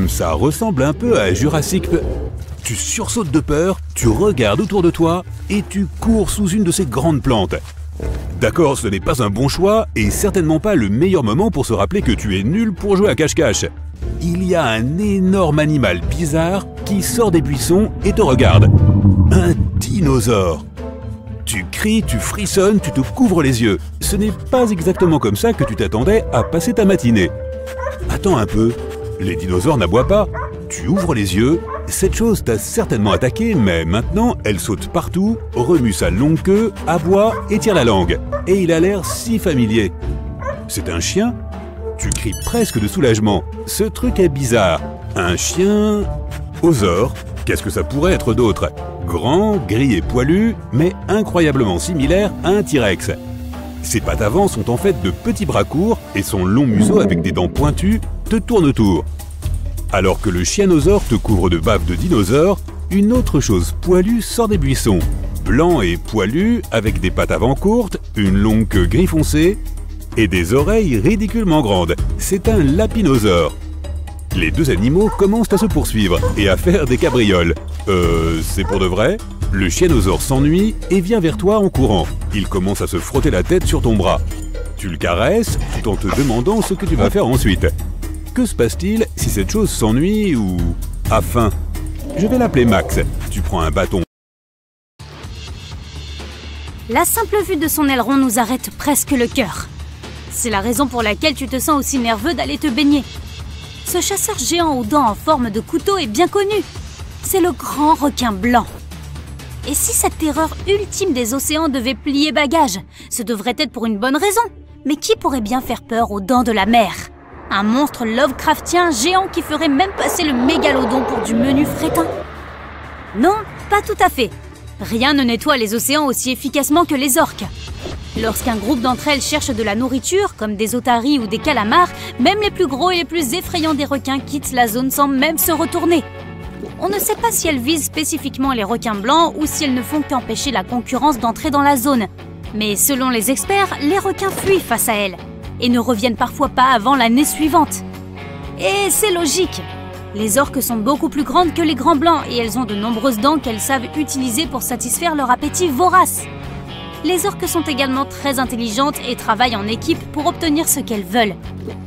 Ça ressemble un peu à Jurassic. Tu sursautes de peur, tu regardes autour de toi et tu cours sous une de ces grandes plantes. D'accord, ce n'est pas un bon choix et certainement pas le meilleur moment pour se rappeler que tu es nul pour jouer à cache-cache. Il y a un énorme animal bizarre qui sort des buissons et te regarde. Un dinosaure. Tu cries, tu frissonnes, tu te couvres les yeux. Ce n'est pas exactement comme ça que tu t'attendais à passer ta matinée. Attends un peu, les dinosaures n'aboient pas. Tu ouvres les yeux, cette chose t'a certainement attaqué, mais maintenant elle saute partout, remue sa longue queue, aboie et tire la langue. Et il a l'air si familier. C'est un chien? Tu cries presque de soulagement. Ce truc est bizarre. Un chien... Osaure? Qu'est-ce que ça pourrait être d'autre? Grand, gris et poilu, mais incroyablement similaire à un T-Rex. Ses pattes avant sont en fait de petits bras courts et son long museau avec des dents pointues te tourne autour. Alors que le chianosaure te couvre de bave de dinosaure, une autre chose poilue sort des buissons. Blanc et poilu, avec des pattes avant courtes, une longue queue gris foncé et des oreilles ridiculement grandes. C'est un lapinosaure. Les deux animaux commencent à se poursuivre et à faire des cabrioles. C'est pour de vrai? Le chianosaure s'ennuie et vient vers toi en courant. Il commence à se frotter la tête sur ton bras. Tu le caresses tout en te demandant ce que tu vas faire ensuite. Que se passe-t-il si cette chose s'ennuie ou a faim? Je vais l'appeler Max. Tu prends un bâton. La simple vue de son aileron nous arrête presque le cœur. C'est la raison pour laquelle tu te sens aussi nerveux d'aller te baigner. Ce chasseur géant aux dents en forme de couteau est bien connu. C'est le grand requin blanc. Et si cette terreur ultime des océans devait plier bagage, ce devrait être pour une bonne raison. Mais qui pourrait bien faire peur aux dents de la mer? Un monstre Lovecraftien géant qui ferait même passer le mégalodon pour du menu frétin? Non, pas tout à fait. Rien ne nettoie les océans aussi efficacement que les orques. Lorsqu'un groupe d'entre elles cherche de la nourriture, comme des otaries ou des calamars, même les plus gros et les plus effrayants des requins quittent la zone sans même se retourner. On ne sait pas si elles visent spécifiquement les requins blancs ou si elles ne font qu'empêcher la concurrence d'entrer dans la zone. Mais selon les experts, les requins fuient face à elles et ne reviennent parfois pas avant l'année suivante. Et c'est logique. Les orques sont beaucoup plus grandes que les grands blancs et elles ont de nombreuses dents qu'elles savent utiliser pour satisfaire leur appétit vorace. Les orques sont également très intelligentes et travaillent en équipe pour obtenir ce qu'elles veulent.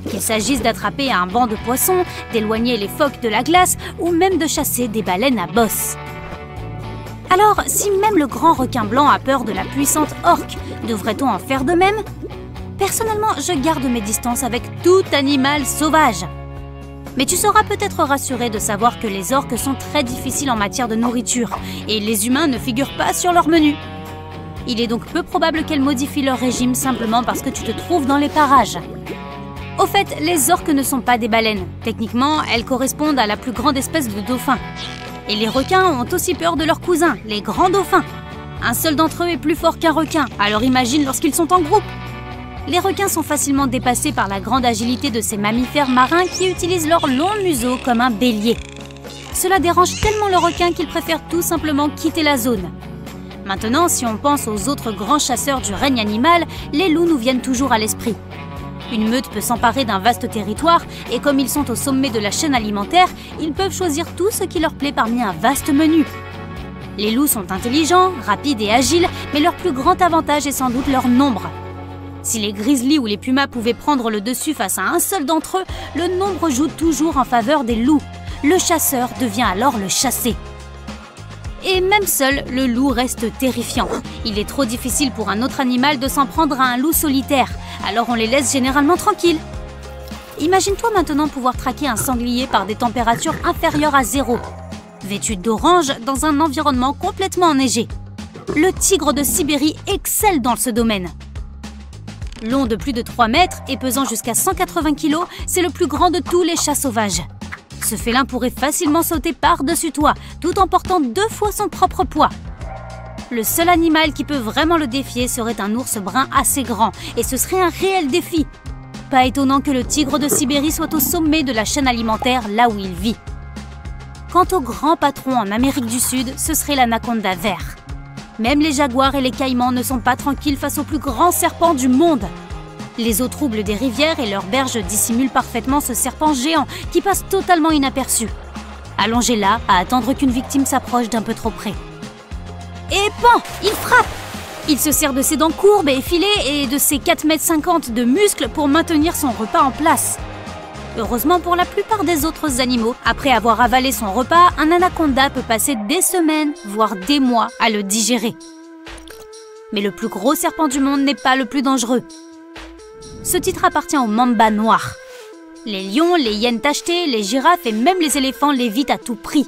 Qu'il s'agisse d'attraper un banc de poissons, d'éloigner les phoques de la glace ou même de chasser des baleines à bosse. Alors, si même le grand requin blanc a peur de la puissante orque, devrait-on en faire de même? Personnellement, je garde mes distances avec tout animal sauvage. Mais tu seras peut-être rassuré de savoir que les orques sont très difficiles en matière de nourriture et les humains ne figurent pas sur leur menu. Il est donc peu probable qu'elles modifient leur régime simplement parce que tu te trouves dans les parages. Au fait, les orques ne sont pas des baleines. Techniquement, elles correspondent à la plus grande espèce de dauphin. Et les requins ont aussi peur de leurs cousins, les grands dauphins. Un seul d'entre eux est plus fort qu'un requin, alors imagine lorsqu'ils sont en groupe. Les requins sont facilement dépassés par la grande agilité de ces mammifères marins qui utilisent leur long museau comme un bélier. Cela dérange tellement le requin qu'il préfère tout simplement quitter la zone. Maintenant, si on pense aux autres grands chasseurs du règne animal, les loups nous viennent toujours à l'esprit. Une meute peut s'emparer d'un vaste territoire et comme ils sont au sommet de la chaîne alimentaire, ils peuvent choisir tout ce qui leur plaît parmi un vaste menu. Les loups sont intelligents, rapides et agiles, mais leur plus grand avantage est sans doute leur nombre. Si les grizzlies ou les pumas pouvaient prendre le dessus face à un seul d'entre eux, le nombre joue toujours en faveur des loups. Le chasseur devient alors le chassé. Et même seul, le loup reste terrifiant. Il est trop difficile pour un autre animal de s'en prendre à un loup solitaire, alors on les laisse généralement tranquilles. Imagine-toi maintenant pouvoir traquer un sanglier par des températures inférieures à 0, vêtu d'orange dans un environnement complètement enneigé. Le tigre de Sibérie excelle dans ce domaine. Long de plus de 3 mètres et pesant jusqu'à 180 kg, c'est le plus grand de tous les chats sauvages. Ce félin pourrait facilement sauter par-dessus toi, tout en portant 2 fois son propre poids. Le seul animal qui peut vraiment le défier serait un ours brun assez grand, et ce serait un réel défi. Pas étonnant que le tigre de Sibérie soit au sommet de la chaîne alimentaire, là où il vit. Quant au grand patron en Amérique du Sud, ce serait l'anaconda vert. Même les jaguars et les caïmans ne sont pas tranquilles face au plus grand serpent du monde. Les eaux troubles des rivières et leurs berges dissimulent parfaitement ce serpent géant qui passe totalement inaperçu. Allongé là, à attendre qu'une victime s'approche d'un peu trop près. Et pan! Il frappe! Il se sert de ses dents courbes et effilées et de ses 4,50 m de muscles pour maintenir son repas en place. Heureusement pour la plupart des autres animaux, après avoir avalé son repas, un anaconda peut passer des semaines, voire des mois à le digérer. Mais le plus gros serpent du monde n'est pas le plus dangereux. Ce titre appartient aux mambas noirs. Les lions, les hyènes tachetées, les girafes et même les éléphants l'évitent à tout prix.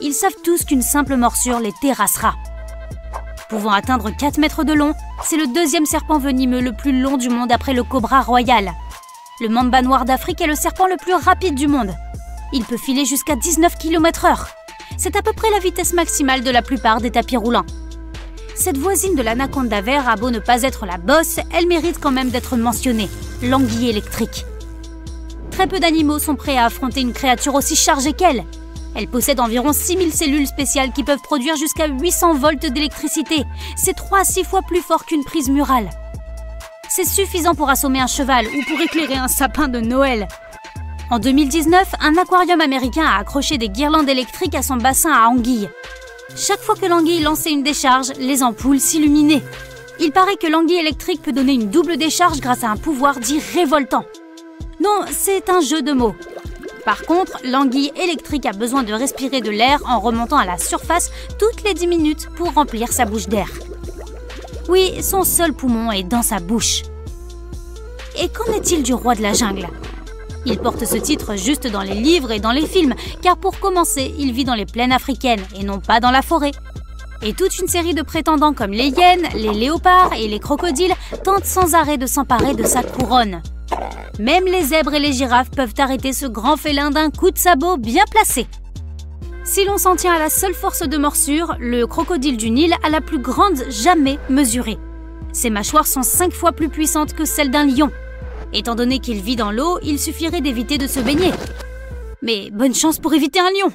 Ils savent tous qu'une simple morsure les terrassera. Pouvant atteindre 4 mètres de long, c'est le deuxième serpent venimeux le plus long du monde après le cobra royal. Le mamba noir d'Afrique est le serpent le plus rapide du monde. Il peut filer jusqu'à 19 km/h. C'est à peu près la vitesse maximale de la plupart des tapis roulants. Cette voisine de l'anaconda vert a beau ne pas être la bosse, elle mérite quand même d'être mentionnée, l'anguille électrique. Très peu d'animaux sont prêts à affronter une créature aussi chargée qu'elle. Elle possède environ 6000 cellules spéciales qui peuvent produire jusqu'à 800 volts d'électricité. C'est 3 à 6 fois plus fort qu'une prise murale. C'est suffisant pour assommer un cheval ou pour éclairer un sapin de Noël. En 2019, un aquarium américain a accroché des guirlandes électriques à son bassin à anguilles. Chaque fois que l'anguille lançait une décharge, les ampoules s'illuminaient. Il paraît que l'anguille électrique peut donner une double décharge grâce à un pouvoir dit révoltant. Non, c'est un jeu de mots. Par contre, l'anguille électrique a besoin de respirer de l'air en remontant à la surface toutes les 10 minutes pour remplir sa bouche d'air. Oui, son seul poumon est dans sa bouche. Et qu'en est-il du roi de la jungle? Il porte ce titre juste dans les livres et dans les films, car pour commencer, il vit dans les plaines africaines et non pas dans la forêt. Et toute une série de prétendants comme les hyènes, les léopards et les crocodiles tentent sans arrêt de s'emparer de sa couronne. Même les zèbres et les girafes peuvent arrêter ce grand félin d'un coup de sabot bien placé. Si l'on s'en tient à la seule force de morsure, le crocodile du Nil a la plus grande jamais mesurée. Ses mâchoires sont 5 fois plus puissantes que celles d'un lion. Étant donné qu'il vit dans l'eau, il suffirait d'éviter de se baigner. Mais bonne chance pour éviter un lion.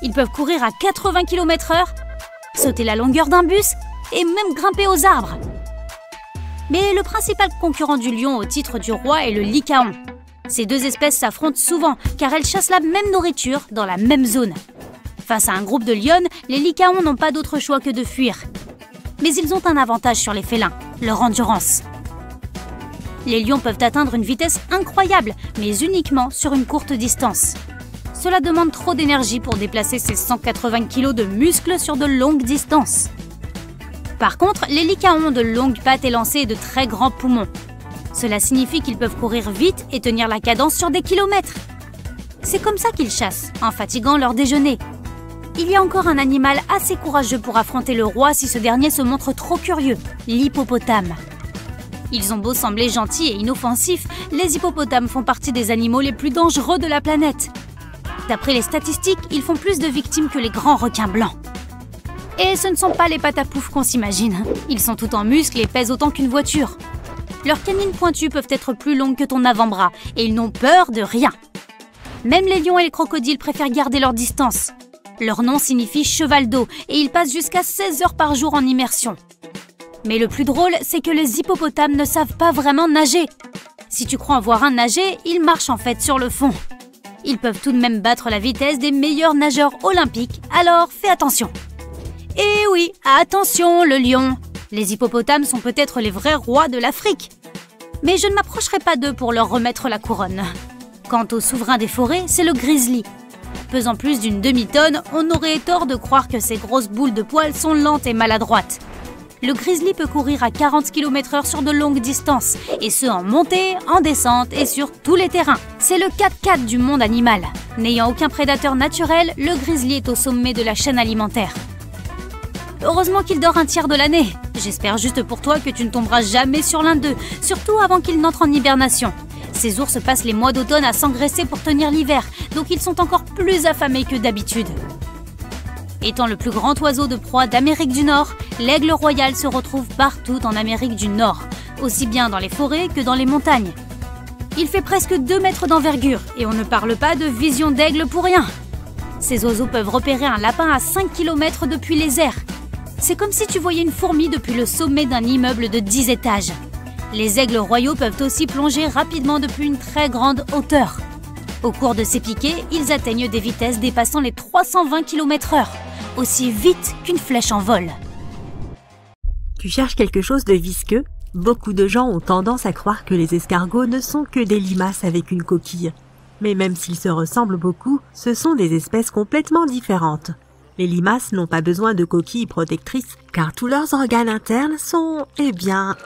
Ils peuvent courir à 80 km/h, sauter la longueur d'un bus et même grimper aux arbres. Mais le principal concurrent du lion au titre du roi est le lycaon. Ces deux espèces s'affrontent souvent car elles chassent la même nourriture dans la même zone. Face à un groupe de lionnes, les lycaons n'ont pas d'autre choix que de fuir. Mais ils ont un avantage sur les félins, leur endurance. Les lions peuvent atteindre une vitesse incroyable, mais uniquement sur une courte distance. Cela demande trop d'énergie pour déplacer ces 180 kg de muscles sur de longues distances. Par contre, les lycaons ont de longues pattes élancées et de très grands poumons. Cela signifie qu'ils peuvent courir vite et tenir la cadence sur des kilomètres. C'est comme ça qu'ils chassent, en fatiguant leur déjeuner. Il y a encore un animal assez courageux pour affronter le roi si ce dernier se montre trop curieux, l'hippopotame. Ils ont beau sembler gentils et inoffensifs, les hippopotames font partie des animaux les plus dangereux de la planète. D'après les statistiques, ils font plus de victimes que les grands requins blancs. Et ce ne sont pas les patapoufs qu'on s'imagine. Ils sont tout en muscles et pèsent autant qu'une voiture. Leurs canines pointues peuvent être plus longues que ton avant-bras et ils n'ont peur de rien. Même les lions et les crocodiles préfèrent garder leur distance. Leur nom signifie cheval d'eau et ils passent jusqu'à 16 heures par jour en immersion. Mais le plus drôle, c'est que les hippopotames ne savent pas vraiment nager. Si tu crois en voir un nager, ils marchent en fait sur le fond. Ils peuvent tout de même battre la vitesse des meilleurs nageurs olympiques, alors fais attention. Et oui, attention le lion! Les hippopotames sont peut-être les vrais rois de l'Afrique. Mais je ne m'approcherai pas d'eux pour leur remettre la couronne. Quant au souverain des forêts, c'est le grizzly. Pesant plus d'une demi-tonne, on aurait tort de croire que ces grosses boules de poils sont lentes et maladroites. Le grizzly peut courir à 40 km/h sur de longues distances, et ce en montée, en descente et sur tous les terrains. C'est le 4x4 du monde animal. N'ayant aucun prédateur naturel, le grizzly est au sommet de la chaîne alimentaire. Heureusement qu'il dort un tiers de l'année. J'espère juste pour toi que tu ne tomberas jamais sur l'un d'eux, surtout avant qu'il n'entre en hibernation. Ces ours passent les mois d'automne à s'engraisser pour tenir l'hiver, donc ils sont encore plus affamés que d'habitude. Étant le plus grand oiseau de proie d'Amérique du Nord, l'aigle royal se retrouve partout en Amérique du Nord, aussi bien dans les forêts que dans les montagnes. Il fait presque 2 mètres d'envergure et on ne parle pas de vision d'aigle pour rien. Ces oiseaux peuvent repérer un lapin à 5 km depuis les airs. C'est comme si tu voyais une fourmi depuis le sommet d'un immeuble de 10 étages. Les aigles royaux peuvent aussi plonger rapidement depuis une très grande hauteur. Au cours de ces piquets, ils atteignent des vitesses dépassant les 320 km/h, aussi vite qu'une flèche en vol. Tu cherches quelque chose de visqueux? Beaucoup de gens ont tendance à croire que les escargots ne sont que des limaces avec une coquille. Mais même s'ils se ressemblent beaucoup, ce sont des espèces complètement différentes. Les limaces n'ont pas besoin de coquilles protectrices car tous leurs organes internes sont,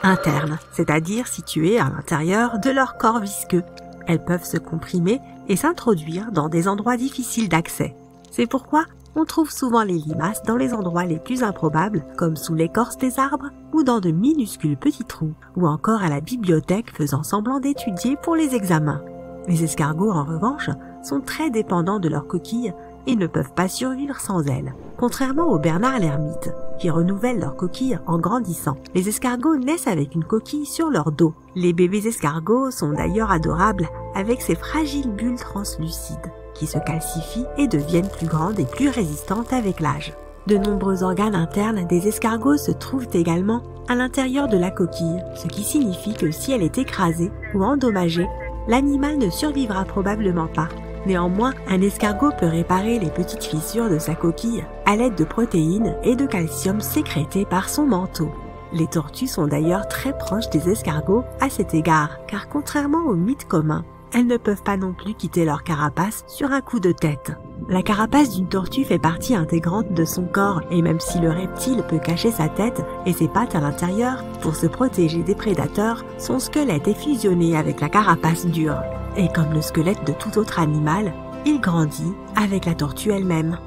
internes, c'est-à-dire situés à l'intérieur de leur corps visqueux. Elles peuvent se comprimer et s'introduire dans des endroits difficiles d'accès. C'est pourquoi on trouve souvent les limaces dans les endroits les plus improbables, comme sous l'écorce des arbres ou dans de minuscules petits trous, ou encore à la bibliothèque faisant semblant d'étudier pour les examens. Les escargots, en revanche, sont très dépendants de leurs coquilles et ne peuvent pas survivre sans elles. Contrairement aux bernards l'ermite, qui renouvellent leurs coquilles en grandissant, les escargots naissent avec une coquille sur leur dos. Les bébés escargots sont d'ailleurs adorables avec ces fragiles bulles translucides, qui se calcifient et deviennent plus grandes et plus résistantes avec l'âge. De nombreux organes internes des escargots se trouvent également à l'intérieur de la coquille, ce qui signifie que si elle est écrasée ou endommagée, l'animal ne survivra probablement pas. Néanmoins, un escargot peut réparer les petites fissures de sa coquille à l'aide de protéines et de calcium sécrétés par son manteau. Les tortues sont d'ailleurs très proches des escargots à cet égard, car contrairement aux mythes communs, elles ne peuvent pas non plus quitter leur carapace sur un coup de tête. La carapace d'une tortue fait partie intégrante de son corps et même si le reptile peut cacher sa tête et ses pattes à l'intérieur pour se protéger des prédateurs, son squelette est fusionné avec la carapace dure. Et comme le squelette de tout autre animal, il grandit avec la tortue elle-même.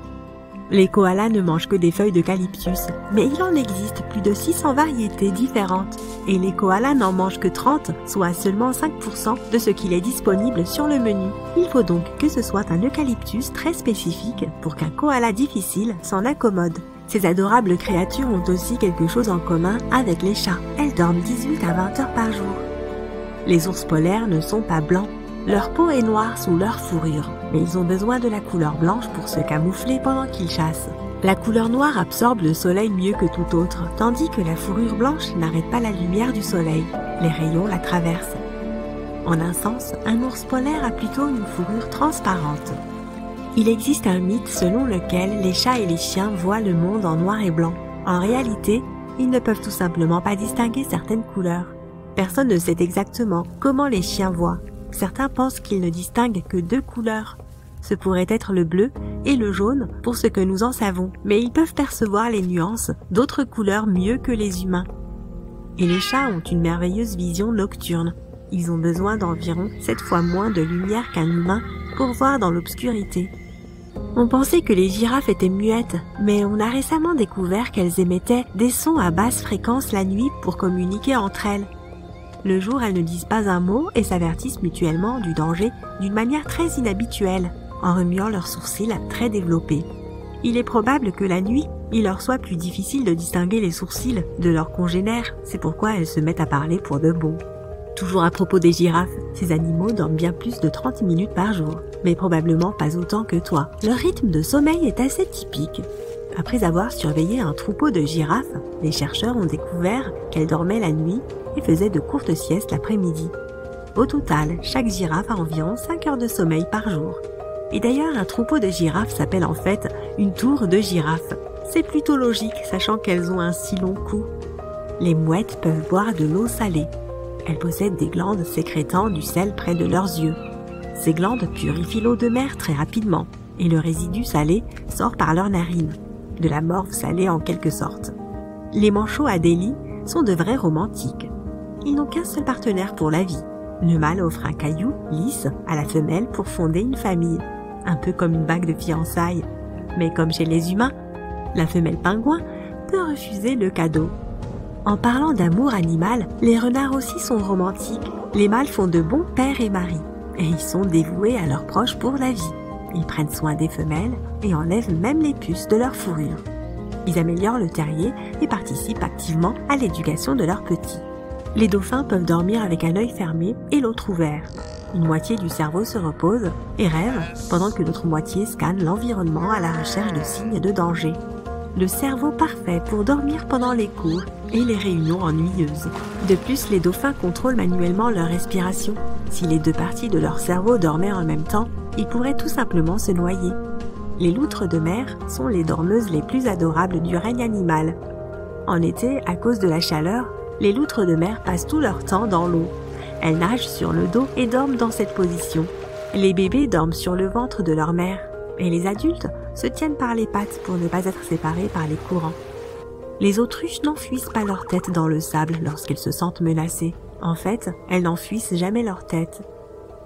Les koalas ne mangent que des feuilles d'eucalyptus, mais il en existe plus de 600 variétés différentes. Et les koalas n'en mangent que 30, soit seulement 5% de ce qu'il est disponible sur le menu. Il faut donc que ce soit un eucalyptus très spécifique pour qu'un koala difficile s'en accommode. Ces adorables créatures ont aussi quelque chose en commun avec les chats. Elles dorment 18 à 20 heures par jour. Les ours polaires ne sont pas blancs. Leur peau est noire sous leur fourrure, mais ils ont besoin de la couleur blanche pour se camoufler pendant qu'ils chassent. La couleur noire absorbe le soleil mieux que tout autre, tandis que la fourrure blanche n'arrête pas la lumière du soleil. Les rayons la traversent. En un sens, un ours polaire a plutôt une fourrure transparente. Il existe un mythe selon lequel les chats et les chiens voient le monde en noir et blanc. En réalité, ils ne peuvent tout simplement pas distinguer certaines couleurs. Personne ne sait exactement comment les chiens voient. Certains pensent qu'ils ne distinguent que 2 couleurs. Ce pourrait être le bleu et le jaune pour ce que nous en savons, mais ils peuvent percevoir les nuances d'autres couleurs mieux que les humains. Et les chats ont une merveilleuse vision nocturne. Ils ont besoin d'environ 7 fois moins de lumière qu'un humain pour voir dans l'obscurité. On pensait que les girafes étaient muettes, mais on a récemment découvert qu'elles émettaient des sons à basse fréquence la nuit pour communiquer entre elles. Le jour, elles ne disent pas un mot et s'avertissent mutuellement du danger d'une manière très inhabituelle, en remuant leurs sourcils très développés. Il est probable que la nuit, il leur soit plus difficile de distinguer les sourcils de leurs congénères, c'est pourquoi elles se mettent à parler pour de bon. Toujours à propos des girafes, ces animaux dorment bien plus de 30 minutes par jour, mais probablement pas autant que toi. Leur rythme de sommeil est assez typique. Après avoir surveillé un troupeau de girafes, les chercheurs ont découvert qu'elles dormaient la nuit et faisaient de courtes siestes l'après-midi. Au total, chaque girafe a environ 5 heures de sommeil par jour. Et d'ailleurs, un troupeau de girafes s'appelle en fait une tour de girafes. C'est plutôt logique, sachant qu'elles ont un si long cou. Les mouettes peuvent boire de l'eau salée. Elles possèdent des glandes sécrétant du sel près de leurs yeux. Ces glandes purifient l'eau de mer très rapidement, et le résidu salé sort par leurs narines. De la morve salée en quelque sorte. Les manchots Adélie sont de vrais romantiques. Ils n'ont qu'un seul partenaire pour la vie. Le mâle offre un caillou lisse à la femelle pour fonder une famille, un peu comme une bague de fiançailles. Mais comme chez les humains, la femelle pingouin peut refuser le cadeau. En parlant d'amour animal, les renards aussi sont romantiques. Les mâles font de bons pères et maris, et ils sont dévoués à leurs proches pour la vie. Ils prennent soin des femelles et enlèvent même les puces de leur fourrure. Ils améliorent le terrier et participent activement à l'éducation de leurs petits. Les dauphins peuvent dormir avec un œil fermé et l'autre ouvert. Une moitié du cerveau se repose et rêve pendant que l'autre moitié scanne l'environnement à la recherche de signes de danger. le cerveau parfait pour dormir pendant les cours et les réunions ennuyeuses. De plus, les dauphins contrôlent manuellement leur respiration. Si les deux parties de leur cerveau dormaient en même temps, ils pourraient tout simplement se noyer. Les loutres de mer sont les dormeuses les plus adorables du règne animal. En été, à cause de la chaleur, les loutres de mer passent tout leur temps dans l'eau. Elles nagent sur le dos et dorment dans cette position. Les bébés dorment sur le ventre de leur mère et les adultes se tiennent par les pattes pour ne pas être séparés par les courants. Les autruches n'enfouissent pas leur tête dans le sable lorsqu'elles se sentent menacées. En fait, elles n'enfouissent jamais leur tête.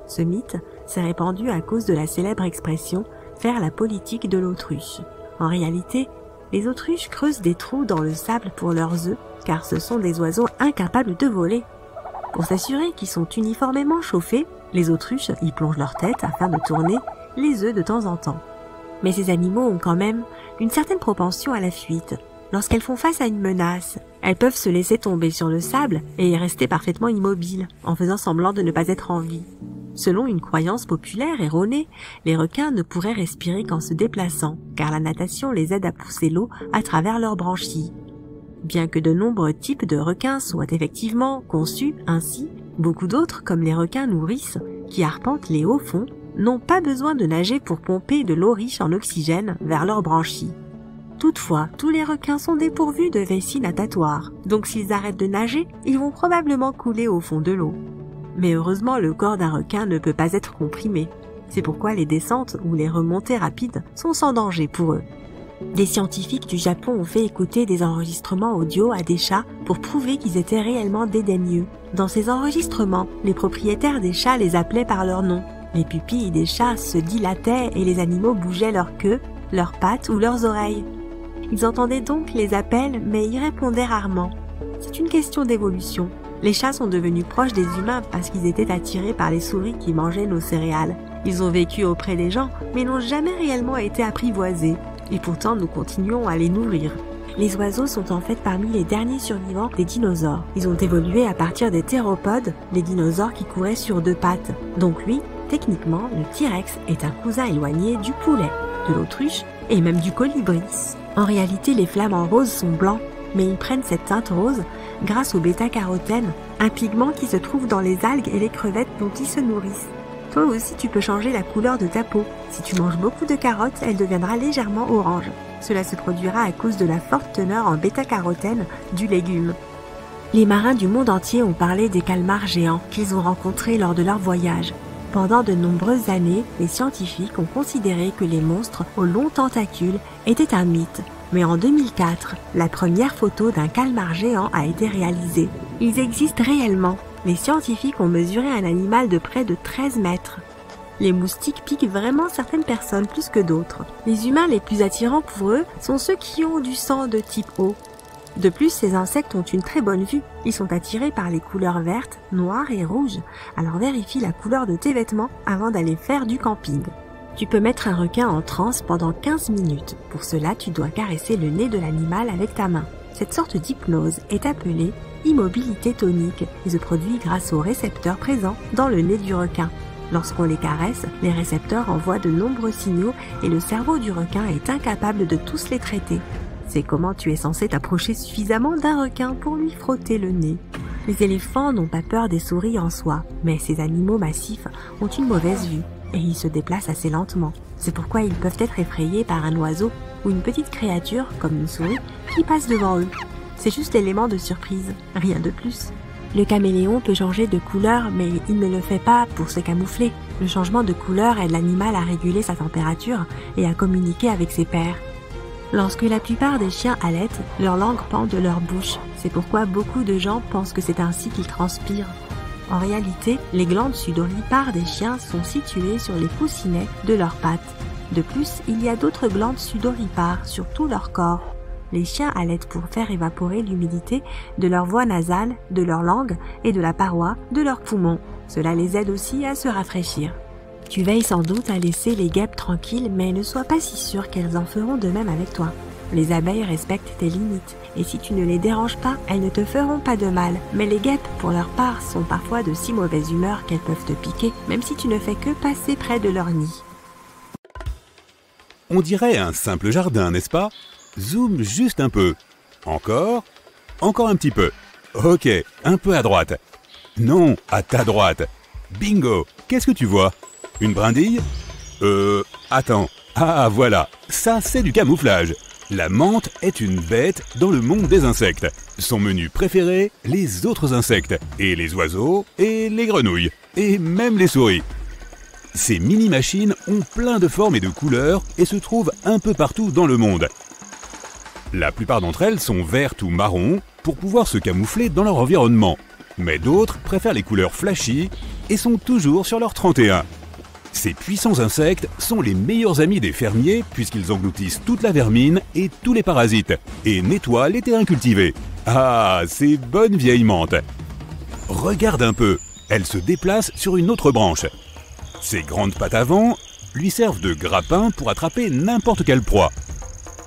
Ce mythe s'est répandu à cause de la célèbre expression « faire la politique de l'autruche ». En réalité, les autruches creusent des trous dans le sable pour leurs œufs car ce sont des oiseaux incapables de voler. Pour s'assurer qu'ils sont uniformément chauffés, les autruches y plongent leur tête afin de tourner les œufs de temps en temps. Mais ces animaux ont quand même une certaine propension à la fuite. Lorsqu'elles font face à une menace, elles peuvent se laisser tomber sur le sable et y rester parfaitement immobiles, en faisant semblant de ne pas être en vie. Selon une croyance populaire erronée, les requins ne pourraient respirer qu'en se déplaçant, car la natation les aide à pousser l'eau à travers leurs branchies. Bien que de nombreux types de requins soient effectivement conçus ainsi, beaucoup d'autres, comme les requins nourrices, qui arpentent les hauts fonds, n'ont pas besoin de nager pour pomper de l'eau riche en oxygène vers leurs branchies. Toutefois, tous les requins sont dépourvus de vessie natatoire, donc s'ils arrêtent de nager, ils vont probablement couler au fond de l'eau. Mais heureusement, le corps d'un requin ne peut pas être comprimé. C'est pourquoi les descentes ou les remontées rapides sont sans danger pour eux. Des scientifiques du Japon ont fait écouter des enregistrements audio à des chats pour prouver qu'ils étaient réellement dédaigneux. Dans ces enregistrements, les propriétaires des chats les appelaient par leur nom. Les pupilles des chats se dilataient et les animaux bougeaient leur queue, leurs pattes ou leurs oreilles. Ils entendaient donc les appels mais y répondaient rarement. C'est une question d'évolution. Les chats sont devenus proches des humains parce qu'ils étaient attirés par les souris qui mangeaient nos céréales. Ils ont vécu auprès des gens mais n'ont jamais réellement été apprivoisés. Et pourtant nous continuons à les nourrir. Les oiseaux sont en fait parmi les derniers survivants des dinosaures. Ils ont évolué à partir des théropodes, les dinosaures qui couraient sur deux pattes. Donc lui, techniquement, le T-Rex est un cousin éloigné du poulet, de l'autruche et même du colibri. En réalité, les flamants roses sont blancs, mais ils prennent cette teinte rose grâce au bêta-carotène, un pigment qui se trouve dans les algues et les crevettes dont ils se nourrissent. Toi aussi, tu peux changer la couleur de ta peau. Si tu manges beaucoup de carottes, elle deviendra légèrement orange. Cela se produira à cause de la forte teneur en bêta-carotène du légume. Les marins du monde entier ont parlé des calmars géants qu'ils ont rencontrés lors de leur voyage. Pendant de nombreuses années, les scientifiques ont considéré que les monstres aux longs tentacules étaient un mythe. Mais en 2004, la première photo d'un calmar géant a été réalisée. Ils existent réellement. Les scientifiques ont mesuré un animal de près de 13 mètres. Les moustiques piquent vraiment certaines personnes plus que d'autres. Les humains les plus attirants pour eux sont ceux qui ont du sang de type O. De plus, ces insectes ont une très bonne vue. Ils sont attirés par les couleurs vertes, noires et rouges. Alors vérifie la couleur de tes vêtements avant d'aller faire du camping. Tu peux mettre un requin en transe pendant 15 minutes. Pour cela, tu dois caresser le nez de l'animal avec ta main. Cette sorte d'hypnose est appelée immobilité tonique et se produit grâce aux récepteurs présents dans le nez du requin. Lorsqu'on les caresse, les récepteurs envoient de nombreux signaux et le cerveau du requin est incapable de tous les traiter. C'est comment tu es censé t'approcher suffisamment d'un requin pour lui frotter le nez. Les éléphants n'ont pas peur des souris en soi, mais ces animaux massifs ont une mauvaise vue et ils se déplacent assez lentement. C'est pourquoi ils peuvent être effrayés par un oiseau ou une petite créature, comme une souris, qui passe devant eux. C'est juste l'élément de surprise, rien de plus. Le caméléon peut changer de couleur, mais il ne le fait pas pour se camoufler. Le changement de couleur aide l'animal à réguler sa température et à communiquer avec ses pairs. Lorsque la plupart des chiens allaitent, leur langue pend de leur bouche. C'est pourquoi beaucoup de gens pensent que c'est ainsi qu'ils transpirent. En réalité, les glandes sudoripares des chiens sont situées sur les coussinets de leurs pattes. De plus, il y a d'autres glandes sudoripares sur tout leur corps. Les chiens allaitent pour faire évaporer l'humidité de leur voie nasale, de leur langue et de la paroi de leurs poumons. Cela les aide aussi à se rafraîchir. Tu veilles sans doute à laisser les guêpes tranquilles, mais ne sois pas si sûr qu'elles en feront de même avec toi. Les abeilles respectent tes limites, et si tu ne les déranges pas, elles ne te feront pas de mal. Mais les guêpes, pour leur part, sont parfois de si mauvaise humeur qu'elles peuvent te piquer, même si tu ne fais que passer près de leur nid. On dirait un simple jardin, n'est-ce pas? Zoom juste un peu. Encore. Encore un petit peu. Ok, un peu à droite. Non, à ta droite. Bingo. Qu'est-ce que tu vois? Une brindille? Attends. Ah, voilà. Ça, c'est du camouflage. La menthe est une bête dans le monde des insectes. Son menu préféré, les autres insectes, et les oiseaux, et les grenouilles, et même les souris. Ces mini-machines ont plein de formes et de couleurs et se trouvent un peu partout dans le monde. La plupart d'entre elles sont vertes ou marron pour pouvoir se camoufler dans leur environnement. Mais d'autres préfèrent les couleurs flashy et sont toujours sur leur 31. Ces puissants insectes sont les meilleurs amis des fermiers puisqu'ils engloutissent toute la vermine et tous les parasites et nettoient les terrains cultivés. Ah, ces bonnes vieilles menthes! Regarde un peu, elle se déplace sur une autre branche. Ses grandes pattes avant lui servent de grappin pour attraper n'importe quelle proie.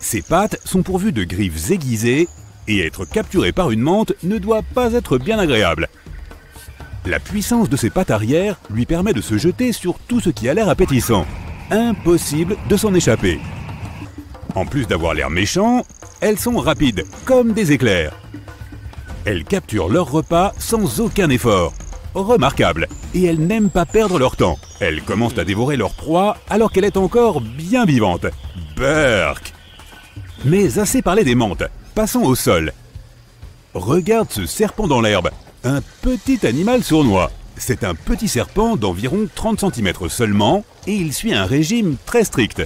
Ses pattes sont pourvues de griffes aiguisées et être capturé par une menthe ne doit pas être bien agréable. La puissance de ses pattes arrière lui permet de se jeter sur tout ce qui a l'air appétissant. Impossible de s'en échapper. En plus d'avoir l'air méchant, elles sont rapides, comme des éclairs. Elles capturent leur repas sans aucun effort. Remarquable. Et elles n'aiment pas perdre leur temps. Elles commencent à dévorer leur proie alors qu'elle est encore bien vivante. Burk! Mais assez parlé des menthes. Passons au sol. Regarde ce serpent dans l'herbe. Un petit animal sournois. C'est un petit serpent d'environ 30 cm seulement et il suit un régime très strict.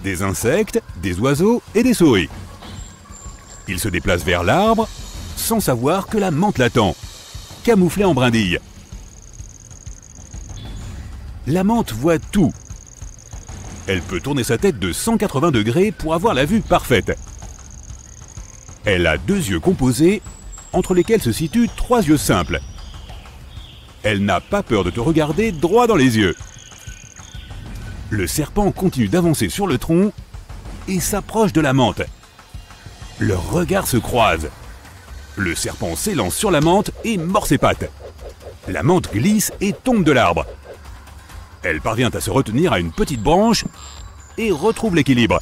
Des insectes, des oiseaux et des souris. Il se déplace vers l'arbre sans savoir que la menthe l'attend, camouflée en brindilles. La menthe voit tout. Elle peut tourner sa tête de 180 degrés pour avoir la vue parfaite. Elle a 2 yeux composés, entre lesquels se situent 3 yeux simples. Elle n'a pas peur de te regarder droit dans les yeux. Le serpent continue d'avancer sur le tronc et s'approche de la menthe. Leurs regards se croisent. Le serpent s'élance sur la menthe et mord ses pattes. La menthe glisse et tombe de l'arbre. Elle parvient à se retenir à une petite branche et retrouve l'équilibre.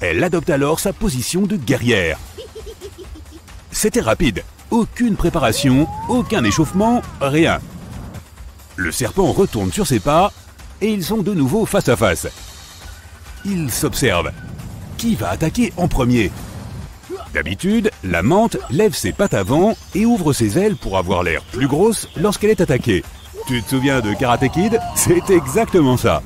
Elle adopte alors sa position de guerrière. C'était rapide, aucune préparation, aucun échauffement, rien. Le serpent retourne sur ses pas et ils sont de nouveau face à face. Ils s'observent. Qui va attaquer en premier? D'habitude, la menthe lève ses pattes avant et ouvre ses ailes pour avoir l'air plus grosse lorsqu'elle est attaquée. Tu te souviens de Karate Kid? C'est exactement ça.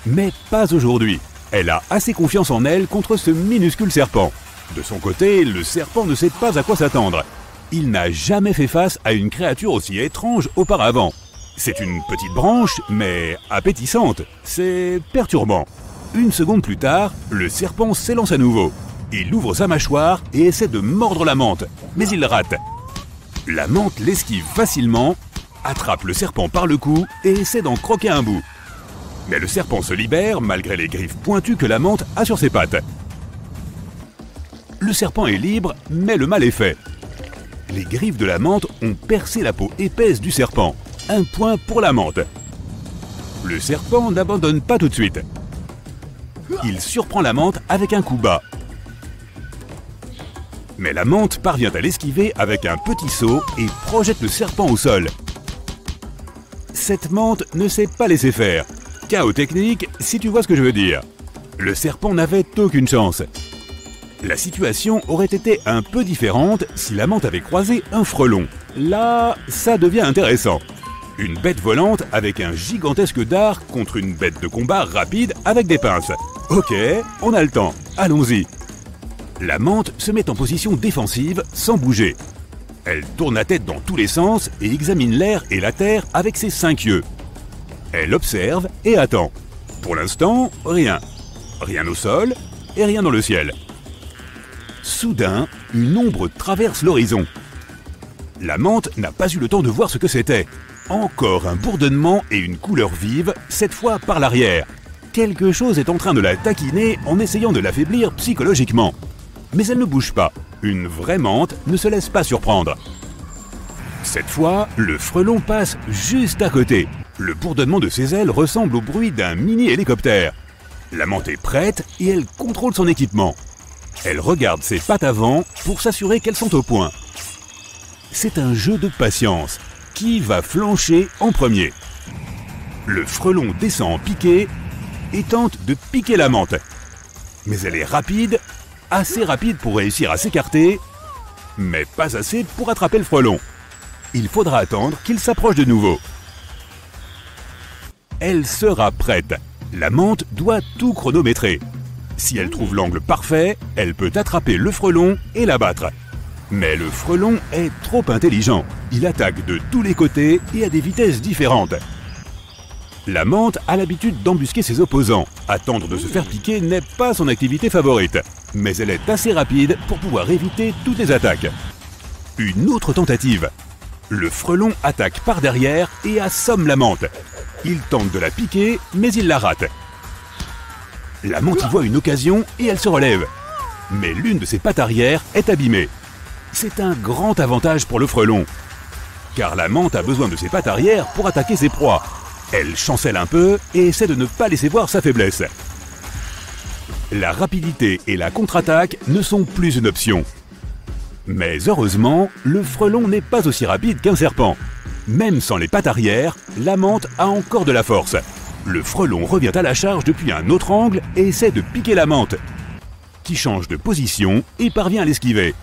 Mais pas aujourd'hui. Elle a assez confiance en elle contre ce minuscule serpent. De son côté, le serpent ne sait pas à quoi s'attendre. Il n'a jamais fait face à une créature aussi étrange auparavant. C'est une petite branche, mais appétissante. C'est perturbant. Une seconde plus tard, le serpent s'élance à nouveau. Il ouvre sa mâchoire et essaie de mordre la menthe, mais il rate. La menthe l'esquive facilement, attrape le serpent par le cou et essaie d'en croquer un bout. Mais le serpent se libère malgré les griffes pointues que la menthe a sur ses pattes. Le serpent est libre, mais le mal est fait. Les griffes de la menthe ont percé la peau épaisse du serpent. Un point pour la menthe. Le serpent n'abandonne pas tout de suite. Il surprend la menthe avec un coup bas. Mais la menthe parvient à l'esquiver avec un petit saut et projette le serpent au sol. Cette menthe ne s'est pas laissée faire. Chaos technique, si tu vois ce que je veux dire. Le serpent n'avait aucune chance. La situation aurait été un peu différente si la menthe avait croisé un frelon. Là, ça devient intéressant. Une bête volante avec un gigantesque dard contre une bête de combat rapide avec des pinces. Ok, on a le temps, allons-y. La menthe se met en position défensive sans bouger. Elle tourne la tête dans tous les sens et examine l'air et la terre avec ses 5 yeux. Elle observe et attend. Pour l'instant, rien. Rien au sol et rien dans le ciel. Soudain, une ombre traverse l'horizon. La menthe n'a pas eu le temps de voir ce que c'était. Encore un bourdonnement et une couleur vive, cette fois par l'arrière. Quelque chose est en train de la taquiner en essayant de l'affaiblir psychologiquement. Mais elle ne bouge pas. Une vraie menthe ne se laisse pas surprendre. Cette fois, le frelon passe juste à côté. Le bourdonnement de ses ailes ressemble au bruit d'un mini-hélicoptère. La menthe est prête et elle contrôle son équipement. Elle regarde ses pattes avant pour s'assurer qu'elles sont au point. C'est un jeu de patience. Qui va flancher en premier? Le frelon descend en piqué et tente de piquer la menthe. Mais elle est rapide, assez rapide pour réussir à s'écarter, mais pas assez pour attraper le frelon. Il faudra attendre qu'il s'approche de nouveau. Elle sera prête. La menthe doit tout chronométrer. Si elle trouve l'angle parfait, elle peut attraper le frelon et l'abattre. Mais le frelon est trop intelligent. Il attaque de tous les côtés et à des vitesses différentes. La menthe a l'habitude d'embusquer ses opposants. Attendre de se faire piquer n'est pas son activité favorite. Mais elle est assez rapide pour pouvoir éviter toutes les attaques. Une autre tentative. Le frelon attaque par derrière et assomme la menthe. Il tente de la piquer, mais il la rate. La menthe y voit une occasion et elle se relève. Mais l'une de ses pattes arrière est abîmée. C'est un grand avantage pour le frelon. Car la menthe a besoin de ses pattes arrière pour attaquer ses proies. Elle chancelle un peu et essaie de ne pas laisser voir sa faiblesse. La rapidité et la contre-attaque ne sont plus une option. Mais heureusement, le frelon n'est pas aussi rapide qu'un serpent. Même sans les pattes arrière, la menthe a encore de la force. Le frelon revient à la charge depuis un autre angle et essaie de piquer la menthe, qui change de position et parvient à l'esquiver.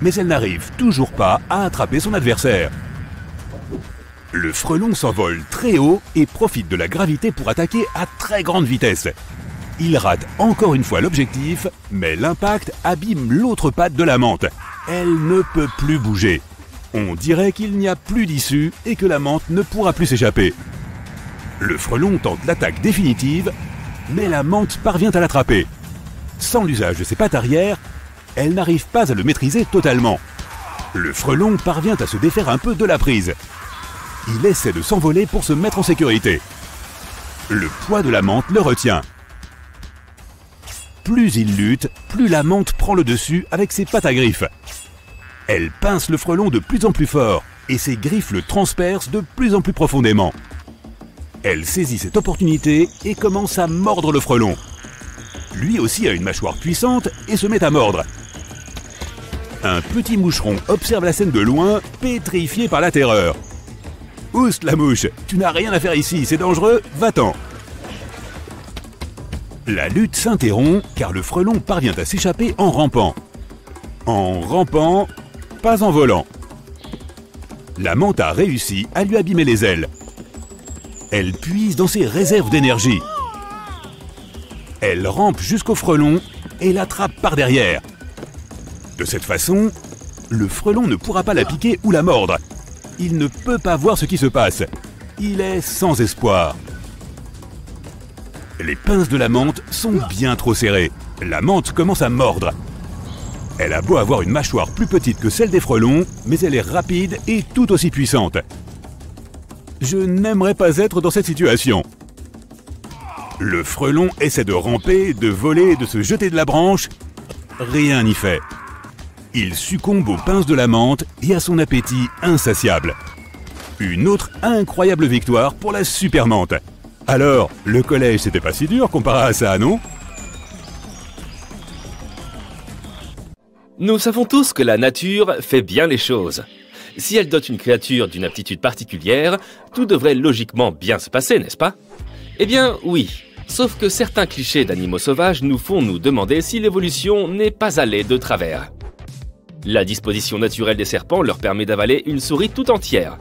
Mais elle n'arrive toujours pas à attraper son adversaire. Le frelon s'envole très haut et profite de la gravité pour attaquer à très grande vitesse. Il rate encore une fois l'objectif, mais l'impact abîme l'autre patte de la menthe. Elle ne peut plus bouger. On dirait qu'il n'y a plus d'issue et que la menthe ne pourra plus s'échapper. Le frelon tente l'attaque définitive, mais la menthe parvient à l'attraper. Sans l'usage de ses pattes arrière, elle n'arrive pas à le maîtriser totalement. Le frelon parvient à se défaire un peu de la prise. Il essaie de s'envoler pour se mettre en sécurité. Le poids de la menthe le retient. Plus il lutte, plus la menthe prend le dessus avec ses pattes à griffes. Elle pince le frelon de plus en plus fort et ses griffes le transpercent de plus en plus profondément. Elle saisit cette opportunité et commence à mordre le frelon. Lui aussi a une mâchoire puissante et se met à mordre. Un petit moucheron observe la scène de loin, pétrifié par la terreur. « Oust, la mouche, tu n'as rien à faire ici, c'est dangereux, va-t'en !» La lutte s'interrompt car le frelon parvient à s'échapper en rampant. En rampant, pas en volant. La menthe a réussi à lui abîmer les ailes. Elle puise dans ses réserves d'énergie. Elle rampe jusqu'au frelon et l'attrape par derrière. De cette façon, le frelon ne pourra pas la piquer ou la mordre. Il ne peut pas voir ce qui se passe. Il est sans espoir. Les pinces de la menthe sont bien trop serrées. La menthe commence à mordre. Elle a beau avoir une mâchoire plus petite que celle des frelons, mais elle est rapide et tout aussi puissante. Je n'aimerais pas être dans cette situation. Le frelon essaie de ramper, de voler, de se jeter de la branche. Rien n'y fait. Il succombe aux pinces de la menthe et à son appétit insatiable. Une autre incroyable victoire pour la super menthe. Alors, le collège c'était pas si dur comparé à ça, non? Nous savons tous que la nature fait bien les choses. Si elle dote une créature d'une aptitude particulière, tout devrait logiquement bien se passer, n'est-ce pas? Eh bien, oui. Sauf que certains clichés d'animaux sauvages nous font nous demander si l'évolution n'est pas allée de travers. La disposition naturelle des serpents leur permet d'avaler une souris tout entière.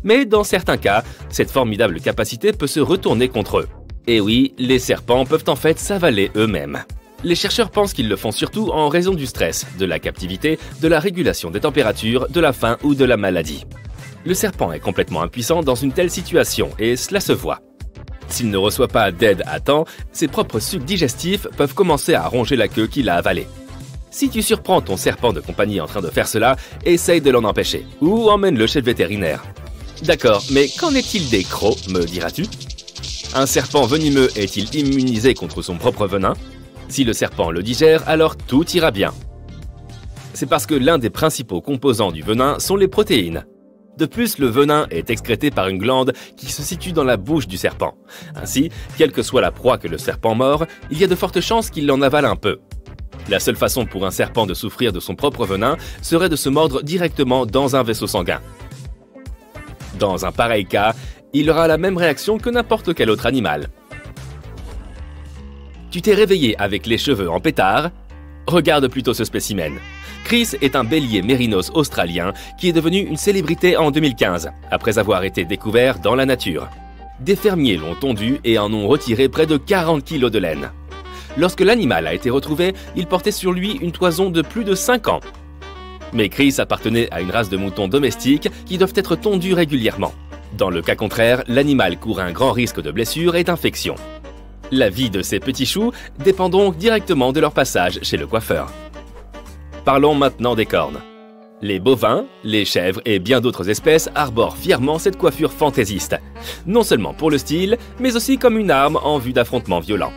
Mais dans certains cas, cette formidable capacité peut se retourner contre eux. Et oui, les serpents peuvent en fait s'avaler eux-mêmes. Les chercheurs pensent qu'ils le font surtout en raison du stress, de la captivité, de la régulation des températures, de la faim ou de la maladie. Le serpent est complètement impuissant dans une telle situation et cela se voit. S'il ne reçoit pas d'aide à temps, ses propres sucs digestifs peuvent commencer à ronger la queue qu'il a avalée. Si tu surprends ton serpent de compagnie en train de faire cela, essaye de l'en empêcher, ou emmène-le chez le vétérinaire. D'accord, mais qu'en est-il des crocs, me diras-tu? Un serpent venimeux est-il immunisé contre son propre venin? Si le serpent le digère, alors tout ira bien. C'est parce que l'un des principaux composants du venin sont les protéines. De plus, le venin est excrété par une glande qui se situe dans la bouche du serpent. Ainsi, quelle que soit la proie que le serpent mord, il y a de fortes chances qu'il en avale un peu. La seule façon pour un serpent de souffrir de son propre venin serait de se mordre directement dans un vaisseau sanguin. Dans un pareil cas, il aura la même réaction que n'importe quel autre animal. Tu t'es réveillé avec les cheveux en pétard? Regarde plutôt ce spécimen. Chris est un bélier mérinos australien qui est devenu une célébrité en 2015, après avoir été découvert dans la nature. Des fermiers l'ont tondu et en ont retiré près de 40 kg de laine. Lorsque l'animal a été retrouvé, il portait sur lui une toison de plus de 5 ans. Mais Chris appartenait à une race de moutons domestiques qui doivent être tondus régulièrement. Dans le cas contraire, l'animal court un grand risque de blessure et d'infection. La vie de ces petits choux dépend donc directement de leur passage chez le coiffeur. Parlons maintenant des cornes. Les bovins, les chèvres et bien d'autres espèces arborent fièrement cette coiffure fantaisiste, non seulement pour le style, mais aussi comme une arme en vue d'affrontements violents.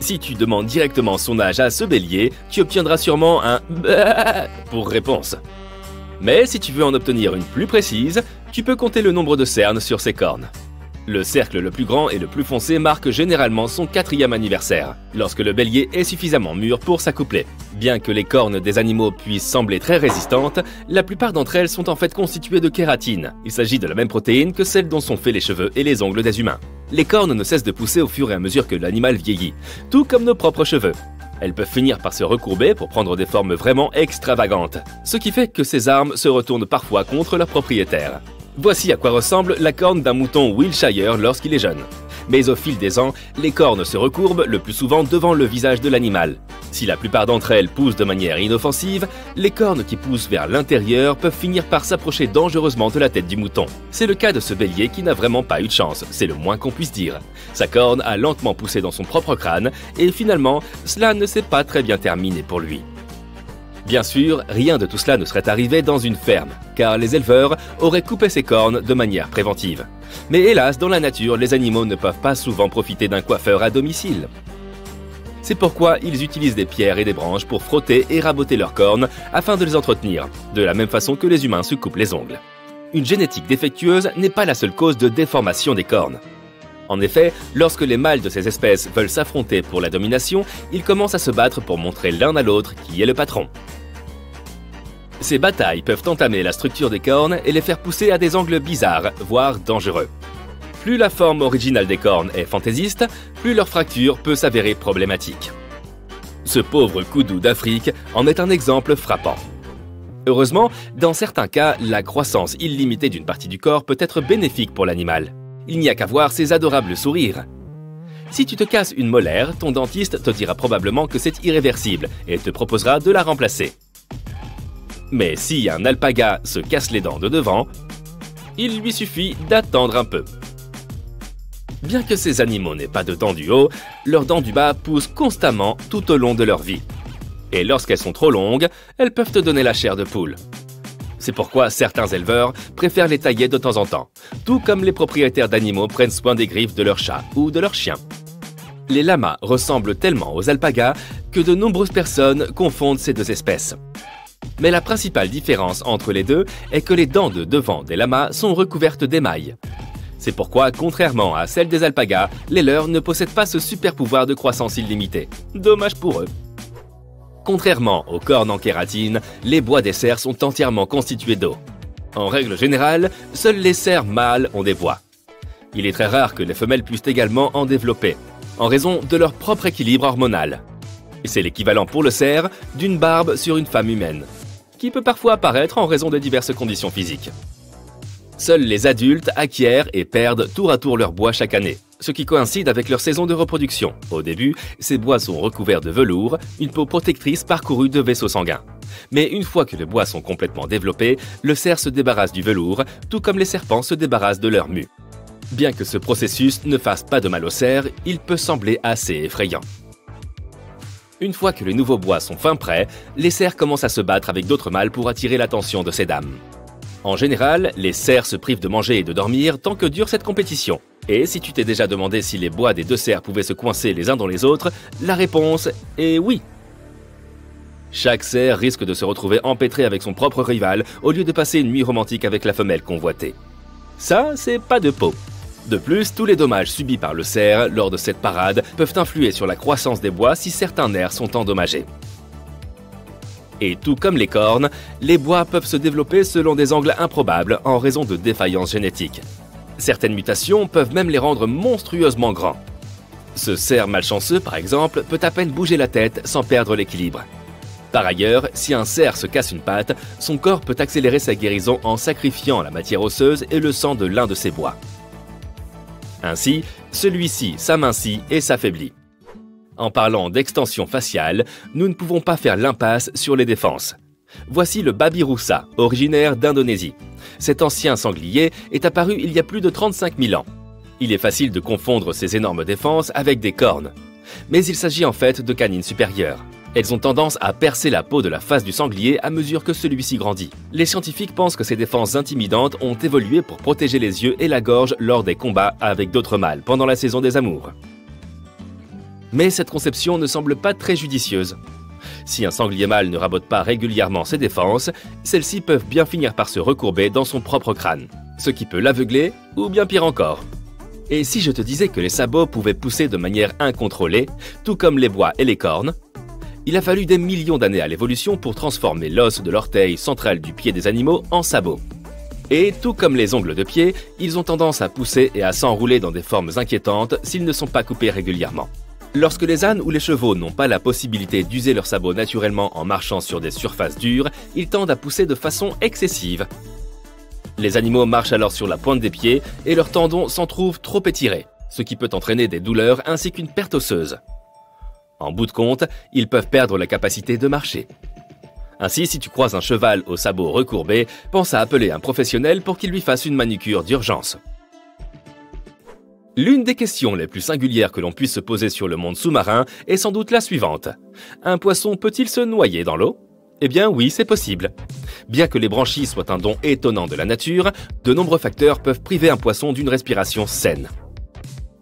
Si tu demandes directement son âge à ce bélier, tu obtiendras sûrement un « pour réponse. Mais si tu veux en obtenir une plus précise, tu peux compter le nombre de cernes sur ses cornes. Le cercle le plus grand et le plus foncé marque généralement son 4e anniversaire, lorsque le bélier est suffisamment mûr pour s'accoupler. Bien que les cornes des animaux puissent sembler très résistantes, la plupart d'entre elles sont en fait constituées de kératine. Il s'agit de la même protéine que celle dont sont faits les cheveux et les ongles des humains. Les cornes ne cessent de pousser au fur et à mesure que l'animal vieillit, tout comme nos propres cheveux. Elles peuvent finir par se recourber pour prendre des formes vraiment extravagantes, ce qui fait que ces armes se retournent parfois contre leurs propriétaires. Voici à quoi ressemble la corne d'un mouton Wiltshire lorsqu'il est jeune. Mais au fil des ans, les cornes se recourbent le plus souvent devant le visage de l'animal. Si la plupart d'entre elles poussent de manière inoffensive, les cornes qui poussent vers l'intérieur peuvent finir par s'approcher dangereusement de la tête du mouton. C'est le cas de ce bélier qui n'a vraiment pas eu de chance, c'est le moins qu'on puisse dire. Sa corne a lentement poussé dans son propre crâne et finalement, cela ne s'est pas très bien terminé pour lui. Bien sûr, rien de tout cela ne serait arrivé dans une ferme, car les éleveurs auraient coupé ses cornes de manière préventive. Mais hélas, dans la nature, les animaux ne peuvent pas souvent profiter d'un coiffeur à domicile. C'est pourquoi ils utilisent des pierres et des branches pour frotter et raboter leurs cornes afin de les entretenir, de la même façon que les humains se coupent les ongles. Une génétique défectueuse n'est pas la seule cause de déformation des cornes. En effet, lorsque les mâles de ces espèces veulent s'affronter pour la domination, ils commencent à se battre pour montrer l'un à l'autre qui est le patron. Ces batailles peuvent entamer la structure des cornes et les faire pousser à des angles bizarres, voire dangereux. Plus la forme originale des cornes est fantaisiste, plus leur fracture peut s'avérer problématique. Ce pauvre koudou d'Afrique en est un exemple frappant. Heureusement, dans certains cas, la croissance illimitée d'une partie du corps peut être bénéfique pour l'animal. Il n'y a qu'à voir ses adorables sourires. Si tu te casses une molaire, ton dentiste te dira probablement que c'est irréversible et te proposera de la remplacer. Mais si un alpaga se casse les dents de devant, il lui suffit d'attendre un peu. Bien que ces animaux n'aient pas de dents du haut, leurs dents du bas poussent constamment tout au long de leur vie. Et lorsqu'elles sont trop longues, elles peuvent te donner la chair de poule. C'est pourquoi certains éleveurs préfèrent les tailler de temps en temps, tout comme les propriétaires d'animaux prennent soin des griffes de leurs chats ou de leurs chiens. Les lamas ressemblent tellement aux alpagas que de nombreuses personnes confondent ces deux espèces. Mais la principale différence entre les deux est que les dents de devant des lamas sont recouvertes d'émail. C'est pourquoi, contrairement à celles des alpagas, les leurs ne possèdent pas ce super pouvoir de croissance illimitée. Dommage pour eux. Contrairement aux cornes en kératine, les bois des cerfs sont entièrement constitués d'eau. En règle générale, seuls les cerfs mâles ont des bois. Il est très rare que les femelles puissent également en développer, en raison de leur propre équilibre hormonal. C'est l'équivalent pour le cerf d'une barbe sur une femme humaine, qui peut parfois apparaître en raison de diverses conditions physiques. Seuls les adultes acquièrent et perdent tour à tour leur bois chaque année, ce qui coïncide avec leur saison de reproduction. Au début, ces bois sont recouverts de velours, une peau protectrice parcourue de vaisseaux sanguins. Mais une fois que les bois sont complètement développés, le cerf se débarrasse du velours, tout comme les serpents se débarrassent de leur mue. Bien que ce processus ne fasse pas de mal au cerf, il peut sembler assez effrayant. Une fois que les nouveaux bois sont fin prêts, les cerfs commencent à se battre avec d'autres mâles pour attirer l'attention de ces dames. En général, les cerfs se privent de manger et de dormir tant que dure cette compétition. Et si tu t'es déjà demandé si les bois des deux cerfs pouvaient se coincer les uns dans les autres, la réponse est oui. Chaque cerf risque de se retrouver empêtré avec son propre rival au lieu de passer une nuit romantique avec la femelle convoitée. Ça, c'est pas de peau. De plus, tous les dommages subis par le cerf lors de cette parade peuvent influer sur la croissance des bois si certains nerfs sont endommagés. Et tout comme les cornes, les bois peuvent se développer selon des angles improbables en raison de défaillances génétiques. Certaines mutations peuvent même les rendre monstrueusement grands. Ce cerf malchanceux, par exemple, peut à peine bouger la tête sans perdre l'équilibre. Par ailleurs, si un cerf se casse une patte, son corps peut accélérer sa guérison en sacrifiant la matière osseuse et le sang de l'un de ses bois. Ainsi, celui-ci s'amincit et s'affaiblit. En parlant d'extension faciale, nous ne pouvons pas faire l'impasse sur les défenses. Voici le babirusa, originaire d'Indonésie. Cet ancien sanglier est apparu il y a plus de 35 000 ans. Il est facile de confondre ces énormes défenses avec des cornes. Mais il s'agit en fait de canines supérieures. Elles ont tendance à percer la peau de la face du sanglier à mesure que celui-ci grandit. Les scientifiques pensent que ces défenses intimidantes ont évolué pour protéger les yeux et la gorge lors des combats avec d'autres mâles pendant la saison des amours. Mais cette conception ne semble pas très judicieuse. Si un sanglier mâle ne rabote pas régulièrement ses défenses, celles-ci peuvent bien finir par se recourber dans son propre crâne, ce qui peut l'aveugler ou bien pire encore. Et si je te disais que les sabots pouvaient pousser de manière incontrôlée, tout comme les bois et les cornes, il a fallu des millions d'années à l'évolution pour transformer l'os de l'orteil central du pied des animaux en sabots. Et tout comme les ongles de pied, ils ont tendance à pousser et à s'enrouler dans des formes inquiétantes s'ils ne sont pas coupés régulièrement. Lorsque les ânes ou les chevaux n'ont pas la possibilité d'user leurs sabots naturellement en marchant sur des surfaces dures, ils tendent à pousser de façon excessive. Les animaux marchent alors sur la pointe des pieds et leurs tendons s'en trouvent trop étirés, ce qui peut entraîner des douleurs ainsi qu'une perte osseuse. En bout de compte, ils peuvent perdre la capacité de marcher. Ainsi, si tu croises un cheval aux sabots recourbés, pense à appeler un professionnel pour qu'il lui fasse une manucure d'urgence. L'une des questions les plus singulières que l'on puisse se poser sur le monde sous-marin est sans doute la suivante. Un poisson peut-il se noyer dans l'eau ? Eh bien oui, c'est possible. Bien que les branchies soient un don étonnant de la nature, de nombreux facteurs peuvent priver un poisson d'une respiration saine.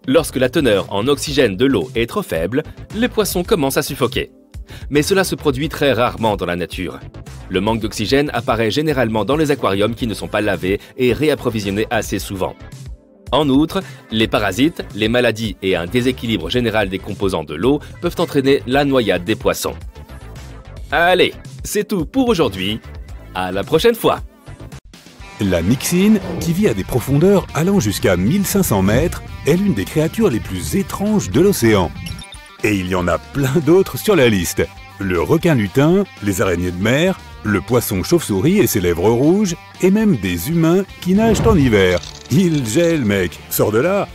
Lorsque la teneur en oxygène de l'eau est trop faible, les poissons commencent à suffoquer. Mais cela se produit très rarement dans la nature. Le manque d'oxygène apparaît généralement dans les aquariums qui ne sont pas lavés et réapprovisionnés assez souvent. En outre, les parasites, les maladies et un déséquilibre général des composants de l'eau peuvent entraîner la noyade des poissons. Allez, c'est tout pour aujourd'hui. À la prochaine fois. La myxine, qui vit à des profondeurs allant jusqu'à 1500 mètres, est l'une des créatures les plus étranges de l'océan. Et il y en a plein d'autres sur la liste. Le requin lutin, les araignées de mer, le poisson chauve-souris et ses lèvres rouges, et même des humains qui nagent en hiver. Il gèle, mec, sors de là!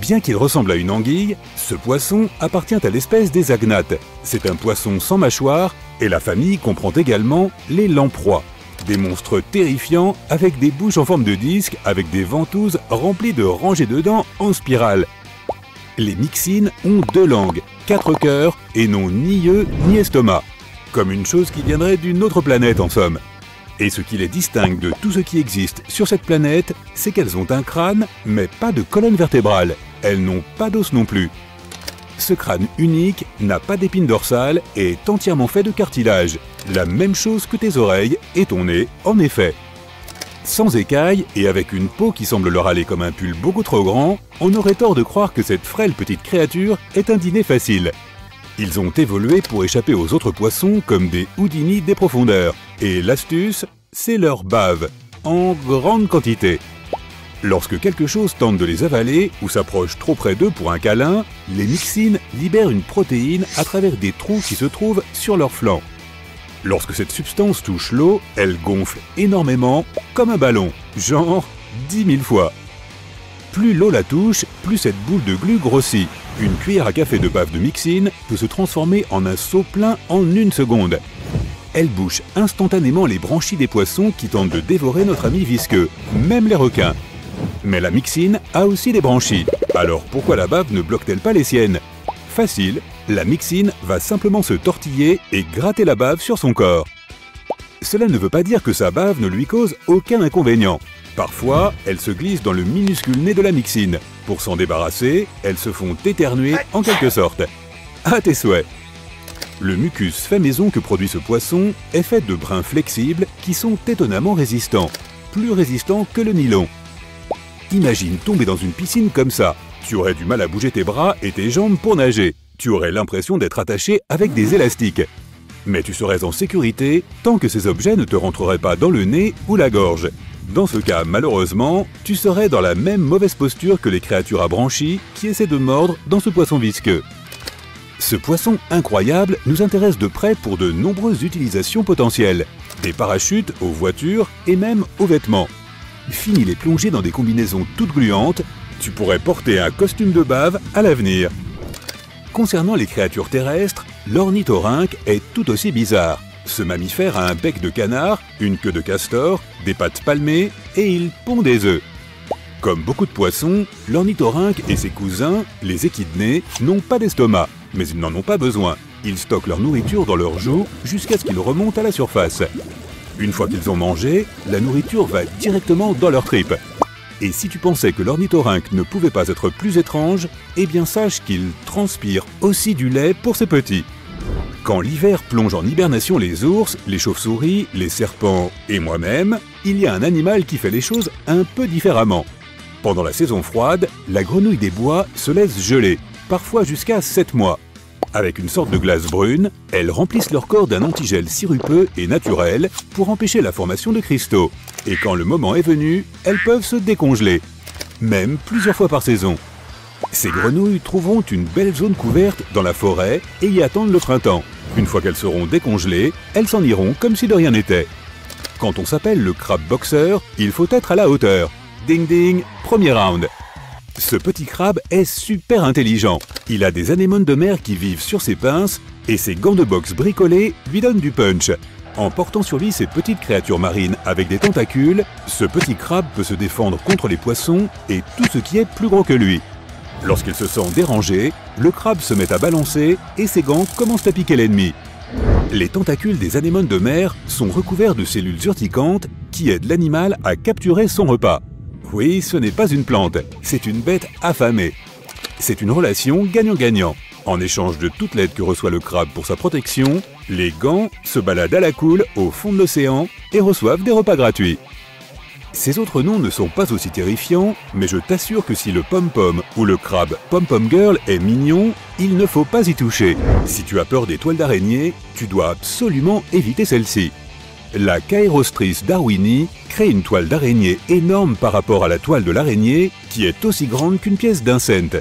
Bien qu'il ressemble à une anguille, ce poisson appartient à l'espèce des agnates. C'est un poisson sans mâchoire, et la famille comprend également les lamproies. Des monstres terrifiants avec des bouches en forme de disque avec des ventouses remplies de rangées de dents en spirale. Les myxines ont 2 langues, 4 cœurs et n'ont ni yeux ni estomac. Comme une chose qui viendrait d'une autre planète en somme. Et ce qui les distingue de tout ce qui existe sur cette planète, c'est qu'elles ont un crâne, mais pas de colonne vertébrale. Elles n'ont pas d'os non plus. Ce crâne unique n'a pas d'épine dorsale et est entièrement fait de cartilage. La même chose que tes oreilles et ton nez, en effet. Sans écailles et avec une peau qui semble leur aller comme un pull beaucoup trop grand, on aurait tort de croire que cette frêle petite créature est un dîner facile. Ils ont évolué pour échapper aux autres poissons comme des Houdini des profondeurs. Et l'astuce, c'est leur bave, en grande quantité. Lorsque quelque chose tente de les avaler ou s'approche trop près d'eux pour un câlin, les myxines libèrent une protéine à travers des trous qui se trouvent sur leurs flancs. Lorsque cette substance touche l'eau, elle gonfle énormément, comme un ballon, genre 10 000 fois. Plus l'eau la touche, plus cette boule de glu grossit. Une cuillère à café de bave de myxine peut se transformer en un seau plein en 1 seconde. Elle bouche instantanément les branchies des poissons qui tentent de dévorer notre ami visqueux, même les requins. Mais la myxine a aussi des branchies. Alors pourquoi la bave ne bloque-t-elle pas les siennes? Facile, la myxine va simplement se tortiller et gratter la bave sur son corps. Cela ne veut pas dire que sa bave ne lui cause aucun inconvénient. Parfois, elles se glissent dans le minuscule nez de la myxine. Pour s'en débarrasser, elles se font éternuer en quelque sorte. À tes souhaits. Le mucus fait maison que produit ce poisson est fait de brins flexibles qui sont étonnamment résistants. Plus résistants que le nylon. Imagine tomber dans une piscine comme ça. Tu aurais du mal à bouger tes bras et tes jambes pour nager. Tu aurais l'impression d'être attaché avec des élastiques. Mais tu serais en sécurité tant que ces objets ne te rentreraient pas dans le nez ou la gorge. Dans ce cas, malheureusement, tu serais dans la même mauvaise posture que les créatures à branchies qui essaient de mordre dans ce poisson visqueux. Ce poisson incroyable nous intéresse de près pour de nombreuses utilisations potentielles. Des parachutes aux voitures et même aux vêtements. Fini les plonger dans des combinaisons toutes gluantes, tu pourrais porter un costume de bave à l'avenir. Concernant les créatures terrestres, l'ornithorynque est tout aussi bizarre. Ce mammifère a un bec de canard, une queue de castor, des pattes palmées et il pond des œufs. Comme beaucoup de poissons, l'ornithorynque et ses cousins, les échidnés, n'ont pas d'estomac, mais ils n'en ont pas besoin. Ils stockent leur nourriture dans leurs joues jusqu'à ce qu'ils remontent à la surface. Une fois qu'ils ont mangé, la nourriture va directement dans leurs tripes. Et si tu pensais que l'ornithorynque ne pouvait pas être plus étrange, eh bien sache qu'il transpire aussi du lait pour ses petits. Quand l'hiver plonge en hibernation les ours, les chauves-souris, les serpents et moi-même, il y a un animal qui fait les choses un peu différemment. Pendant la saison froide, la grenouille des bois se laisse geler, parfois jusqu'à 7 mois. Avec une sorte de glace brune, elles remplissent leur corps d'un antigel sirupeux et naturel pour empêcher la formation de cristaux. Et quand le moment est venu, elles peuvent se décongeler, même plusieurs fois par saison. Ces grenouilles trouveront une belle zone couverte dans la forêt et y attendent le printemps. Une fois qu'elles seront décongelées, elles s'en iront comme si de rien n'était. Quand on s'appelle le crabe boxeur, il faut être à la hauteur. Ding ding, premier round. Ce petit crabe est super intelligent. Il a des anémones de mer qui vivent sur ses pinces et ses gants de boxe bricolés lui donnent du punch. En portant sur lui ces petites créatures marines avec des tentacules, ce petit crabe peut se défendre contre les poissons et tout ce qui est plus gros que lui. Lorsqu'il se sent dérangé, le crabe se met à balancer et ses gants commencent à piquer l'ennemi. Les tentacules des anémones de mer sont recouverts de cellules urticantes qui aident l'animal à capturer son repas. Oui, ce n'est pas une plante, c'est une bête affamée. C'est une relation gagnant-gagnant. En échange de toute l'aide que reçoit le crabe pour sa protection, les gants se baladent à la coule au fond de l'océan et reçoivent des repas gratuits. Ces autres noms ne sont pas aussi terrifiants, mais je t'assure que si le pom-pom ou le crabe pom-pom girl est mignon, il ne faut pas y toucher. Si tu as peur des toiles d'araignée, tu dois absolument éviter celle-ci. La Caerostris darwini crée une toile d'araignée énorme par rapport à la toile de l'araignée, qui est aussi grande qu'une pièce d'un cent.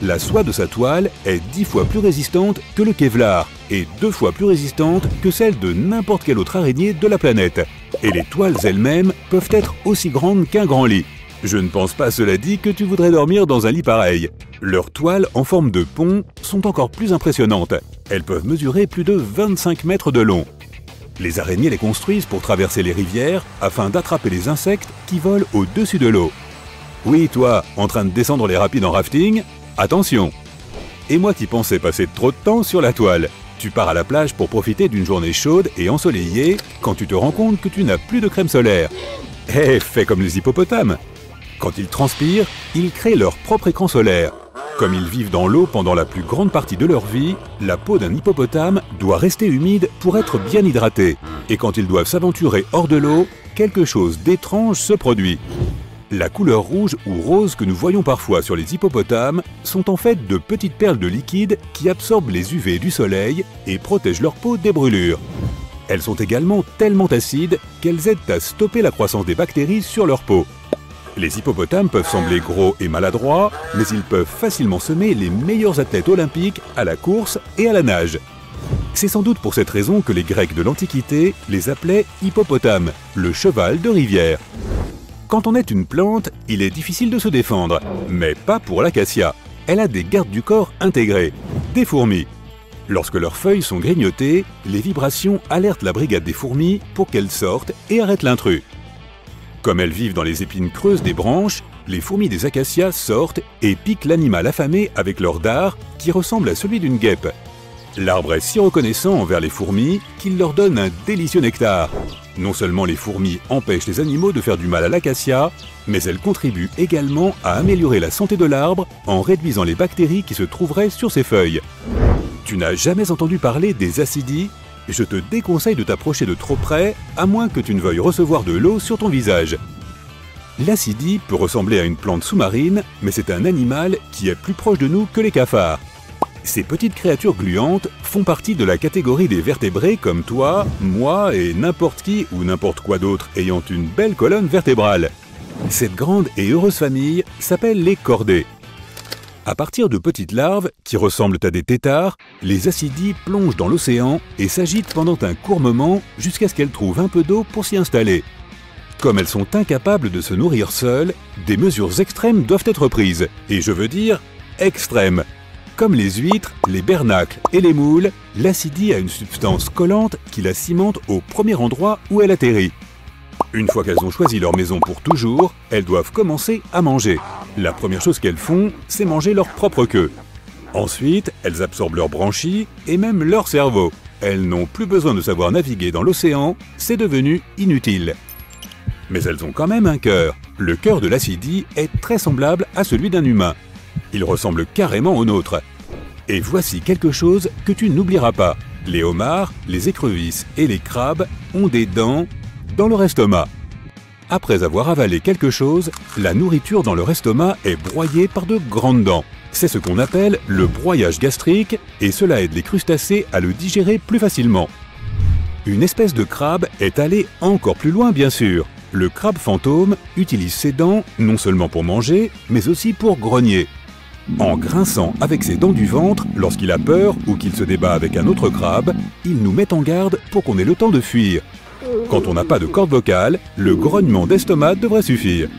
La soie de sa toile est 10 fois plus résistante que le Kevlar et 2 fois plus résistante que celle de n'importe quelle autre araignée de la planète. Et les toiles elles-mêmes peuvent être aussi grandes qu'un grand lit. Je ne pense pas, cela dit, que tu voudrais dormir dans un lit pareil. Leurs toiles en forme de pont sont encore plus impressionnantes. Elles peuvent mesurer plus de 25 mètres de long. Les araignées les construisent pour traverser les rivières afin d'attraper les insectes qui volent au-dessus de l'eau. Oui, toi, en train de descendre les rapides en rafting, attention! Et moi qui pensais passer trop de temps sur la toile. Tu pars à la plage pour profiter d'une journée chaude et ensoleillée quand tu te rends compte que tu n'as plus de crème solaire. Eh, fais comme les hippopotames! Quand ils transpirent, ils créent leur propre écran solaire. Comme ils vivent dans l'eau pendant la plus grande partie de leur vie, la peau d'un hippopotame doit rester humide pour être bien hydratée. Et quand ils doivent s'aventurer hors de l'eau, quelque chose d'étrange se produit. La couleur rouge ou rose que nous voyons parfois sur les hippopotames sont en fait de petites perles de liquide qui absorbent les UV du soleil et protègent leur peau des brûlures. Elles sont également tellement acides qu'elles aident à stopper la croissance des bactéries sur leur peau. Les hippopotames peuvent sembler gros et maladroits, mais ils peuvent facilement semer les meilleurs athlètes olympiques à la course et à la nage. C'est sans doute pour cette raison que les Grecs de l'Antiquité les appelaient hippopotames, le cheval de rivière. Quand on est une plante, il est difficile de se défendre, mais pas pour l'acacia. Elle a des gardes du corps intégrés, des fourmis. Lorsque leurs feuilles sont grignotées, les vibrations alertent la brigade des fourmis pour qu'elles sortent et arrêtent l'intrus. Comme elles vivent dans les épines creuses des branches, les fourmis des acacias sortent et piquent l'animal affamé avec leur dard qui ressemble à celui d'une guêpe. L'arbre est si reconnaissant envers les fourmis qu'il leur donne un délicieux nectar. Non seulement les fourmis empêchent les animaux de faire du mal à l'acacia, mais elles contribuent également à améliorer la santé de l'arbre en réduisant les bactéries qui se trouveraient sur ses feuilles. Tu n'as jamais entendu parler des acidies ? Je te déconseille de t'approcher de trop près, à moins que tu ne veuilles recevoir de l'eau sur ton visage. L'acidie peut ressembler à une plante sous-marine, mais c'est un animal qui est plus proche de nous que les cafards. Ces petites créatures gluantes font partie de la catégorie des vertébrés comme toi, moi et n'importe qui ou n'importe quoi d'autre ayant une belle colonne vertébrale. Cette grande et heureuse famille s'appelle les chordés. À partir de petites larves qui ressemblent à des têtards, les acidies plongent dans l'océan et s'agitent pendant un court moment jusqu'à ce qu'elles trouvent un peu d'eau pour s'y installer. Comme elles sont incapables de se nourrir seules, des mesures extrêmes doivent être prises, et je veux dire extrêmes. Comme les huîtres, les bernacles et les moules, l'acidie a une substance collante qui la cimente au premier endroit où elle atterrit. Une fois qu'elles ont choisi leur maison pour toujours, elles doivent commencer à manger. La première chose qu'elles font, c'est manger leur propre queue. Ensuite, elles absorbent leurs branchies et même leur cerveau. Elles n'ont plus besoin de savoir naviguer dans l'océan, c'est devenu inutile. Mais elles ont quand même un cœur. Le cœur de l'acidie est très semblable à celui d'un humain. Il ressemble carrément au nôtre. Et voici quelque chose que tu n'oublieras pas. Les homards, les écrevisses et les crabes ont des dents dans leur estomac. Après avoir avalé quelque chose, la nourriture dans leur estomac est broyée par de grandes dents. C'est ce qu'on appelle le broyage gastrique et cela aide les crustacés à le digérer plus facilement. Une espèce de crabe est allée encore plus loin bien sûr. Le crabe fantôme utilise ses dents non seulement pour manger, mais aussi pour grogner. En grinçant avec ses dents du ventre, lorsqu'il a peur ou qu'il se débat avec un autre crabe, il nous met en garde pour qu'on ait le temps de fuir. Quand on n'a pas de corde vocale, le grognement d'estomac devrait suffire.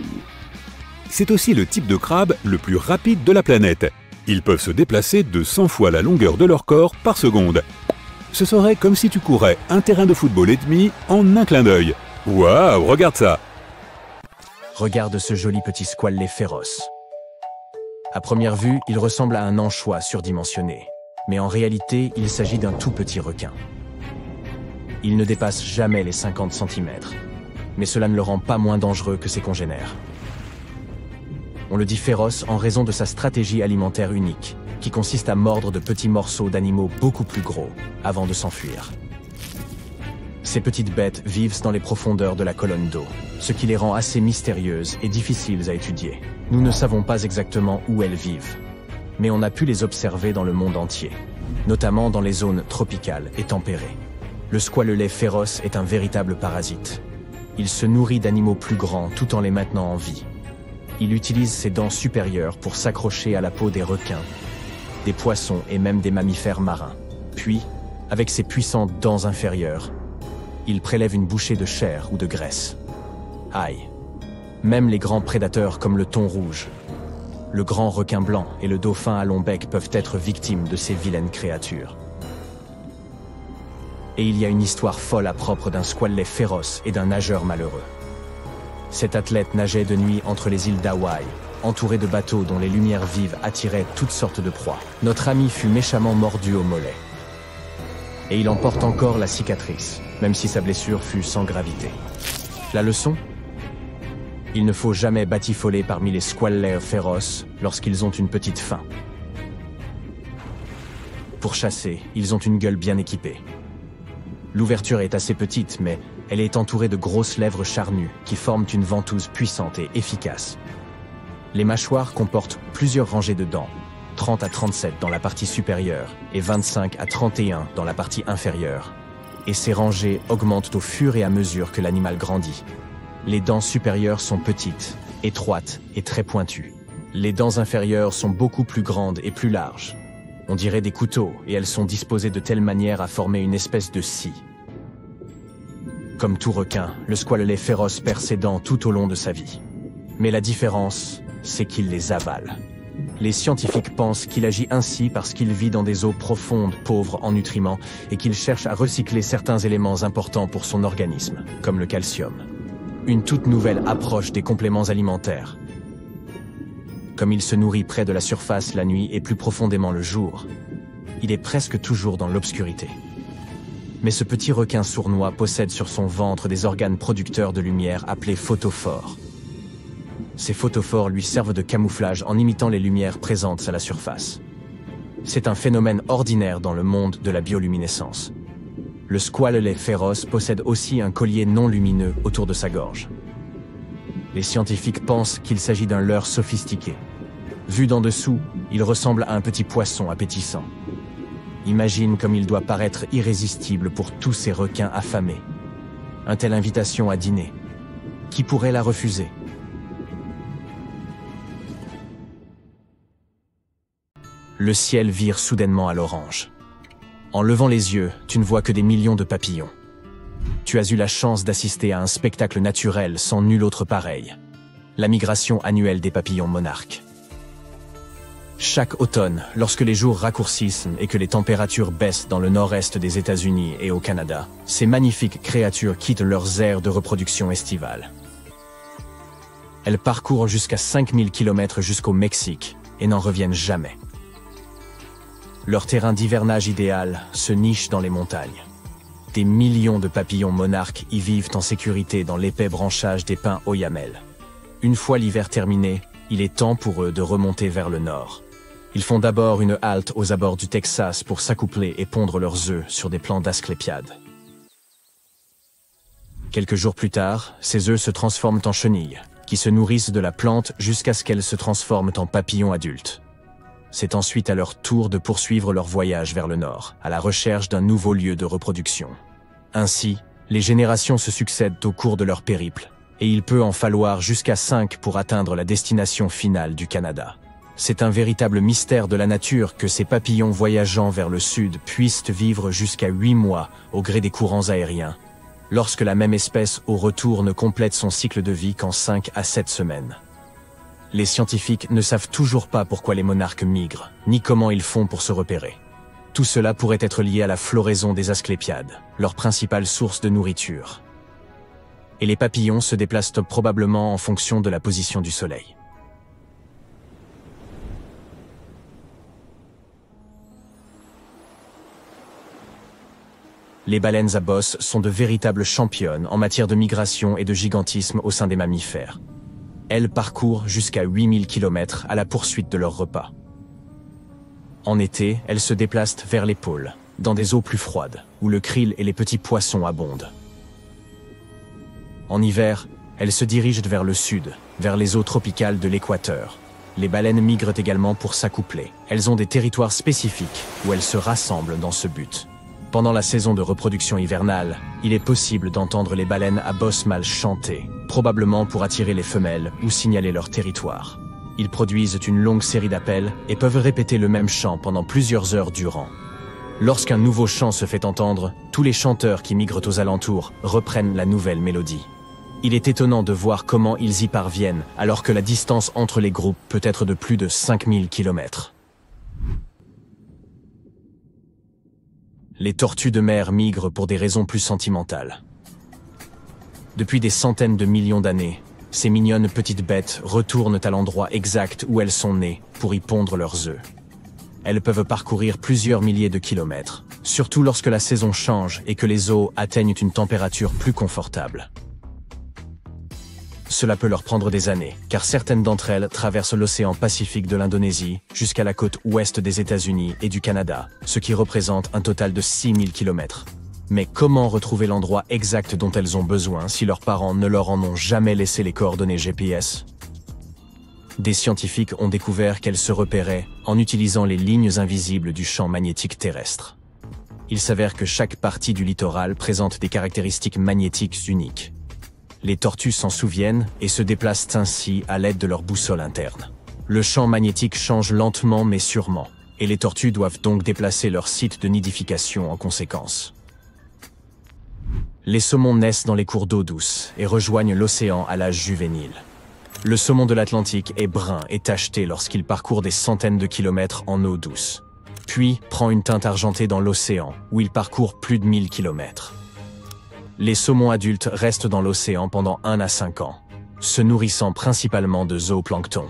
C'est aussi le type de crabe le plus rapide de la planète. Ils peuvent se déplacer de 100 fois la longueur de leur corps par seconde. Ce serait comme si tu courais un terrain de football et demi en un clin d'œil. Waouh, regarde ça! Regarde ce joli petit squalet féroce. À première vue, il ressemble à un anchois surdimensionné. Mais en réalité, il s'agit d'un tout petit requin. Il ne dépasse jamais les 50 cm. Mais cela ne le rend pas moins dangereux que ses congénères. On le dit féroce en raison de sa stratégie alimentaire unique, qui consiste à mordre de petits morceaux d'animaux beaucoup plus gros, avant de s'enfuir. Ces petites bêtes vivent dans les profondeurs de la colonne d'eau, ce qui les rend assez mystérieuses et difficiles à étudier. Nous ne savons pas exactement où elles vivent, mais on a pu les observer dans le monde entier, notamment dans les zones tropicales et tempérées. Le squalelet féroce est un véritable parasite. Il se nourrit d'animaux plus grands tout en les maintenant en vie. Il utilise ses dents supérieures pour s'accrocher à la peau des requins, des poissons et même des mammifères marins. Puis, avec ses puissantes dents inférieures, il prélève une bouchée de chair ou de graisse. Aïe! Même les grands prédateurs comme le thon rouge, le grand requin blanc et le dauphin à long bec peuvent être victimes de ces vilaines créatures. Et il y a une histoire folle à propre d'un squalet féroce et d'un nageur malheureux. Cet athlète nageait de nuit entre les îles d'Hawaï, entouré de bateaux dont les lumières vives attiraient toutes sortes de proies. Notre ami fut méchamment mordu au mollet. Et il en porte encore la cicatrice, même si sa blessure fut sans gravité. La leçon ? Il ne faut jamais batifoler parmi les squalets féroces lorsqu'ils ont une petite faim. Pour chasser, ils ont une gueule bien équipée. L'ouverture est assez petite, mais elle est entourée de grosses lèvres charnues qui forment une ventouse puissante et efficace. Les mâchoires comportent plusieurs rangées de dents, 30 à 37 dans la partie supérieure et 25 à 31 dans la partie inférieure. Et ces rangées augmentent au fur et à mesure que l'animal grandit. Les dents supérieures sont petites, étroites et très pointues. Les dents inférieures sont beaucoup plus grandes et plus larges. On dirait des couteaux et elles sont disposées de telle manière à former une espèce de scie. Comme tout requin, le squalelet féroce perd ses dents tout au long de sa vie. Mais la différence, c'est qu'il les avale. Les scientifiques pensent qu'il agit ainsi parce qu'il vit dans des eaux profondes, pauvres en nutriments, et qu'il cherche à recycler certains éléments importants pour son organisme, comme le calcium. Une toute nouvelle approche des compléments alimentaires. Comme il se nourrit près de la surface la nuit et plus profondément le jour, il est presque toujours dans l'obscurité. Mais ce petit requin sournois possède sur son ventre des organes producteurs de lumière appelés photophores. Ces photophores lui servent de camouflage en imitant les lumières présentes à la surface. C'est un phénomène ordinaire dans le monde de la bioluminescence. Le squalelet féroce possède aussi un collier non lumineux autour de sa gorge. Les scientifiques pensent qu'il s'agit d'un leurre sophistiqué. Vu d'en dessous, il ressemble à un petit poisson appétissant. Imagine comme il doit paraître irrésistible pour tous ces requins affamés. Une telle invitation à dîner. Qui pourrait la refuser? Le ciel vire soudainement à l'orange. En levant les yeux, tu ne vois que des millions de papillons. Tu as eu la chance d'assister à un spectacle naturel sans nul autre pareil. La migration annuelle des papillons monarques. Chaque automne, lorsque les jours raccourcissent et que les températures baissent dans le nord-est des États-Unis et au Canada, ces magnifiques créatures quittent leurs aires de reproduction estivale. Elles parcourent jusqu'à 5000 km jusqu'au Mexique et n'en reviennent jamais. Leur terrain d'hivernage idéal se niche dans les montagnes. Des millions de papillons monarques y vivent en sécurité dans l'épais branchage des pins oyamel. Une fois l'hiver terminé, il est temps pour eux de remonter vers le nord. Ils font d'abord une halte aux abords du Texas pour s'accoupler et pondre leurs œufs sur des plants d'asclépiades. Quelques jours plus tard, ces œufs se transforment en chenilles, qui se nourrissent de la plante jusqu'à ce qu'elles se transforment en papillons adultes. C'est ensuite à leur tour de poursuivre leur voyage vers le nord, à la recherche d'un nouveau lieu de reproduction. Ainsi, les générations se succèdent au cours de leur périple, et il peut en falloir jusqu'à 5 pour atteindre la destination finale du Canada. C'est un véritable mystère de la nature que ces papillons voyageant vers le sud puissent vivre jusqu'à 8 mois au gré des courants aériens, lorsque la même espèce au retour ne complète son cycle de vie qu'en 5 à 7 semaines. Les scientifiques ne savent toujours pas pourquoi les monarques migrent, ni comment ils font pour se repérer. Tout cela pourrait être lié à la floraison des asclépiades, leur principale source de nourriture. Et les papillons se déplacent probablement en fonction de la position du soleil. Les baleines à bosse sont de véritables championnes en matière de migration et de gigantisme au sein des mammifères. Elles parcourent jusqu'à 8000 km à la poursuite de leur repas. En été, elles se déplacent vers les pôles, dans des eaux plus froides, où le krill et les petits poissons abondent. En hiver, elles se dirigent vers le sud, vers les eaux tropicales de l'équateur. Les baleines migrent également pour s'accoupler. Elles ont des territoires spécifiques où elles se rassemblent dans ce but. Pendant la saison de reproduction hivernale, il est possible d'entendre les baleines à bosse mâle chanter, probablement pour attirer les femelles ou signaler leur territoire. Ils produisent une longue série d'appels et peuvent répéter le même chant pendant plusieurs heures durant. Lorsqu'un nouveau chant se fait entendre, tous les chanteurs qui migrent aux alentours reprennent la nouvelle mélodie. Il est étonnant de voir comment ils y parviennent alors que la distance entre les groupes peut être de plus de 5000 km. Les tortues de mer migrent pour des raisons plus sentimentales. Depuis des centaines de millions d'années, ces mignonnes petites bêtes retournent à l'endroit exact où elles sont nées pour y pondre leurs œufs. Elles peuvent parcourir plusieurs milliers de kilomètres, surtout lorsque la saison change et que les eaux atteignent une température plus confortable. Cela peut leur prendre des années, car certaines d'entre elles traversent l'océan Pacifique de l'Indonésie jusqu'à la côte ouest des États-Unis et du Canada, ce qui représente un total de 6000 km. Mais comment retrouver l'endroit exact dont elles ont besoin si leurs parents ne leur en ont jamais laissé les coordonnées GPS? Des scientifiques ont découvert qu'elles se repéraient en utilisant les lignes invisibles du champ magnétique terrestre. Il s'avère que chaque partie du littoral présente des caractéristiques magnétiques uniques. Les tortues s'en souviennent et se déplacent ainsi à l'aide de leur boussole interne. Le champ magnétique change lentement mais sûrement, et les tortues doivent donc déplacer leur site de nidification en conséquence. Les saumons naissent dans les cours d'eau douce et rejoignent l'océan à l'âge juvénile. Le saumon de l'Atlantique est brun et tacheté lorsqu'il parcourt des centaines de kilomètres en eau douce, puis prend une teinte argentée dans l'océan où il parcourt plus de 1000 kilomètres. Les saumons adultes restent dans l'océan pendant 1 à 5 ans, se nourrissant principalement de zooplancton.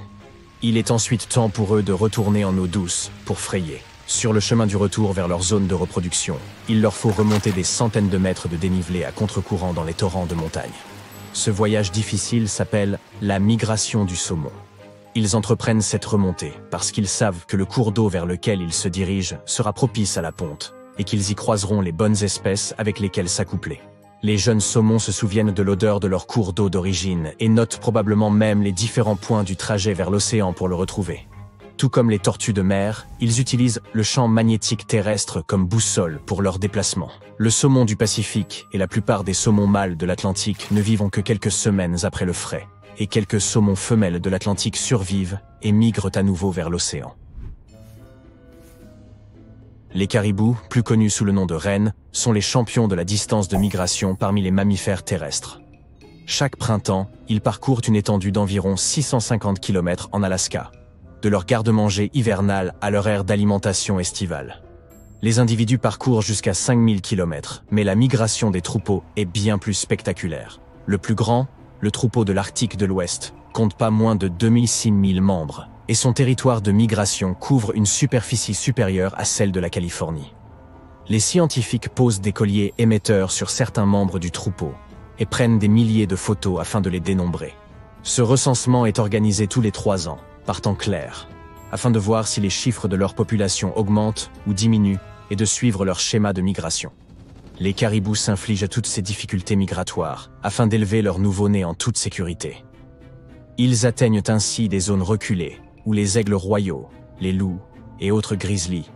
Il est ensuite temps pour eux de retourner en eau douce pour frayer. Sur le chemin du retour vers leur zone de reproduction, il leur faut remonter des centaines de mètres de dénivelé à contre-courant dans les torrents de montagne. Ce voyage difficile s'appelle la migration du saumon. Ils entreprennent cette remontée parce qu'ils savent que le cours d'eau vers lequel ils se dirigent sera propice à la ponte et qu'ils y croiseront les bonnes espèces avec lesquelles s'accoupler. Les jeunes saumons se souviennent de l'odeur de leur cours d'eau d'origine et notent probablement même les différents points du trajet vers l'océan pour le retrouver. Tout comme les tortues de mer, ils utilisent le champ magnétique terrestre comme boussole pour leur déplacement. Le saumon du Pacifique et la plupart des saumons mâles de l'Atlantique ne vivent que quelques semaines après le frai, et quelques saumons femelles de l'Atlantique survivent et migrent à nouveau vers l'océan. Les caribous, plus connus sous le nom de rennes, sont les champions de la distance de migration parmi les mammifères terrestres. Chaque printemps, ils parcourent une étendue d'environ 650 km en Alaska, de leur garde-manger hivernal à leur aire d'alimentation estivale. Les individus parcourent jusqu'à 5000 km, mais la migration des troupeaux est bien plus spectaculaire. Le plus grand, le troupeau de l'Arctique de l'Ouest, compte pas moins de 2000-6000 membres, et son territoire de migration couvre une superficie supérieure à celle de la Californie. Les scientifiques posent des colliers émetteurs sur certains membres du troupeau et prennent des milliers de photos afin de les dénombrer. Ce recensement est organisé tous les 3 ans, par temps clair, afin de voir si les chiffres de leur population augmentent ou diminuent et de suivre leur schéma de migration. Les caribous s'infligent toutes ces difficultés migratoires afin d'élever leurs nouveau-nés en toute sécurité. Ils atteignent ainsi des zones reculées où les aigles royaux, les loups et autres grizzlies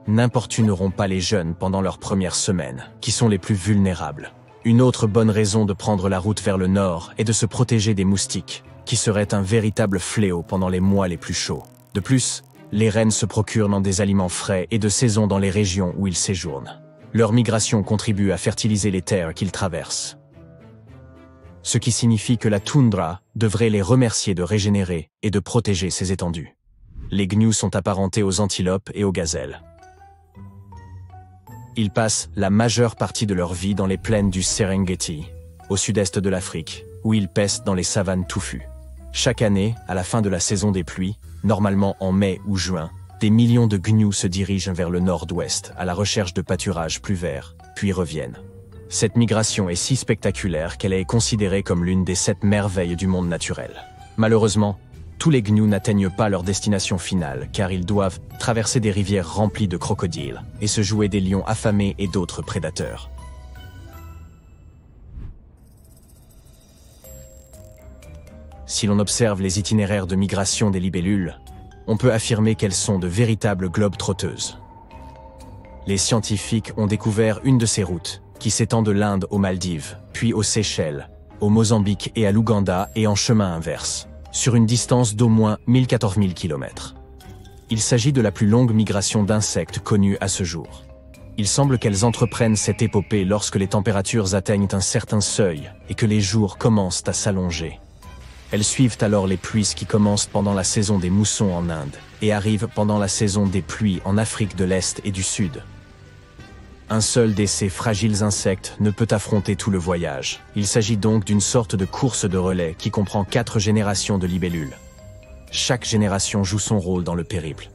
n'importuneront pas les jeunes pendant leurs premières semaines, qui sont les plus vulnérables. Une autre bonne raison de prendre la route vers le nord est de se protéger des moustiques, qui seraient un véritable fléau pendant les mois les plus chauds. De plus, les rennes se procurent dans des aliments frais et de saison dans les régions où ils séjournent. Leur migration contribue à fertiliser les terres qu'ils traversent. Ce qui signifie que la toundra devrait les remercier de régénérer et de protéger ces étendues. Les gnous sont apparentés aux antilopes et aux gazelles. Ils passent la majeure partie de leur vie dans les plaines du Serengeti, au sud-est de l'Afrique, où ils paissent dans les savanes touffues. Chaque année, à la fin de la saison des pluies, normalement en mai ou juin, des millions de gnous se dirigent vers le nord-ouest à la recherche de pâturages plus verts, puis reviennent. Cette migration est si spectaculaire qu'elle est considérée comme l'une des 7 merveilles du monde naturel. Malheureusement, tous les gnous n'atteignent pas leur destination finale car ils doivent traverser des rivières remplies de crocodiles et se jouer des lions affamés et d'autres prédateurs. Si l'on observe les itinéraires de migration des libellules, on peut affirmer qu'elles sont de véritables globe-trotteuses. Les scientifiques ont découvert une de ces routes, qui s'étend de l'Inde aux Maldives, puis aux Seychelles, au Mozambique et à l'Ouganda et en chemin inverse, sur une distance d'au moins 14 000 km. Il s'agit de la plus longue migration d'insectes connue à ce jour. Il semble qu'elles entreprennent cette épopée lorsque les températures atteignent un certain seuil et que les jours commencent à s'allonger. Elles suivent alors les pluies qui commencent pendant la saison des moussons en Inde et arrivent pendant la saison des pluies en Afrique de l'Est et du Sud. Un seul de ces fragiles insectes ne peut affronter tout le voyage. Il s'agit donc d'une sorte de course de relais qui comprend 4 générations de libellules. Chaque génération joue son rôle dans le périple.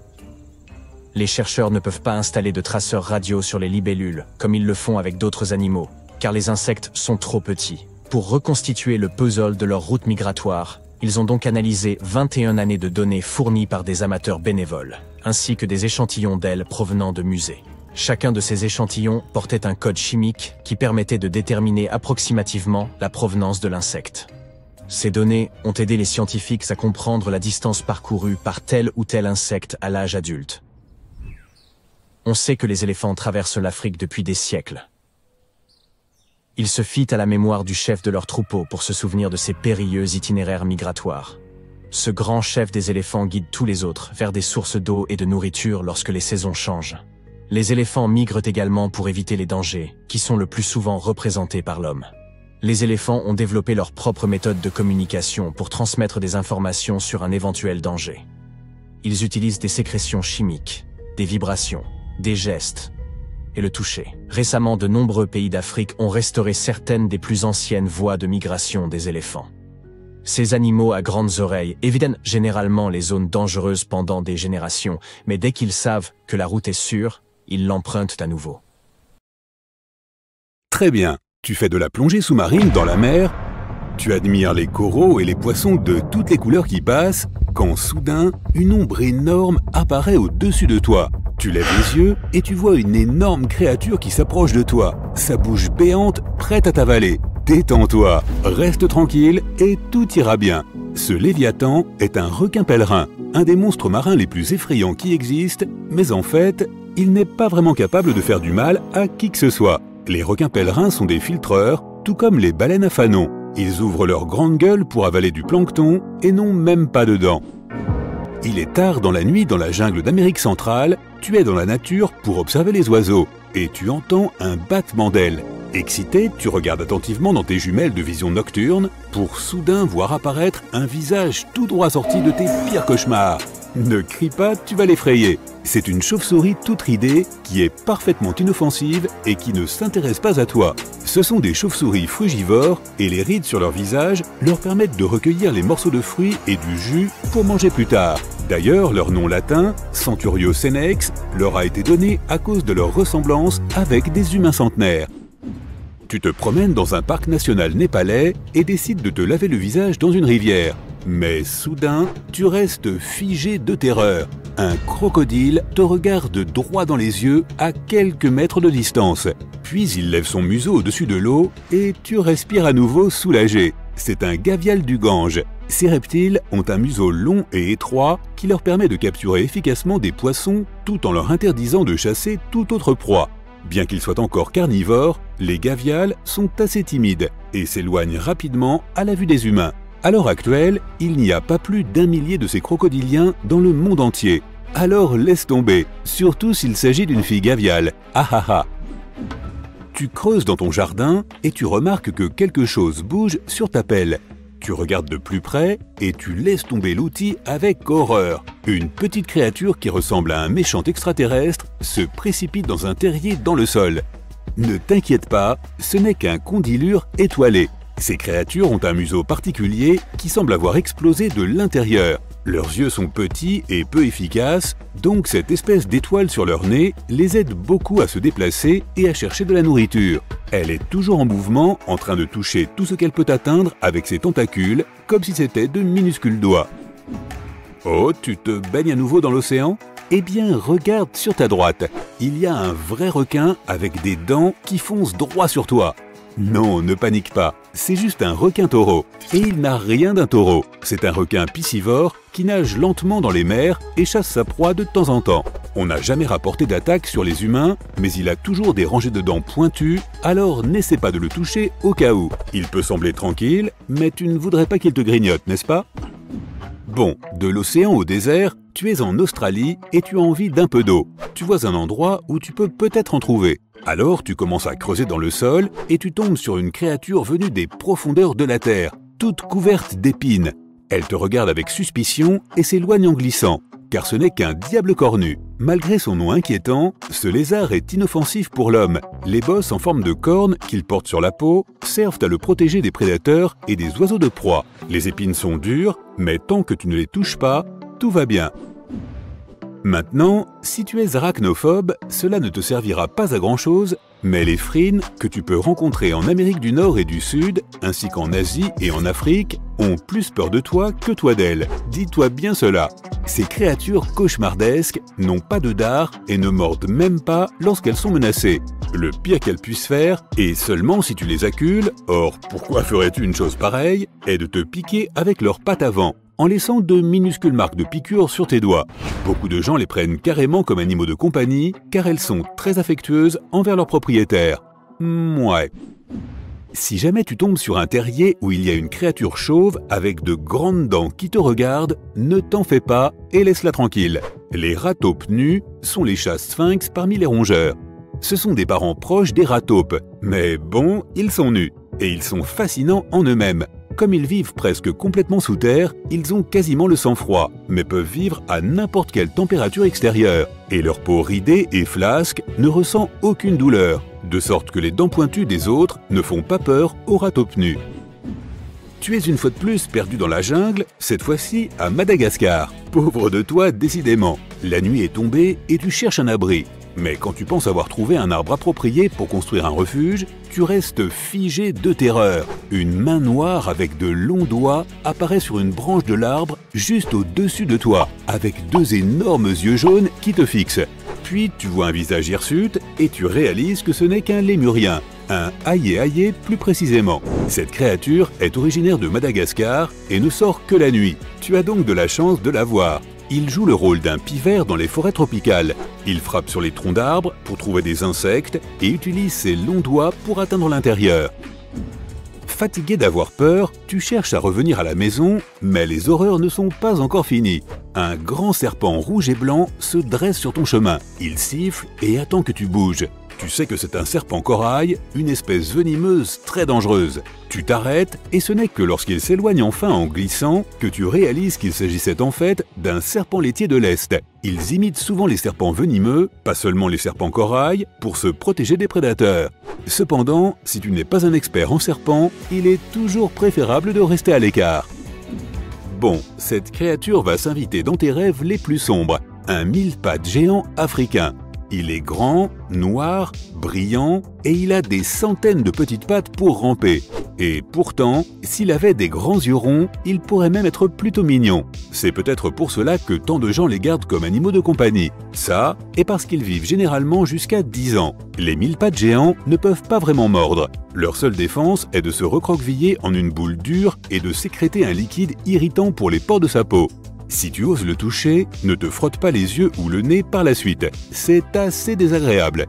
Les chercheurs ne peuvent pas installer de traceurs radio sur les libellules, comme ils le font avec d'autres animaux, car les insectes sont trop petits. Pour reconstituer le puzzle de leur route migratoire, ils ont donc analysé 21 années de données fournies par des amateurs bénévoles, ainsi que des échantillons d'ailes provenant de musées. Chacun de ces échantillons portait un code chimique qui permettait de déterminer approximativement la provenance de l'insecte. Ces données ont aidé les scientifiques à comprendre la distance parcourue par tel ou tel insecte à l'âge adulte. On sait que les éléphants traversent l'Afrique depuis des siècles. Ils se fient à la mémoire du chef de leur troupeau pour se souvenir de ses périlleux itinéraires migratoires. Ce grand chef des éléphants guide tous les autres vers des sources d'eau et de nourriture lorsque les saisons changent. Les éléphants migrent également pour éviter les dangers, qui sont le plus souvent représentés par l'homme. Les éléphants ont développé leur propre méthode de communication pour transmettre des informations sur un éventuel danger. Ils utilisent des sécrétions chimiques, des vibrations, des gestes et le toucher. Récemment, de nombreux pays d'Afrique ont restauré certaines des plus anciennes voies de migration des éléphants. Ces animaux à grandes oreilles évitent généralement les zones dangereuses pendant des générations, mais dès qu'ils savent que la route est sûre, ils l'empruntent à nouveau. Très bien, tu fais de la plongée sous-marine dans la mer, tu admires les coraux et les poissons de toutes les couleurs qui passent, quand soudain, une ombre énorme apparaît au-dessus de toi. Tu lèves les yeux et tu vois une énorme créature qui s'approche de toi, sa bouche béante prête à t'avaler. Détends-toi, reste tranquille et tout ira bien. Ce Léviathan est un requin pèlerin, un des monstres marins les plus effrayants qui existent, mais en fait, il n'est pas vraiment capable de faire du mal à qui que ce soit. Les requins pèlerins sont des filtreurs, tout comme les baleines à fanon. Ils ouvrent leur grande gueule pour avaler du plancton et n'ont même pas de dents. Il est tard dans la nuit dans la jungle d'Amérique centrale, tu es dans la nature pour observer les oiseaux et tu entends un battement d'ailes. Excité, tu regardes attentivement dans tes jumelles de vision nocturne pour soudain voir apparaître un visage tout droit sorti de tes pires cauchemars. Ne crie pas, tu vas l'effrayer. C'est une chauve-souris toute ridée qui est parfaitement inoffensive et qui ne s'intéresse pas à toi. Ce sont des chauves-souris frugivores et les rides sur leur visage leur permettent de recueillir les morceaux de fruits et du jus pour manger plus tard. D'ailleurs, leur nom latin, Centurio senex, leur a été donné à cause de leur ressemblance avec des humains centenaires. Tu te promènes dans un parc national népalais et décides de te laver le visage dans une rivière. Mais soudain, tu restes figé de terreur. Un crocodile te regarde droit dans les yeux à quelques mètres de distance. Puis il lève son museau au-dessus de l'eau et tu respires à nouveau soulagé. C'est un gavial du Gange. Ces reptiles ont un museau long et étroit qui leur permet de capturer efficacement des poissons tout en leur interdisant de chasser toute autre proie. Bien qu'ils soient encore carnivores, les gavials sont assez timides et s'éloignent rapidement à la vue des humains. À l'heure actuelle, il n'y a pas plus d'1 millier de ces crocodiliens dans le monde entier. Alors laisse tomber, surtout s'il s'agit d'une fille gaviale. Ah ah ah. Tu creuses dans ton jardin et tu remarques que quelque chose bouge sur ta pelle. Tu regardes de plus près et tu laisses tomber l'outil avec horreur. Une petite créature qui ressemble à un méchant extraterrestre se précipite dans un terrier dans le sol. Ne t'inquiète pas, ce n'est qu'un condylure étoilé. Ces créatures ont un museau particulier qui semble avoir explosé de l'intérieur. Leurs yeux sont petits et peu efficaces, donc cette espèce d'étoile sur leur nez les aide beaucoup à se déplacer et à chercher de la nourriture. Elle est toujours en mouvement, en train de toucher tout ce qu'elle peut atteindre avec ses tentacules, comme si c'était de minuscules doigts. Oh, tu te baignes à nouveau dans l'océan ? Eh bien, regarde sur ta droite. Il y a un vrai requin avec des dents qui foncent droit sur toi. Non, ne panique pas, c'est juste un requin-taureau. Et il n'a rien d'un taureau. C'est un requin piscivore qui nage lentement dans les mers et chasse sa proie de temps en temps. On n'a jamais rapporté d'attaque sur les humains, mais il a toujours des rangées de dents pointues, alors n'essaie pas de le toucher au cas où. Il peut sembler tranquille, mais tu ne voudrais pas qu'il te grignote, n'est-ce pas ? Bon, de l'océan au désert, tu es en Australie et tu as envie d'un peu d'eau. Tu vois un endroit où tu peux peut-être en trouver. Alors tu commences à creuser dans le sol et tu tombes sur une créature venue des profondeurs de la terre, toute couverte d'épines. Elle te regarde avec suspicion et s'éloigne en glissant, car ce n'est qu'un diable cornu. Malgré son nom inquiétant, ce lézard est inoffensif pour l'homme. Les bosses en forme de cornes qu'il porte sur la peau servent à le protéger des prédateurs et des oiseaux de proie. Les épines sont dures, mais tant que tu ne les touches pas, tout va bien. Maintenant, si tu es arachnophobe, cela ne te servira pas à grand-chose, mais les frines, que tu peux rencontrer en Amérique du Nord et du Sud, ainsi qu'en Asie et en Afrique, ont plus peur de toi que toi d'elles. Dis-toi bien cela. Ces créatures cauchemardesques n'ont pas de dard et ne mordent même pas lorsqu'elles sont menacées. Le pire qu'elles puissent faire, et seulement si tu les accules, or pourquoi ferais-tu une chose pareille, est de te piquer avec leurs pattes avant, en laissant de minuscules marques de piqûres sur tes doigts. Beaucoup de gens les prennent carrément comme animaux de compagnie, car elles sont très affectueuses envers leurs propriétaires. Ouais. Si jamais tu tombes sur un terrier où il y a une créature chauve avec de grandes dents qui te regarde, ne t'en fais pas et laisse-la tranquille. Les rataupes nus sont les chats sphinx parmi les rongeurs. Ce sont des parents proches des rataupes, mais bon, ils sont nus, et ils sont fascinants en eux-mêmes. Comme ils vivent presque complètement sous terre, ils ont quasiment le sang-froid, mais peuvent vivre à n'importe quelle température extérieure. Et leur peau ridée et flasque ne ressent aucune douleur, de sorte que les dents pointues des autres ne font pas peur aux rataupes nus. Tu es une fois de plus perdu dans la jungle, cette fois-ci à Madagascar. Pauvre de toi, décidément. La nuit est tombée et tu cherches un abri. Mais quand tu penses avoir trouvé un arbre approprié pour construire un refuge, tu restes figé de terreur. Une main noire avec de longs doigts apparaît sur une branche de l'arbre juste au-dessus de toi, avec 2 énormes yeux jaunes qui te fixent. Puis tu vois un visage hirsute et tu réalises que ce n'est qu'un lémurien. un aïe-aïe plus précisément. Cette créature est originaire de Madagascar et ne sort que la nuit. Tu as donc de la chance de la voir. Il joue le rôle d'un pivert dans les forêts tropicales. Il frappe sur les troncs d'arbres pour trouver des insectes et utilise ses longs doigts pour atteindre l'intérieur. Fatigué d'avoir peur, tu cherches à revenir à la maison, mais les horreurs ne sont pas encore finies. Un grand serpent rouge et blanc se dresse sur ton chemin. Il siffle et attend que tu bouges. Tu sais que c'est un serpent corail, une espèce venimeuse très dangereuse. Tu t'arrêtes et ce n'est que lorsqu'il s'éloigne enfin en glissant que tu réalises qu'il s'agissait en fait d'un serpent laitier de l'Est. Ils imitent souvent les serpents venimeux, pas seulement les serpents corail, pour se protéger des prédateurs. Cependant, si tu n'es pas un expert en serpents, il est toujours préférable de rester à l'écart. Bon, cette créature va s'inviter dans tes rêves les plus sombres, un mille-pattes géant africain. Il est grand, noir, brillant et il a des centaines de petites pattes pour ramper. Et pourtant, s'il avait des grands yeux ronds, il pourrait même être plutôt mignon. C'est peut-être pour cela que tant de gens les gardent comme animaux de compagnie. Ça, et parce qu'ils vivent généralement jusqu'à 10 ans. Les mille-pattes géants ne peuvent pas vraiment mordre. Leur seule défense est de se recroqueviller en une boule dure et de sécréter un liquide irritant pour les pores de sa peau. Si tu oses le toucher, ne te frotte pas les yeux ou le nez par la suite. C'est assez désagréable.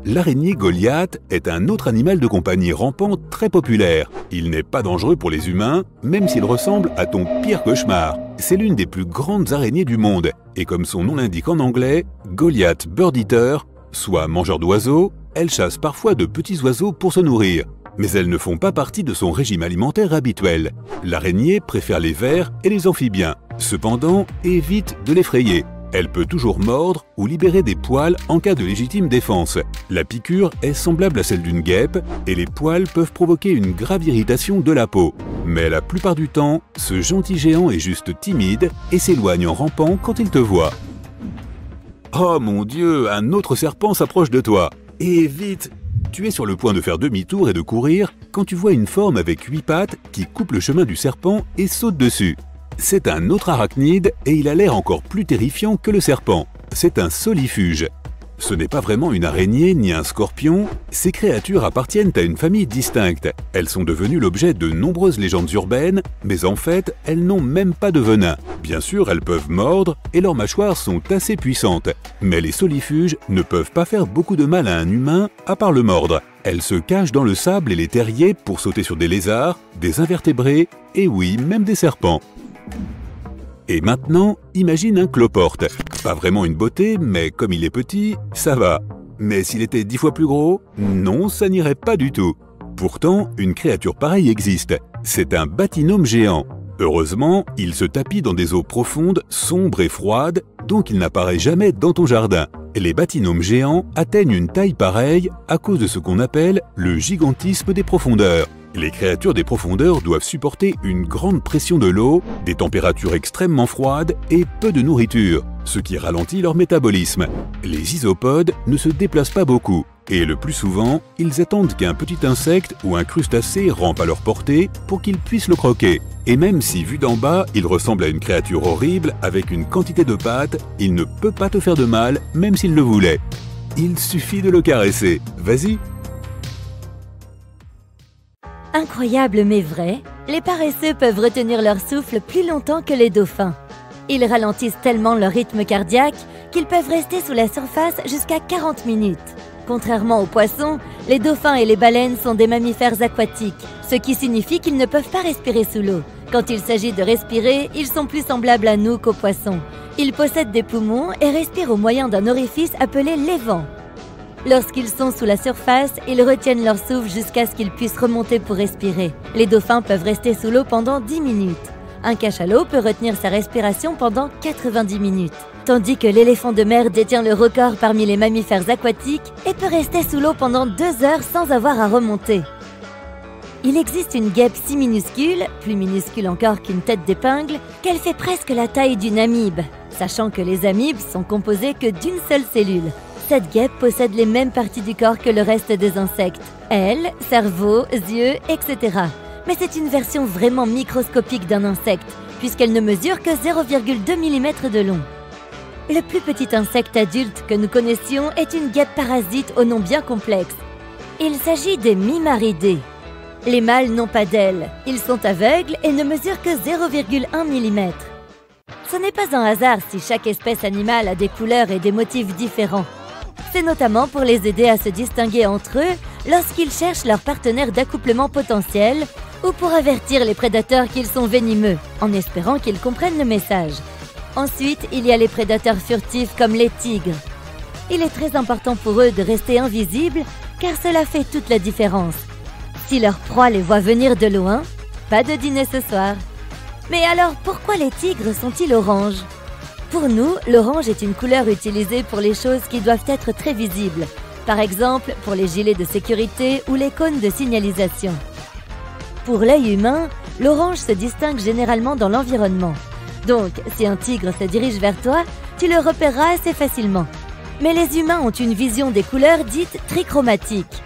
L'araignée Goliath est un autre animal de compagnie rampant très populaire. Il n'est pas dangereux pour les humains, même s'il ressemble à ton pire cauchemar. C'est l'une des plus grandes araignées du monde. Et comme son nom l'indique en anglais, Goliath Bird Eater, soit mangeur d'oiseaux, elle chasse parfois de petits oiseaux pour se nourrir. Mais elles ne font pas partie de son régime alimentaire habituel. L'araignée préfère les vers et les amphibiens. Cependant, évite de l'effrayer. Elle peut toujours mordre ou libérer des poils en cas de légitime défense. La piqûre est semblable à celle d'une guêpe et les poils peuvent provoquer une grave irritation de la peau. Mais la plupart du temps, ce gentil géant est juste timide et s'éloigne en rampant quand il te voit. Oh mon Dieu, un autre serpent s'approche de toi. Et vite! Tu es sur le point de faire demi-tour et de courir quand tu vois une forme avec 8 pattes qui coupe le chemin du serpent et saute dessus. C'est un autre arachnide et il a l'air encore plus terrifiant que le serpent. C'est un solifuge. Ce n'est pas vraiment une araignée ni un scorpion, ces créatures appartiennent à une famille distincte. Elles sont devenues l'objet de nombreuses légendes urbaines, mais en fait, elles n'ont même pas de venin. Bien sûr, elles peuvent mordre et leurs mâchoires sont assez puissantes. Mais les solifuges ne peuvent pas faire beaucoup de mal à un humain à part le mordre. Elles se cachent dans le sable et les terriers pour sauter sur des lézards, des invertébrés et oui, même des serpents. Et maintenant, imagine un cloporte. Pas vraiment une beauté, mais comme il est petit, ça va. Mais s'il était 10 fois plus gros, non, ça n'irait pas du tout. Pourtant, une créature pareille existe. C'est un batynome géant. Heureusement, il se tapit dans des eaux profondes, sombres et froides, donc il n'apparaît jamais dans ton jardin. Les batynomes géants atteignent une taille pareille à cause de ce qu'on appelle le gigantisme des profondeurs. Les créatures des profondeurs doivent supporter une grande pression de l'eau, des températures extrêmement froides et peu de nourriture, ce qui ralentit leur métabolisme. Les isopodes ne se déplacent pas beaucoup et le plus souvent, ils attendent qu'un petit insecte ou un crustacé rampe à leur portée pour qu'ils puissent le croquer. Et même si vu d'en bas, il ressemble à une créature horrible avec une quantité de pattes, il ne peut pas te faire de mal même s'il le voulait. Il suffit de le caresser. Vas-y! Incroyable mais vrai, les paresseux peuvent retenir leur souffle plus longtemps que les dauphins. Ils ralentissent tellement leur rythme cardiaque qu'ils peuvent rester sous la surface jusqu'à 40 minutes. Contrairement aux poissons, les dauphins et les baleines sont des mammifères aquatiques, ce qui signifie qu'ils ne peuvent pas respirer sous l'eau. Quand il s'agit de respirer, ils sont plus semblables à nous qu'aux poissons. Ils possèdent des poumons et respirent au moyen d'un orifice appelé l'évent. Lorsqu'ils sont sous la surface, ils retiennent leur souffle jusqu'à ce qu'ils puissent remonter pour respirer. Les dauphins peuvent rester sous l'eau pendant 10 minutes. Un cachalot peut retenir sa respiration pendant 90 minutes. Tandis que l'éléphant de mer détient le record parmi les mammifères aquatiques et peut rester sous l'eau pendant 2 heures sans avoir à remonter. Il existe une guêpe si minuscule, plus minuscule encore qu'une tête d'épingle, qu'elle fait presque la taille d'une amibe, sachant que les amibes sont composées que d'une seule cellule. Cette guêpe possède les mêmes parties du corps que le reste des insectes, ailes, cerveau, yeux, etc. Mais c'est une version vraiment microscopique d'un insecte, puisqu'elle ne mesure que 0,2 mm de long. Le plus petit insecte adulte que nous connaissions est une guêpe parasite au nom bien complexe. Il s'agit des mimaridés. Les mâles n'ont pas d'ailes, ils sont aveugles et ne mesurent que 0,1 mm. Ce n'est pas un hasard si chaque espèce animale a des couleurs et des motifs différents. C'est notamment pour les aider à se distinguer entre eux lorsqu'ils cherchent leur partenaire d'accouplement potentiel ou pour avertir les prédateurs qu'ils sont venimeux, en espérant qu'ils comprennent le message. Ensuite, il y a les prédateurs furtifs comme les tigres. Il est très important pour eux de rester invisibles car cela fait toute la différence. Si leur proie les voit venir de loin, pas de dîner ce soir. Mais alors, pourquoi les tigres sont-ils oranges? Pour nous, l'orange est une couleur utilisée pour les choses qui doivent être très visibles. Par exemple, pour les gilets de sécurité ou les cônes de signalisation. Pour l'œil humain, l'orange se distingue généralement dans l'environnement. Donc, si un tigre se dirige vers toi, tu le repéreras assez facilement. Mais les humains ont une vision des couleurs dites trichromatiques.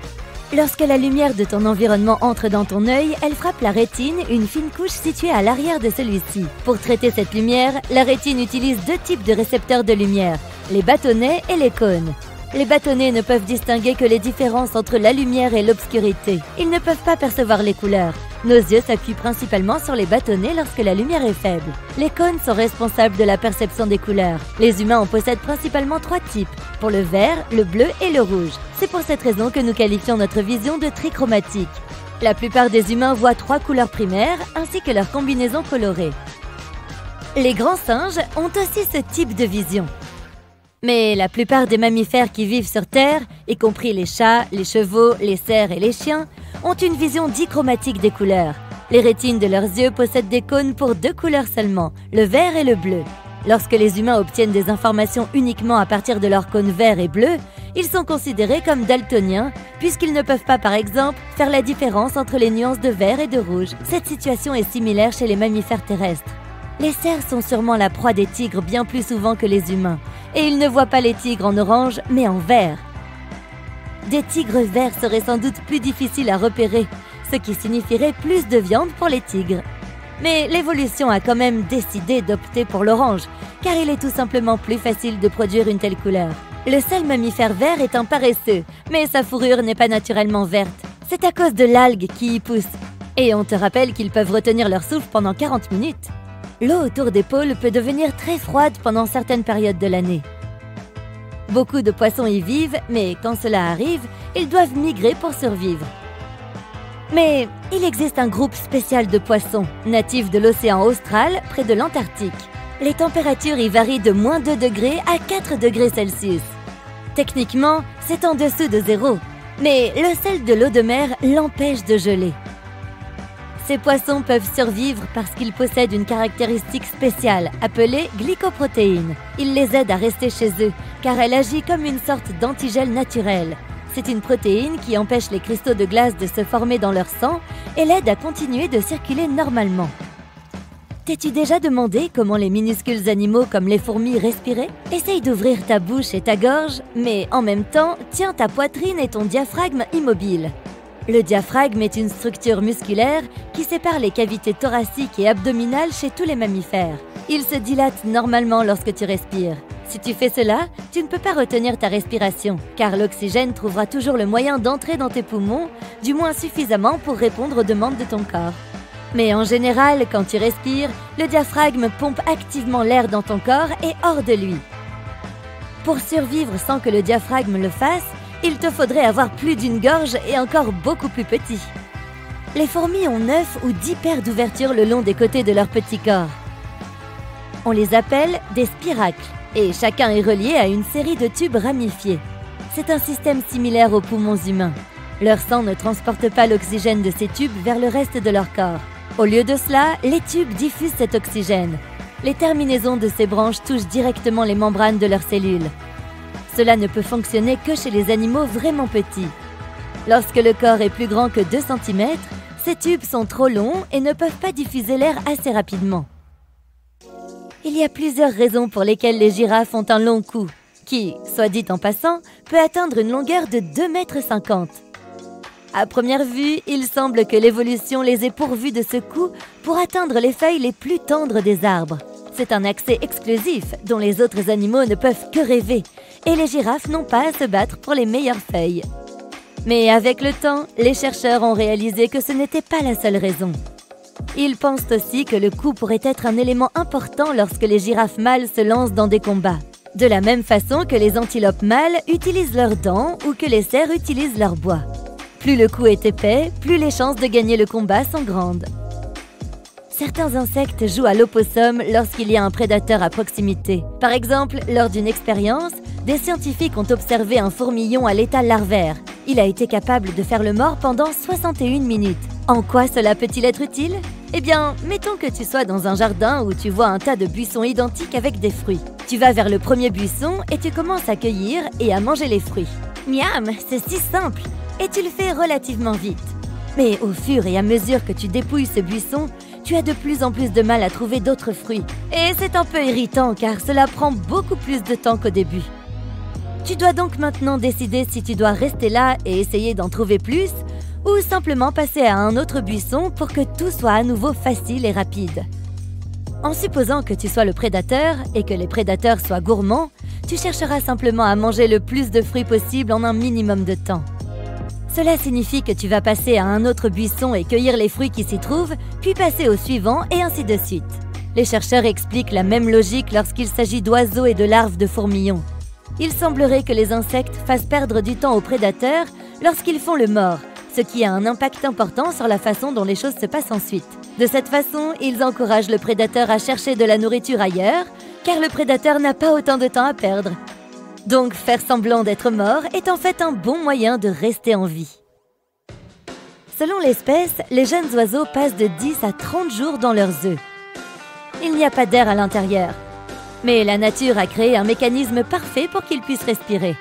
Lorsque la lumière de ton environnement entre dans ton œil, elle frappe la rétine, une fine couche située à l'arrière de celui-ci. Pour traiter cette lumière, la rétine utilise deux types de récepteurs de lumière, les bâtonnets et les cônes. Les bâtonnets ne peuvent distinguer que les différences entre la lumière et l'obscurité. Ils ne peuvent pas percevoir les couleurs. Nos yeux s'appuient principalement sur les bâtonnets lorsque la lumière est faible. Les cônes sont responsables de la perception des couleurs. Les humains en possèdent principalement trois types, pour le vert, le bleu et le rouge. C'est pour cette raison que nous qualifions notre vision de trichromatique. La plupart des humains voient trois couleurs primaires ainsi que leurs combinaisons colorées. Les grands singes ont aussi ce type de vision. Mais la plupart des mammifères qui vivent sur Terre, y compris les chats, les chevaux, les cerfs et les chiens, ont une vision dichromatique des couleurs. Les rétines de leurs yeux possèdent des cônes pour deux couleurs seulement, le vert et le bleu. Lorsque les humains obtiennent des informations uniquement à partir de leurs cônes vert et bleu, ils sont considérés comme daltoniens, puisqu'ils ne peuvent pas, par exemple, faire la différence entre les nuances de vert et de rouge. Cette situation est similaire chez les mammifères terrestres. Les cerfs sont sûrement la proie des tigres bien plus souvent que les humains, et ils ne voient pas les tigres en orange, mais en vert. Des tigres verts seraient sans doute plus difficiles à repérer, ce qui signifierait plus de viande pour les tigres. Mais l'évolution a quand même décidé d'opter pour l'orange, car il est tout simplement plus facile de produire une telle couleur. Le seul mammifère vert est un paresseux, mais sa fourrure n'est pas naturellement verte. C'est à cause de l'algue qui y pousse. Et on te rappelle qu'ils peuvent retenir leur souffle pendant 40 minutes. L'eau autour des pôles peut devenir très froide pendant certaines périodes de l'année. Beaucoup de poissons y vivent, mais quand cela arrive, ils doivent migrer pour survivre. Mais il existe un groupe spécial de poissons, natifs de l'océan austral, près de l'Antarctique. Les températures y varient de -2 degrés à 4 degrés Celsius. Techniquement, c'est en dessous de zéro, mais le sel de l'eau de mer l'empêche de geler. Ces poissons peuvent survivre parce qu'ils possèdent une caractéristique spéciale appelée glycoprotéine. Il les aide à rester chez eux car elle agit comme une sorte d'antigel naturel. C'est une protéine qui empêche les cristaux de glace de se former dans leur sang et l'aide à continuer de circuler normalement. T'es-tu déjà demandé comment les minuscules animaux comme les fourmis respiraient? Essaye d'ouvrir ta bouche et ta gorge, mais en même temps, tiens ta poitrine et ton diaphragme immobile. Le diaphragme est une structure musculaire qui sépare les cavités thoraciques et abdominales chez tous les mammifères. Il se dilate normalement lorsque tu respires. Si tu fais cela, tu ne peux pas retenir ta respiration, car l'oxygène trouvera toujours le moyen d'entrer dans tes poumons, du moins suffisamment pour répondre aux demandes de ton corps. Mais en général, quand tu respires, le diaphragme pompe activement l'air dans ton corps et hors de lui. Pour survivre sans que le diaphragme le fasse, il te faudrait avoir plus d'une gorge et encore beaucoup plus petit. Les fourmis ont 9 ou 10 paires d'ouvertures le long des côtés de leur petit corps. On les appelle des spiracles, et chacun est relié à une série de tubes ramifiés. C'est un système similaire aux poumons humains. Leur sang ne transporte pas l'oxygène de ces tubes vers le reste de leur corps. Au lieu de cela, les tubes diffusent cet oxygène. Les terminaisons de ces branches touchent directement les membranes de leurs cellules. Cela ne peut fonctionner que chez les animaux vraiment petits. Lorsque le corps est plus grand que 2 cm, ces tubes sont trop longs et ne peuvent pas diffuser l'air assez rapidement. Il y a plusieurs raisons pour lesquelles les girafes ont un long cou, qui, soit dit en passant, peut atteindre une longueur de 2,50 m. À première vue, il semble que l'évolution les ait pourvues de ce cou pour atteindre les feuilles les plus tendres des arbres. C'est un accès exclusif dont les autres animaux ne peuvent que rêver, et les girafes n'ont pas à se battre pour les meilleures feuilles. Mais avec le temps, les chercheurs ont réalisé que ce n'était pas la seule raison. Ils pensent aussi que le cou pourrait être un élément important lorsque les girafes mâles se lancent dans des combats. De la même façon que les antilopes mâles utilisent leurs dents ou que les cerfs utilisent leur bois. Plus le cou est épais, plus les chances de gagner le combat sont grandes. Certains insectes jouent à l'opossum lorsqu'il y a un prédateur à proximité. Par exemple, lors d'une expérience, des scientifiques ont observé un fourmillon à l'état larvaire. Il a été capable de faire le mort pendant 61 minutes. En quoi cela peut-il être utile? Eh bien, mettons que tu sois dans un jardin où tu vois un tas de buissons identiques avec des fruits. Tu vas vers le premier buisson et tu commences à cueillir et à manger les fruits. Miam, c'est si simple! Et tu le fais relativement vite. Mais au fur et à mesure que tu dépouilles ce buisson, tu as de plus en plus de mal à trouver d'autres fruits. Et c'est un peu irritant car cela prend beaucoup plus de temps qu'au début. Tu dois donc maintenant décider si tu dois rester là et essayer d'en trouver plus ou simplement passer à un autre buisson pour que tout soit à nouveau facile et rapide. En supposant que tu sois le prédateur et que les prédateurs soient gourmands, tu chercheras simplement à manger le plus de fruits possible en un minimum de temps. Cela signifie que tu vas passer à un autre buisson et cueillir les fruits qui s'y trouvent, puis passer au suivant et ainsi de suite. Les chercheurs expliquent la même logique lorsqu'il s'agit d'oiseaux et de larves de fourmillons. Il semblerait que les insectes fassent perdre du temps aux prédateurs lorsqu'ils font le mort, ce qui a un impact important sur la façon dont les choses se passent ensuite. De cette façon, ils encouragent le prédateur à chercher de la nourriture ailleurs, car le prédateur n'a pas autant de temps à perdre. Donc faire semblant d'être mort est en fait un bon moyen de rester en vie. Selon l'espèce, les jeunes oiseaux passent de 10 à 30 jours dans leurs œufs. Il n'y a pas d'air à l'intérieur, mais la nature a créé un mécanisme parfait pour qu'ils puissent respirer.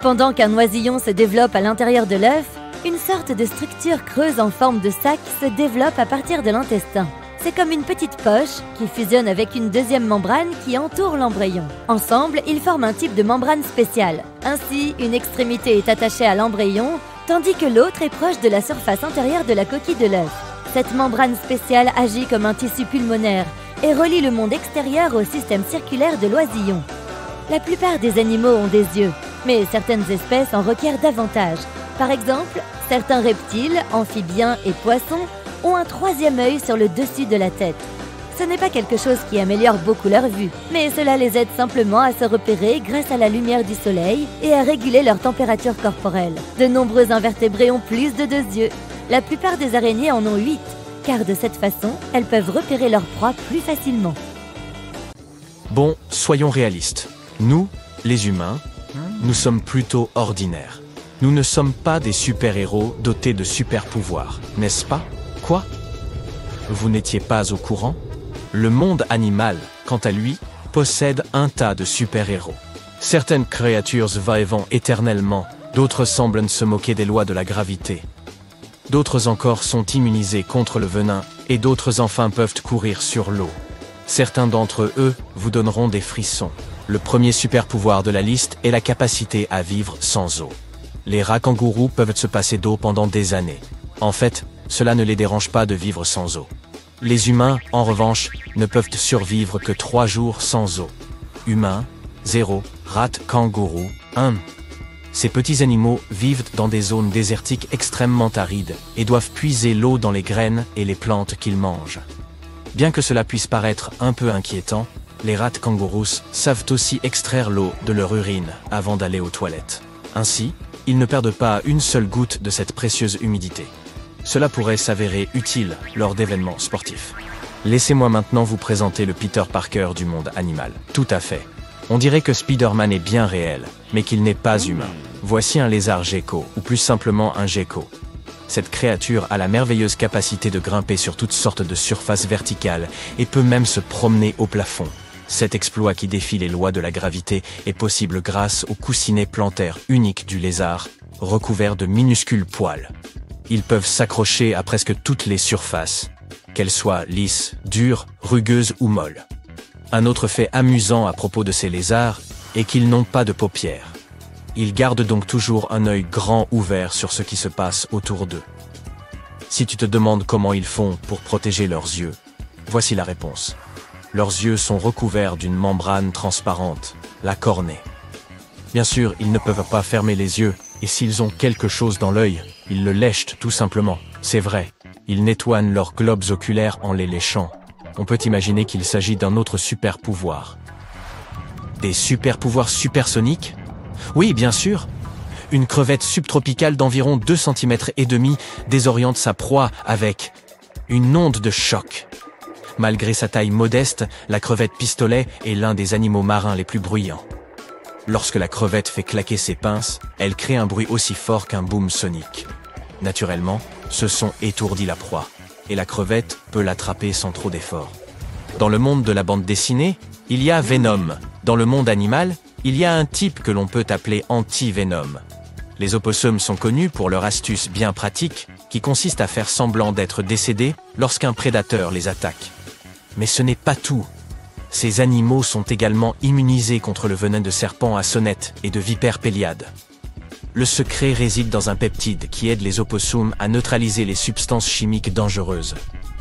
Pendant qu'un oisillon se développe à l'intérieur de l'œuf, une sorte de structure creuse en forme de sac se développe à partir de l'intestin. C'est comme une petite poche qui fusionne avec une deuxième membrane qui entoure l'embryon. Ensemble, ils forment un type de membrane spéciale. Ainsi, une extrémité est attachée à l'embryon, tandis que l'autre est proche de la surface intérieure de la coquille de l'œuf. Cette membrane spéciale agit comme un tissu pulmonaire et relie le monde extérieur au système circulaire de l'oisillon. La plupart des animaux ont des yeux, mais certaines espèces en requièrent davantage. Par exemple, certains reptiles, amphibiens et poissons ont un troisième œil sur le dessus de la tête. Ce n'est pas quelque chose qui améliore beaucoup leur vue, mais cela les aide simplement à se repérer grâce à la lumière du soleil et à réguler leur température corporelle. De nombreux invertébrés ont plus de 2 yeux. La plupart des araignées en ont 8, car de cette façon, elles peuvent repérer leur proie plus facilement. Bon, soyons réalistes. Nous, les humains, nous sommes plutôt ordinaires. Nous ne sommes pas des super-héros dotés de super-pouvoirs, n'est-ce pas? Quoi? Vous n'étiez pas au courant? Le monde animal, quant à lui, possède un tas de super-héros. Certaines créatures va-et-vont éternellement, d'autres semblent se moquer des lois de la gravité. D'autres encore sont immunisés contre le venin, et d'autres enfin peuvent courir sur l'eau. Certains d'entre eux vous donneront des frissons. Le premier super-pouvoir de la liste est la capacité à vivre sans eau. Les rats kangourous peuvent se passer d'eau pendant des années. En fait, cela ne les dérange pas de vivre sans eau. Les humains, en revanche, ne peuvent survivre que 3 jours sans eau. Humains, 0, rats, kangourous, 1. Ces petits animaux vivent dans des zones désertiques extrêmement arides et doivent puiser l'eau dans les graines et les plantes qu'ils mangent. Bien que cela puisse paraître un peu inquiétant, les rats kangourous savent aussi extraire l'eau de leur urine avant d'aller aux toilettes. Ainsi, ils ne perdent pas une seule goutte de cette précieuse humidité. Cela pourrait s'avérer utile lors d'événements sportifs. Laissez-moi maintenant vous présenter le Peter Parker du monde animal. Tout à fait. On dirait que Spider-Man est bien réel, mais qu'il n'est pas humain. Voici un lézard gecko, ou plus simplement un gecko. Cette créature a la merveilleuse capacité de grimper sur toutes sortes de surfaces verticales et peut même se promener au plafond. Cet exploit qui défie les lois de la gravité est possible grâce au coussinet plantaire unique du lézard, recouvert de minuscules poils. Ils peuvent s'accrocher à presque toutes les surfaces, qu'elles soient lisses, dures, rugueuses ou molles. Un autre fait amusant à propos de ces lézards est qu'ils n'ont pas de paupières. Ils gardent donc toujours un œil grand ouvert sur ce qui se passe autour d'eux. Si tu te demandes comment ils font pour protéger leurs yeux, voici la réponse. Leurs yeux sont recouverts d'une membrane transparente, la cornée. Bien sûr, ils ne peuvent pas fermer les yeux, Et s'ils ont quelque chose dans l'œil, ils le lèchent tout simplement. C'est vrai, ils nettoient leurs globes oculaires en les léchant. On peut imaginer qu'il s'agit d'un autre super pouvoir. Des super pouvoirs supersoniques? Oui, bien sûr. Une crevette subtropicale d'environ 2 cm et demi désoriente sa proie avec une onde de choc. Malgré sa taille modeste, la crevette pistolet est l'un des animaux marins les plus bruyants. Lorsque la crevette fait claquer ses pinces, elle crée un bruit aussi fort qu'un boom sonique. Naturellement, ce son étourdit la proie, et la crevette peut l'attraper sans trop d'efforts. Dans le monde de la bande dessinée, il y a Venom. Dans le monde animal, il y a un type que l'on peut appeler anti-Venom. Les opossums sont connus pour leur astuce bien pratique, qui consiste à faire semblant d'être décédés lorsqu'un prédateur les attaque. Mais ce n'est pas tout. Ces animaux sont également immunisés contre le venin de serpents à sonnette et de vipères péliades. Le secret réside dans un peptide qui aide les opossums à neutraliser les substances chimiques dangereuses.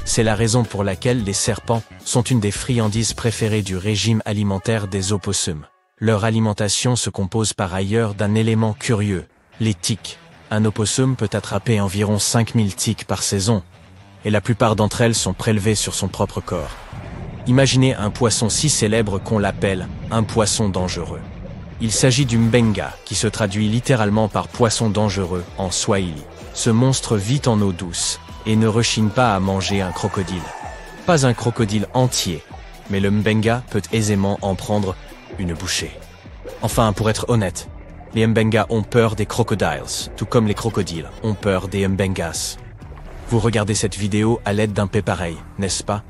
C'est la raison pour laquelle les serpents sont une des friandises préférées du régime alimentaire des opossums. Leur alimentation se compose par ailleurs d'un élément curieux, les tiques. Un opossum peut attraper environ 5000 tiques par saison, et la plupart d'entre elles sont prélevées sur son propre corps. Imaginez un poisson si célèbre qu'on l'appelle un poisson dangereux. Il s'agit du mbenga, qui se traduit littéralement par poisson dangereux en swahili. Ce monstre vit en eau douce et ne rechigne pas à manger un crocodile. Pas un crocodile entier, mais le mbenga peut aisément en prendre une bouchée. Enfin, pour être honnête, les mbengas ont peur des crocodiles, tout comme les crocodiles ont peur des mbengas. Vous regardez cette vidéo à l'aide d'un pareil, n'est-ce pas?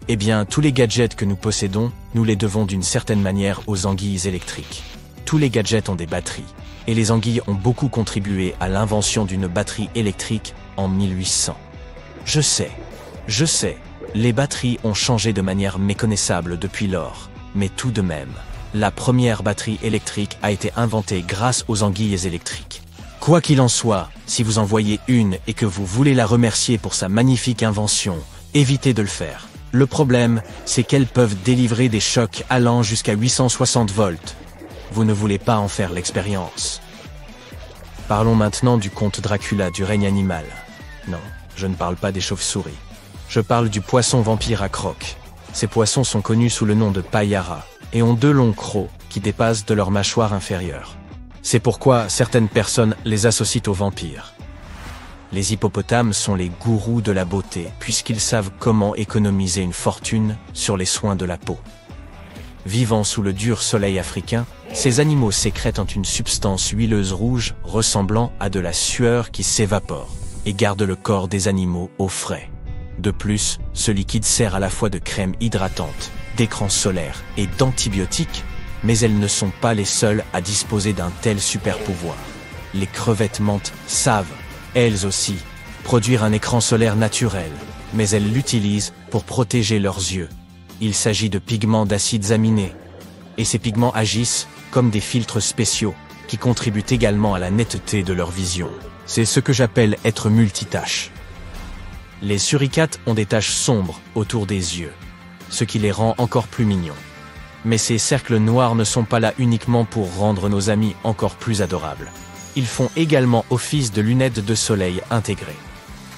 Eh bien, tous les gadgets que nous possédons, nous les devons d'une certaine manière aux anguilles électriques. Tous les gadgets ont des batteries, et les anguilles ont beaucoup contribué à l'invention d'une batterie électrique en 1800. Je sais, les batteries ont changé de manière méconnaissable depuis lors, mais tout de même, la première batterie électrique a été inventée grâce aux anguilles électriques. Quoi qu'il en soit, si vous en voyez une et que vous voulez la remercier pour sa magnifique invention, évitez de le faire. Le problème, c'est qu'elles peuvent délivrer des chocs allant jusqu'à 860 volts. Vous ne voulez pas en faire l'expérience. Parlons maintenant du conte Dracula du règne animal. Non, je ne parle pas des chauves-souris. Je parle du poisson vampire à crocs. Ces poissons sont connus sous le nom de payara et ont 2 longs crocs qui dépassent de leur mâchoire inférieure. C'est pourquoi certaines personnes les associent aux vampires. Les hippopotames sont les gourous de la beauté, puisqu'ils savent comment économiser une fortune sur les soins de la peau. Vivant sous le dur soleil africain, ces animaux sécrètent une substance huileuse rouge ressemblant à de la sueur qui s'évapore et garde le corps des animaux au frais. De plus, ce liquide sert à la fois de crème hydratante, d'écran solaire et d'antibiotiques, mais elles ne sont pas les seules à disposer d'un tel super pouvoir. Les crevettes mantes savent, elles aussi, produire un écran solaire naturel, mais elles l'utilisent pour protéger leurs yeux. Il s'agit de pigments d'acides aminés, et ces pigments agissent comme des filtres spéciaux qui contribuent également à la netteté de leur vision. C'est ce que j'appelle être multitâche. Les suricates ont des taches sombres autour des yeux, ce qui les rend encore plus mignons. Mais ces cercles noirs ne sont pas là uniquement pour rendre nos amis encore plus adorables. Ils font également office de lunettes de soleil intégrées.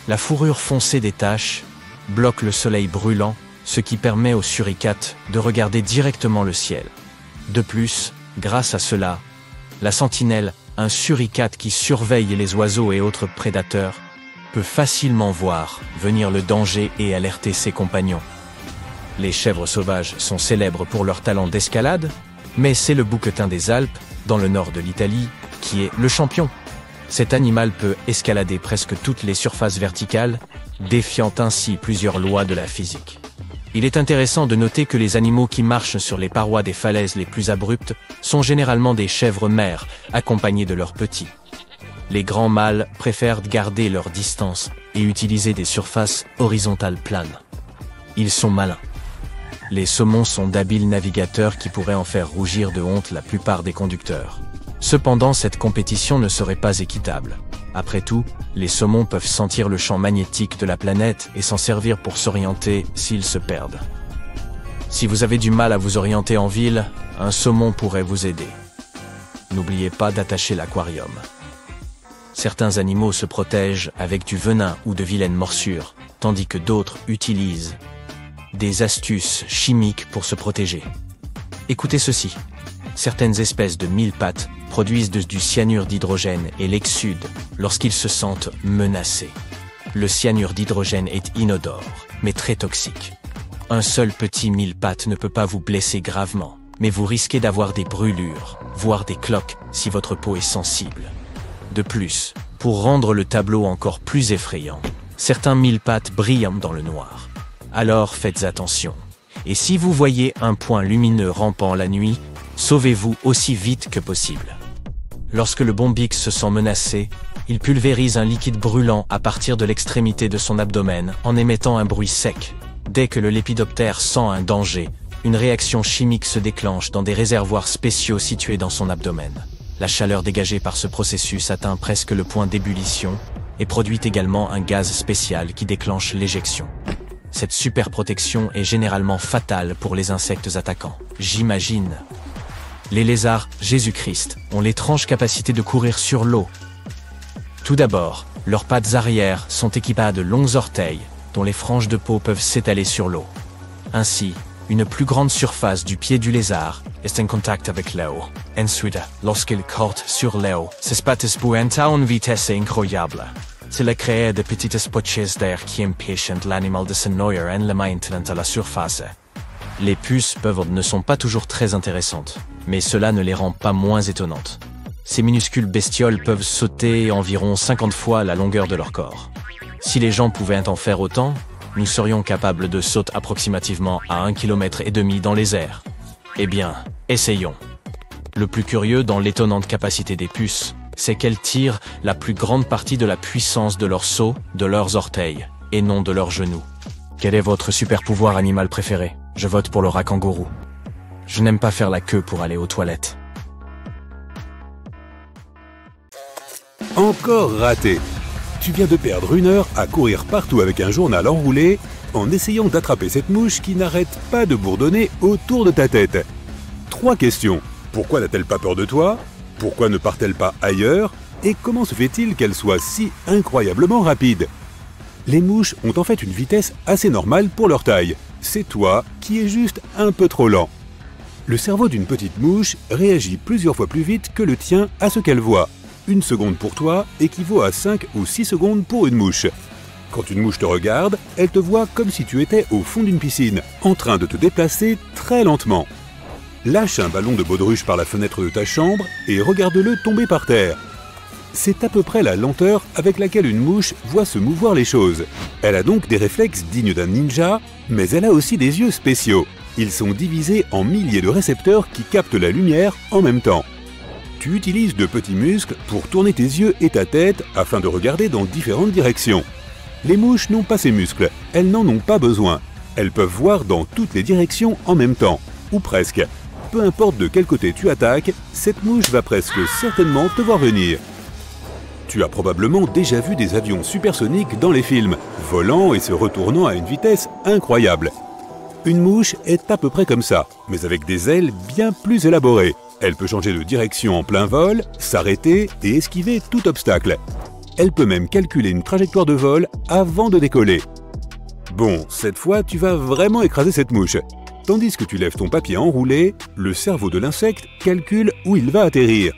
La fourrure foncée des taches bloque le soleil brûlant, ce qui permet aux suricates de regarder directement le ciel. De plus, grâce à cela, la sentinelle, un suricate qui surveille les oiseaux et autres prédateurs, peut facilement voir venir le danger et alerter ses compagnons. Les chèvres sauvages sont célèbres pour leur talent d'escalade, mais c'est le bouquetin des Alpes, dans le nord de l'Italie, qui est le champion. Cet animal peut escalader presque toutes les surfaces verticales, défiant ainsi plusieurs lois de la physique. Il est intéressant de noter que les animaux qui marchent sur les parois des falaises les plus abruptes sont généralement des chèvres mères, accompagnées de leurs petits. Les grands mâles préfèrent garder leur distance et utiliser des surfaces horizontales planes. Ils sont malins. Les saumons sont d'habiles navigateurs qui pourraient en faire rougir de honte la plupart des conducteurs. Cependant, cette compétition ne serait pas équitable. Après tout, les saumons peuvent sentir le champ magnétique de la planète et s'en servir pour s'orienter s'ils se perdent. Si vous avez du mal à vous orienter en ville, un saumon pourrait vous aider. N'oubliez pas d'attacher l'aquarium. Certains animaux se protègent avec du venin ou de vilaines morsures, tandis que d'autres utilisent des astuces chimiques pour se protéger. Écoutez ceci. Certaines espèces de mille-pattes produisent du cyanure d'hydrogène et l'exsudent lorsqu'ils se sentent menacés. Le cyanure d'hydrogène est inodore, mais très toxique. Un seul petit mille-pattes ne peut pas vous blesser gravement, mais vous risquez d'avoir des brûlures, voire des cloques si votre peau est sensible. De plus, pour rendre le tableau encore plus effrayant, certains mille-pattes brillent dans le noir. Alors faites attention. Et si vous voyez un point lumineux rampant la nuit, sauvez-vous aussi vite que possible. Lorsque le Bombix se sent menacé, il pulvérise un liquide brûlant à partir de l'extrémité de son abdomen en émettant un bruit sec. Dès que le lépidoptère sent un danger, une réaction chimique se déclenche dans des réservoirs spéciaux situés dans son abdomen. La chaleur dégagée par ce processus atteint presque le point d'ébullition et produit également un gaz spécial qui déclenche l'éjection. Cette super protection est généralement fatale pour les insectes attaquants. J'imagine. Les lézards Jésus-Christ ont l'étrange capacité de courir sur l'eau. Tout d'abord, leurs pattes arrière sont équipées de longs orteils dont les franges de peau peuvent s'étaler sur l'eau. Ainsi, une plus grande surface du pied du lézard est en contact avec l'eau. Ensuite, lorsqu'il court sur l'eau, ses pattes bouent à une vitesse incroyable. Cela crée de petites poches d'air qui empêchent l'animal de se noyer en le maintenant à la surface. Les puces ne sont pas toujours très intéressantes, mais cela ne les rend pas moins étonnantes. Ces minuscules bestioles peuvent sauter environ 50 fois la longueur de leur corps. Si les gens pouvaient en faire autant, nous serions capables de sauter approximativement à 1,5 km dans les airs. Eh bien, essayons. Le plus curieux dans l'étonnante capacité des puces, c'est qu'elles tirent la plus grande partie de la puissance de leur saut de leurs orteils, et non de leurs genoux. Quel est votre super pouvoir animal préféré? Je vote pour le rat kangourou. Je n'aime pas faire la queue pour aller aux toilettes. Encore raté. Tu viens de perdre 1 heure à courir partout avec un journal enroulé en essayant d'attraper cette mouche qui n'arrête pas de bourdonner autour de ta tête. 3 questions. Pourquoi n'a-t-elle pas peur de toi? Pourquoi ne part-elle pas ailleurs? Et comment se fait-il qu'elle soit si incroyablement rapide? Les mouches ont en fait une vitesse assez normale pour leur taille. C'est toi qui es juste un peu trop lent. Le cerveau d'une petite mouche réagit plusieurs fois plus vite que le tien à ce qu'elle voit. 1 seconde pour toi équivaut à 5 ou 6 secondes pour une mouche. Quand une mouche te regarde, elle te voit comme si tu étais au fond d'une piscine, en train de te déplacer très lentement. Lâche un ballon de baudruche par la fenêtre de ta chambre et regarde-le tomber par terre. C'est à peu près la lenteur avec laquelle une mouche voit se mouvoir les choses. Elle a donc des réflexes dignes d'un ninja, mais elle a aussi des yeux spéciaux. Ils sont divisés en milliers de récepteurs qui captent la lumière en même temps. Tu utilises de petits muscles pour tourner tes yeux et ta tête afin de regarder dans différentes directions. Les mouches n'ont pas ces muscles, elles n'en ont pas besoin. Elles peuvent voir dans toutes les directions en même temps, ou presque. Peu importe de quel côté tu attaques, cette mouche va presque certainement te voir venir. Tu as probablement déjà vu des avions supersoniques dans les films, volant et se retournant à une vitesse incroyable. Une mouche est à peu près comme ça, mais avec des ailes bien plus élaborées. Elle peut changer de direction en plein vol, s'arrêter et esquiver tout obstacle. Elle peut même calculer une trajectoire de vol avant de décoller. Bon, cette fois, tu vas vraiment écraser cette mouche. Tandis que tu lèves ton papier enroulé, le cerveau de l'insecte calcule où il va atterrir.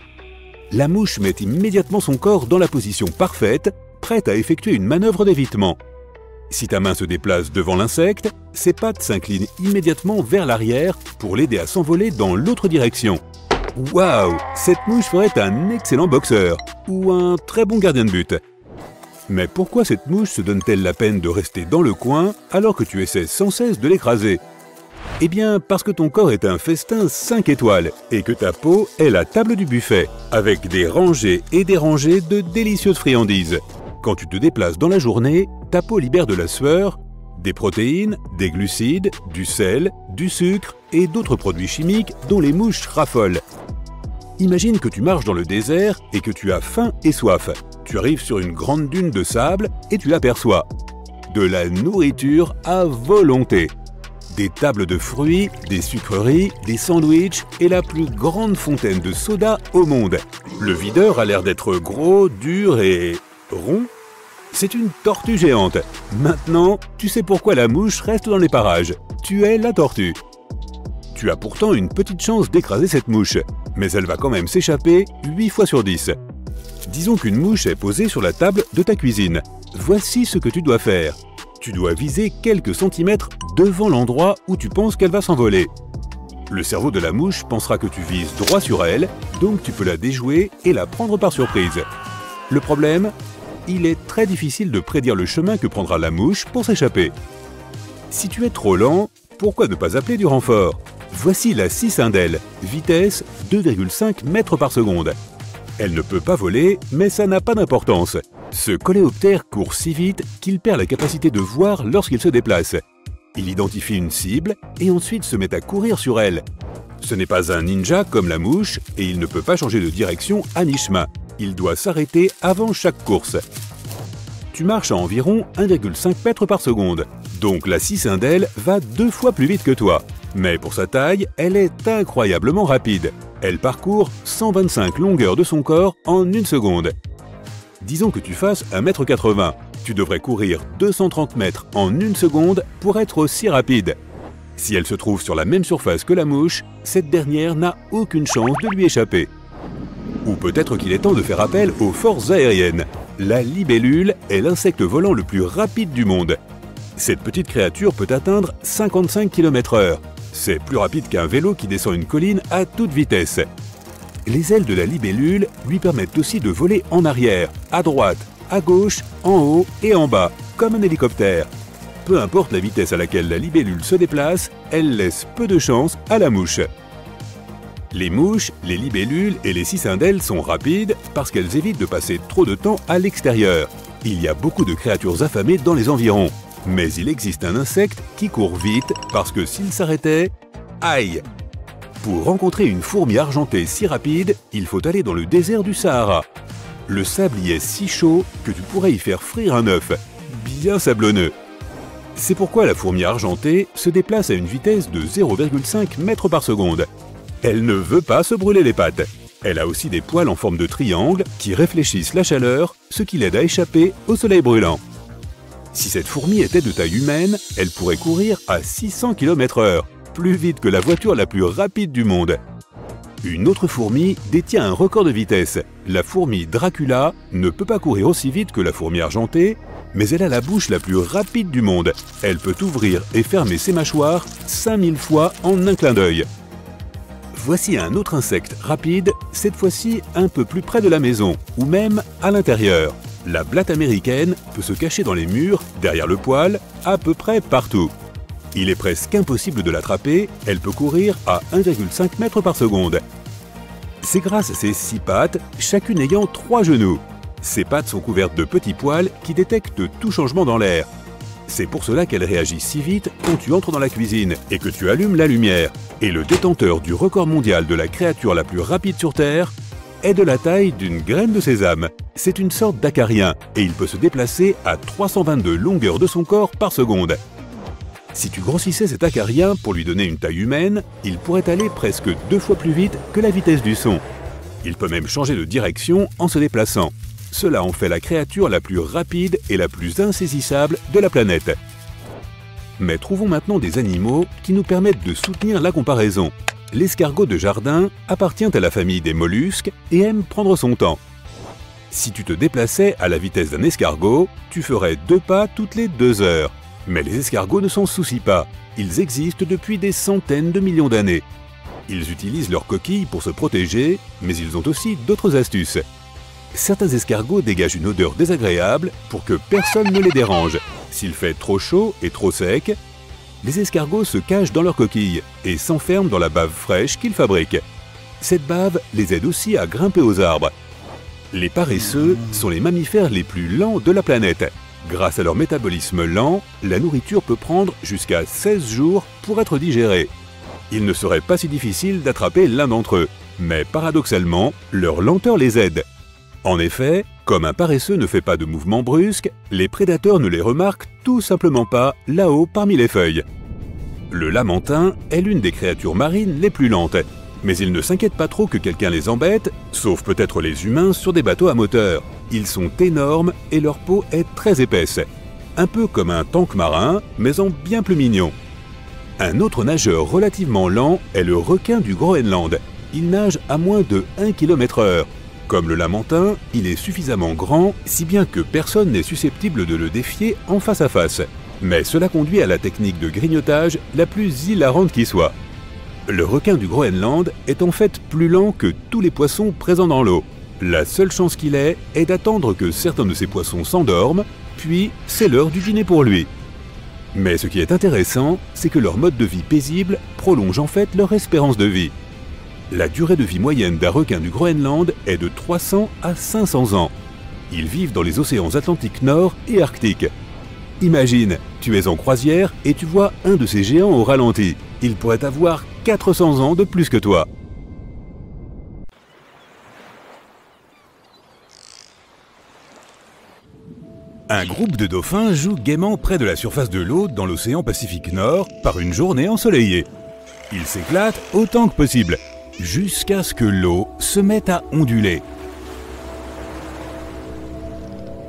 La mouche met immédiatement son corps dans la position parfaite, prête à effectuer une manœuvre d'évitement. Si ta main se déplace devant l'insecte, ses pattes s'inclinent immédiatement vers l'arrière pour l'aider à s'envoler dans l'autre direction. Waouh! Cette mouche ferait un excellent boxeur ou un très bon gardien de but. Mais pourquoi cette mouche se donne-t-elle la peine de rester dans le coin alors que tu essaies sans cesse de l'écraser? Eh bien, parce que ton corps est un festin 5 étoiles et que ta peau est la table du buffet, avec des rangées et des rangées de délicieuses friandises. Quand tu te déplaces dans la journée, ta peau libère de la sueur, des protéines, des glucides, du sel, du sucre et d'autres produits chimiques dont les mouches raffolent. Imagine que tu marches dans le désert et que tu as faim et soif. Tu arrives sur une grande dune de sable et tu l'aperçois. De la nourriture à volonté. des tables de fruits, des sucreries, des sandwichs et la plus grande fontaine de soda au monde. Le videur a l'air d'être gros, dur et rond. C'est une tortue géante. Maintenant, tu sais pourquoi la mouche reste dans les parages. Tu es la tortue. Tu as pourtant une petite chance d'écraser cette mouche, mais elle va quand même s'échapper 8 fois sur 10. Disons qu'une mouche est posée sur la table de ta cuisine. Voici ce que tu dois faire. Tu dois viser quelques centimètres devant l'endroit où tu penses qu'elle va s'envoler. Le cerveau de la mouche pensera que tu vises droit sur elle, donc tu peux la déjouer et la prendre par surprise. Le problème, il est très difficile de prédire le chemin que prendra la mouche pour s'échapper. Si tu es trop lent, pourquoi ne pas appeler du renfort? Voici la cicindèle, vitesse 2,5 mètres par seconde. Elle ne peut pas voler, mais ça n'a pas d'importance. Ce coléoptère court si vite qu'il perd la capacité de voir lorsqu'il se déplace. Il identifie une cible et ensuite se met à courir sur elle. Ce n'est pas un ninja comme la mouche et il ne peut pas changer de direction à mi-chemin. Il doit s'arrêter avant chaque course. Tu marches à environ 1,5 mètres par seconde, donc la cicindèle va 2 fois plus vite que toi. Mais pour sa taille, elle est incroyablement rapide. Elle parcourt 125 longueurs de son corps en 1 seconde. Disons que tu fasses 1,80 m. Tu devrais courir 230 mètres en 1 seconde pour être aussi rapide. Si elle se trouve sur la même surface que la mouche, cette dernière n'a aucune chance de lui échapper. Ou peut-être qu'il est temps de faire appel aux forces aériennes. La libellule est l'insecte volant le plus rapide du monde. Cette petite créature peut atteindre 55 km/h. C'est plus rapide qu'un vélo qui descend une colline à toute vitesse. Les ailes de la libellule lui permettent aussi de voler en arrière, à droite, à gauche, en haut et en bas, comme un hélicoptère. Peu importe la vitesse à laquelle la libellule se déplace, elle laisse peu de chance à la mouche. Les mouches, les libellules et les cicindèles sont rapides parce qu'elles évitent de passer trop de temps à l'extérieur. Il y a beaucoup de créatures affamées dans les environs. Mais il existe un insecte qui court vite parce que s'il s'arrêtait, aïe! Pour rencontrer une fourmi argentée si rapide, il faut aller dans le désert du Sahara. Le sable y est si chaud que tu pourrais y faire frire un œuf, bien sablonneux. C'est pourquoi la fourmi argentée se déplace à une vitesse de 0,5 mètres par seconde. Elle ne veut pas se brûler les pattes. Elle a aussi des poils en forme de triangle qui réfléchissent la chaleur, ce qui l'aide à échapper au soleil brûlant. Si cette fourmi était de taille humaine, elle pourrait courir à 600 km/h, plus vite que la voiture la plus rapide du monde. Une autre fourmi détient un record de vitesse. La fourmi Dracula ne peut pas courir aussi vite que la fourmi argentée, mais elle a la bouche la plus rapide du monde. Elle peut ouvrir et fermer ses mâchoires 5000 fois en un clin d'œil. Voici un autre insecte rapide, cette fois-ci un peu plus près de la maison, ou même à l'intérieur. La blatte américaine peut se cacher dans les murs, derrière le poêle, à peu près partout. Il est presque impossible de l'attraper, elle peut courir à 1,5 mètres par seconde. C'est grâce à ses 6 pattes, chacune ayant 3 genoux. Ses pattes sont couvertes de petits poils qui détectent tout changement dans l'air. C'est pour cela qu'elle réagit si vite quand tu entres dans la cuisine et que tu allumes la lumière. Et le détenteur du record mondial de la créature la plus rapide sur Terre est de la taille d'une graine de sésame. C'est une sorte d'acarien et il peut se déplacer à 322 longueurs de son corps par seconde. Si tu grossissais cet acarien pour lui donner une taille humaine, il pourrait aller presque 2 fois plus vite que la vitesse du son. Il peut même changer de direction en se déplaçant. Cela en fait la créature la plus rapide et la plus insaisissable de la planète. Mais trouvons maintenant des animaux qui nous permettent de soutenir la comparaison. L'escargot de jardin appartient à la famille des mollusques et aime prendre son temps. Si tu te déplaçais à la vitesse d'un escargot, tu ferais 2 pas toutes les 2 heures. Mais les escargots ne s'en soucient pas. Ils existent depuis des centaines de millions d'années. Ils utilisent leurs coquilles pour se protéger, mais ils ont aussi d'autres astuces. Certains escargots dégagent une odeur désagréable pour que personne ne les dérange. S'il fait trop chaud et trop sec, les escargots se cachent dans leurs coquilles et s'enferment dans la bave fraîche qu'ils fabriquent. Cette bave les aide aussi à grimper aux arbres. Les paresseux sont les mammifères les plus lents de la planète. Grâce à leur métabolisme lent, la nourriture peut prendre jusqu'à 16 jours pour être digérée. Il ne serait pas si difficile d'attraper l'un d'entre eux, mais paradoxalement, leur lenteur les aide. En effet, comme un paresseux ne fait pas de mouvements brusques, les prédateurs ne les remarquent tout simplement pas là-haut parmi les feuilles. Le lamantin est l'une des créatures marines les plus lentes, mais ils ne s'inquiètent pas trop que quelqu'un les embête, sauf peut-être les humains sur des bateaux à moteur. Ils sont énormes et leur peau est très épaisse, un peu comme un tank marin, mais en bien plus mignon. Un autre nageur relativement lent est le requin du Groenland. Il nage à moins de 1 km/h. Comme le lamantin, il est suffisamment grand, si bien que personne n'est susceptible de le défier en face à face. Mais cela conduit à la technique de grignotage la plus hilarante qui soit. Le requin du Groenland est en fait plus lent que tous les poissons présents dans l'eau. La seule chance qu'il ait est d'attendre que certains de ces poissons s'endorment, puis c'est l'heure du dîner pour lui. Mais ce qui est intéressant, c'est que leur mode de vie paisible prolonge en fait leur espérance de vie. La durée de vie moyenne d'un requin du Groenland est de 300 à 500 ans. Ils vivent dans les océans Atlantique Nord et Arctique. Imagine, tu es en croisière et tu vois un de ces géants au ralenti. Il pourrait avoir 400 ans de plus que toi. Un groupe de dauphins joue gaiement près de la surface de l'eau dans l'océan Pacifique Nord par une journée ensoleillée. Ils s'éclatent autant que possible, jusqu'à ce que l'eau se mette à onduler.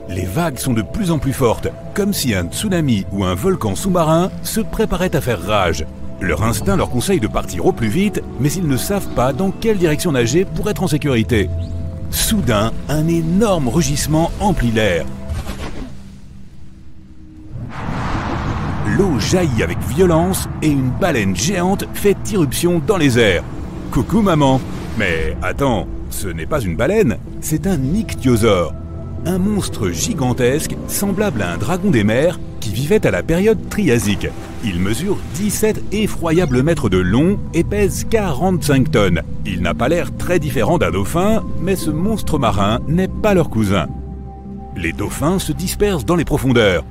Les vagues sont de plus en plus fortes, comme si un tsunami ou un volcan sous-marin se préparait à faire rage. Leur instinct leur conseille de partir au plus vite, mais ils ne savent pas dans quelle direction nager pour être en sécurité. Soudain, un énorme rugissement emplit l'air. L'eau jaillit avec violence et une baleine géante fait irruption dans les airs. Coucou maman! Mais attends, ce n'est pas une baleine, c'est un ichthyosaure. Un monstre gigantesque, semblable à un dragon des mers, qui vivait à la période triasique. Il mesure 17 effroyables mètres de long et pèse 45 tonnes. Il n'a pas l'air très différent d'un dauphin, mais ce monstre marin n'est pas leur cousin. Les dauphins se dispersent dans les profondeurs.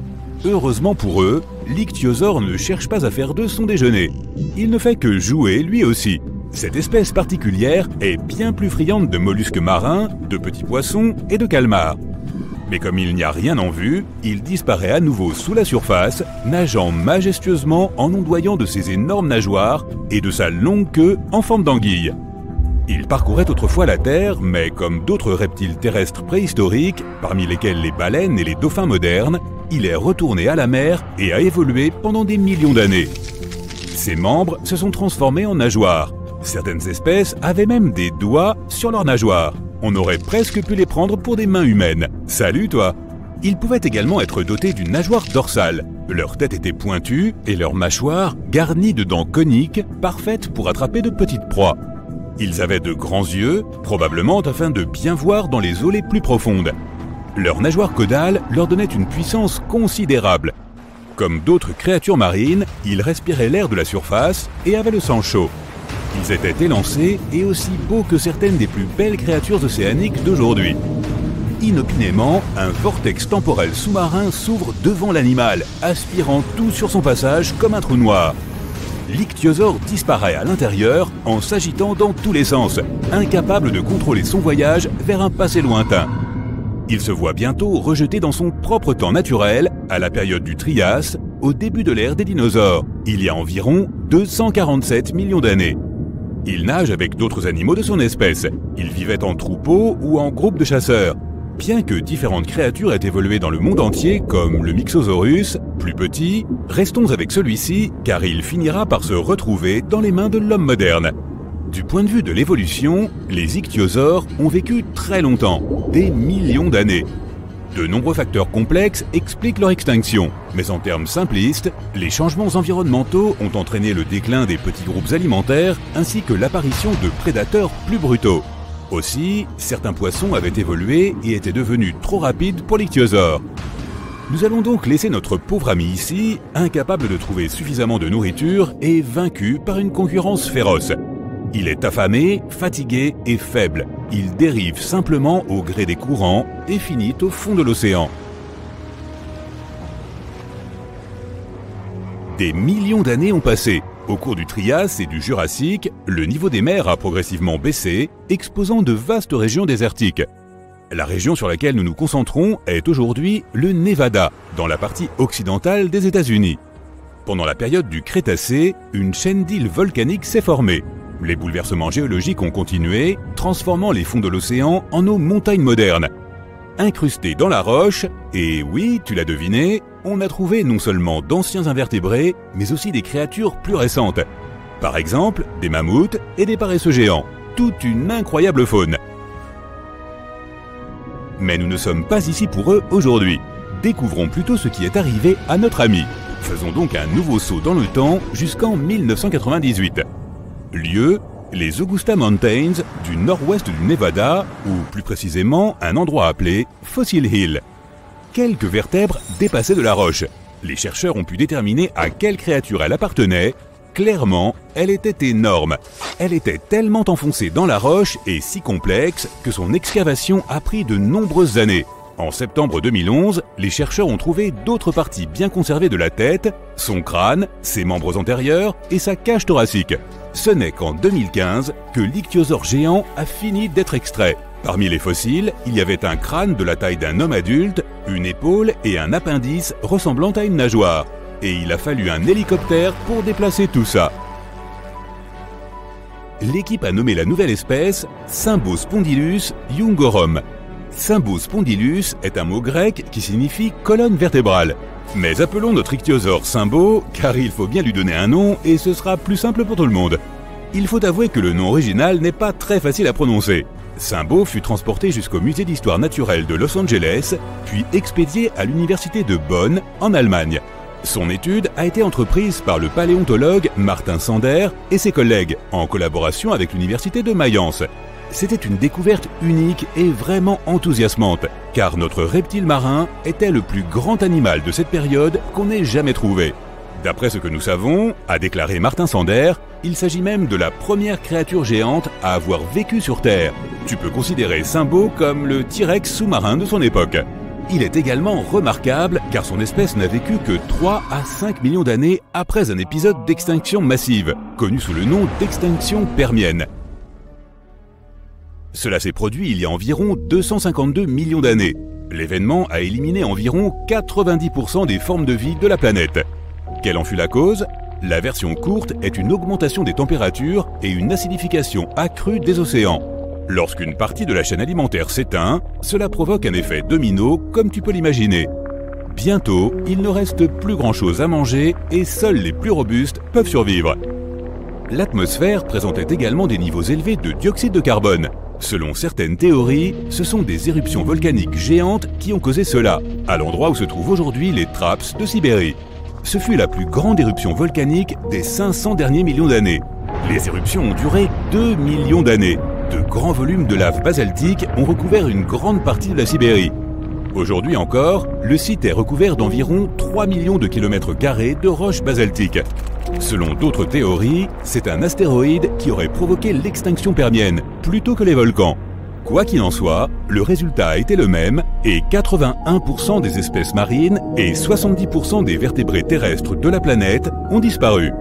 Heureusement pour eux, l'ichthyosaure ne cherche pas à faire d'eux son déjeuner. Il ne fait que jouer lui aussi. Cette espèce particulière est bien plus friande de mollusques marins, de petits poissons et de calmars. Mais comme il n'y a rien en vue, il disparaît à nouveau sous la surface, nageant majestueusement en ondoyant de ses énormes nageoires et de sa longue queue en forme d'anguille. Il parcourait autrefois la Terre, mais comme d'autres reptiles terrestres préhistoriques, parmi lesquels les baleines et les dauphins modernes, il est retourné à la mer et a évolué pendant des millions d'années. Ses membres se sont transformés en nageoires. Certaines espèces avaient même des doigts sur leurs nageoires. On aurait presque pu les prendre pour des mains humaines. Salut toi! Ils pouvaient également être dotés d'une nageoire dorsale. Leur tête était pointue et leur mâchoire garnie de dents coniques, parfaites pour attraper de petites proies. Ils avaient de grands yeux, probablement afin de bien voir dans les eaux les plus profondes. Leur nageoire caudale leur donnait une puissance considérable. Comme d'autres créatures marines, ils respiraient l'air de la surface et avaient le sang chaud. Ils étaient élancés et aussi beaux que certaines des plus belles créatures océaniques d'aujourd'hui. Inopinément, un vortex temporel sous-marin s'ouvre devant l'animal, aspirant tout sur son passage comme un trou noir. L'ichthyosaure disparaît à l'intérieur en s'agitant dans tous les sens, incapable de contrôler son voyage vers un passé lointain. Il se voit bientôt rejeté dans son propre temps naturel, à la période du Trias, au début de l'ère des dinosaures, il y a environ 247 millions d'années. Il nage avec d'autres animaux de son espèce. Il vivait en troupeau ou en groupe de chasseurs. Bien que différentes créatures aient évolué dans le monde entier, comme le Mixosaurus, plus petit, restons avec celui-ci, car il finira par se retrouver dans les mains de l'homme moderne. Du point de vue de l'évolution, les ichthyosaures ont vécu très longtemps, des millions d'années. De nombreux facteurs complexes expliquent leur extinction, mais en termes simplistes, les changements environnementaux ont entraîné le déclin des petits groupes alimentaires ainsi que l'apparition de prédateurs plus brutaux. Aussi, certains poissons avaient évolué et étaient devenus trop rapides pour l'ichthyosaure. Nous allons donc laisser notre pauvre ami ici, incapable de trouver suffisamment de nourriture et vaincu par une concurrence féroce. Il est affamé, fatigué et faible. Il dérive simplement au gré des courants et finit au fond de l'océan. Des millions d'années ont passé. Au cours du Trias et du Jurassique, le niveau des mers a progressivement baissé, exposant de vastes régions désertiques. La région sur laquelle nous nous concentrons est aujourd'hui le Nevada, dans la partie occidentale des États-Unis. Pendant la période du Crétacé, une chaîne d'îles volcaniques s'est formée. Les bouleversements géologiques ont continué, transformant les fonds de l'océan en nos montagnes modernes. Incrustées dans la roche, et oui, tu l'as deviné, on a trouvé non seulement d'anciens invertébrés, mais aussi des créatures plus récentes. Par exemple, des mammouths et des paresseux géants. Toute une incroyable faune. Mais nous ne sommes pas ici pour eux aujourd'hui. Découvrons plutôt ce qui est arrivé à notre ami. Faisons donc un nouveau saut dans le temps jusqu'en 1998. Lieu, les Augusta Mountains du nord-ouest du Nevada, ou plus précisément un endroit appelé Fossil Hill. Quelques vertèbres dépassaient de la roche. Les chercheurs ont pu déterminer à quelle créature elle appartenait. Clairement, elle était énorme. Elle était tellement enfoncée dans la roche et si complexe que son excavation a pris de nombreuses années. En septembre 2011, les chercheurs ont trouvé d'autres parties bien conservées de la tête, son crâne, ses membres antérieurs et sa cage thoracique. Ce n'est qu'en 2015 que l'ichthyosaure géant a fini d'être extrait. Parmi les fossiles, il y avait un crâne de la taille d'un homme adulte, une épaule et un appendice ressemblant à une nageoire. Et il a fallu un hélicoptère pour déplacer tout ça. L'équipe a nommé la nouvelle espèce Symbospondylus jungorum. Symbospondylus est un mot grec qui signifie colonne vertébrale. Mais appelons notre ichthyosaure Symbo, car il faut bien lui donner un nom et ce sera plus simple pour tout le monde. Il faut avouer que le nom original n'est pas très facile à prononcer. Symbo fut transporté jusqu'au musée d'histoire naturelle de Los Angeles, puis expédié à l'université de Bonn, en Allemagne. Son étude a été entreprise par le paléontologue Martin Sander et ses collègues, en collaboration avec l'université de Mayence. C'était une découverte unique et vraiment enthousiasmante, car notre reptile marin était le plus grand animal de cette période qu'on ait jamais trouvé. D'après ce que nous savons, a déclaré Martin Sander, il s'agit même de la première créature géante à avoir vécu sur Terre. Tu peux considérer Symbo comme le T-Rex sous-marin de son époque. Il est également remarquable car son espèce n'a vécu que 3 à 5 millions d'années après un épisode d'extinction massive, connu sous le nom d'extinction permienne. Cela s'est produit il y a environ 252 millions d'années. L'événement a éliminé environ 90% des formes de vie de la planète. Quelle en fut la cause? La version courte est une augmentation des températures et une acidification accrue des océans. Lorsqu'une partie de la chaîne alimentaire s'éteint, cela provoque un effet domino comme tu peux l'imaginer. Bientôt, il ne reste plus grand-chose à manger et seuls les plus robustes peuvent survivre. L'atmosphère présentait également des niveaux élevés de dioxyde de carbone. Selon certaines théories, ce sont des éruptions volcaniques géantes qui ont causé cela, à l'endroit où se trouvent aujourd'hui les Traps de Sibérie. Ce fut la plus grande éruption volcanique des 500 derniers millions d'années. Les éruptions ont duré 2 millions d'années. De grands volumes de lave basaltique ont recouvert une grande partie de la Sibérie. Aujourd'hui encore, le site est recouvert d'environ 3 millions de kilomètres carrés de roches basaltiques. Selon d'autres théories, c'est un astéroïde qui aurait provoqué l'extinction permienne, plutôt que les volcans. Quoi qu'il en soit, le résultat a été le même et 81% des espèces marines et 70% des vertébrés terrestres de la planète ont disparu.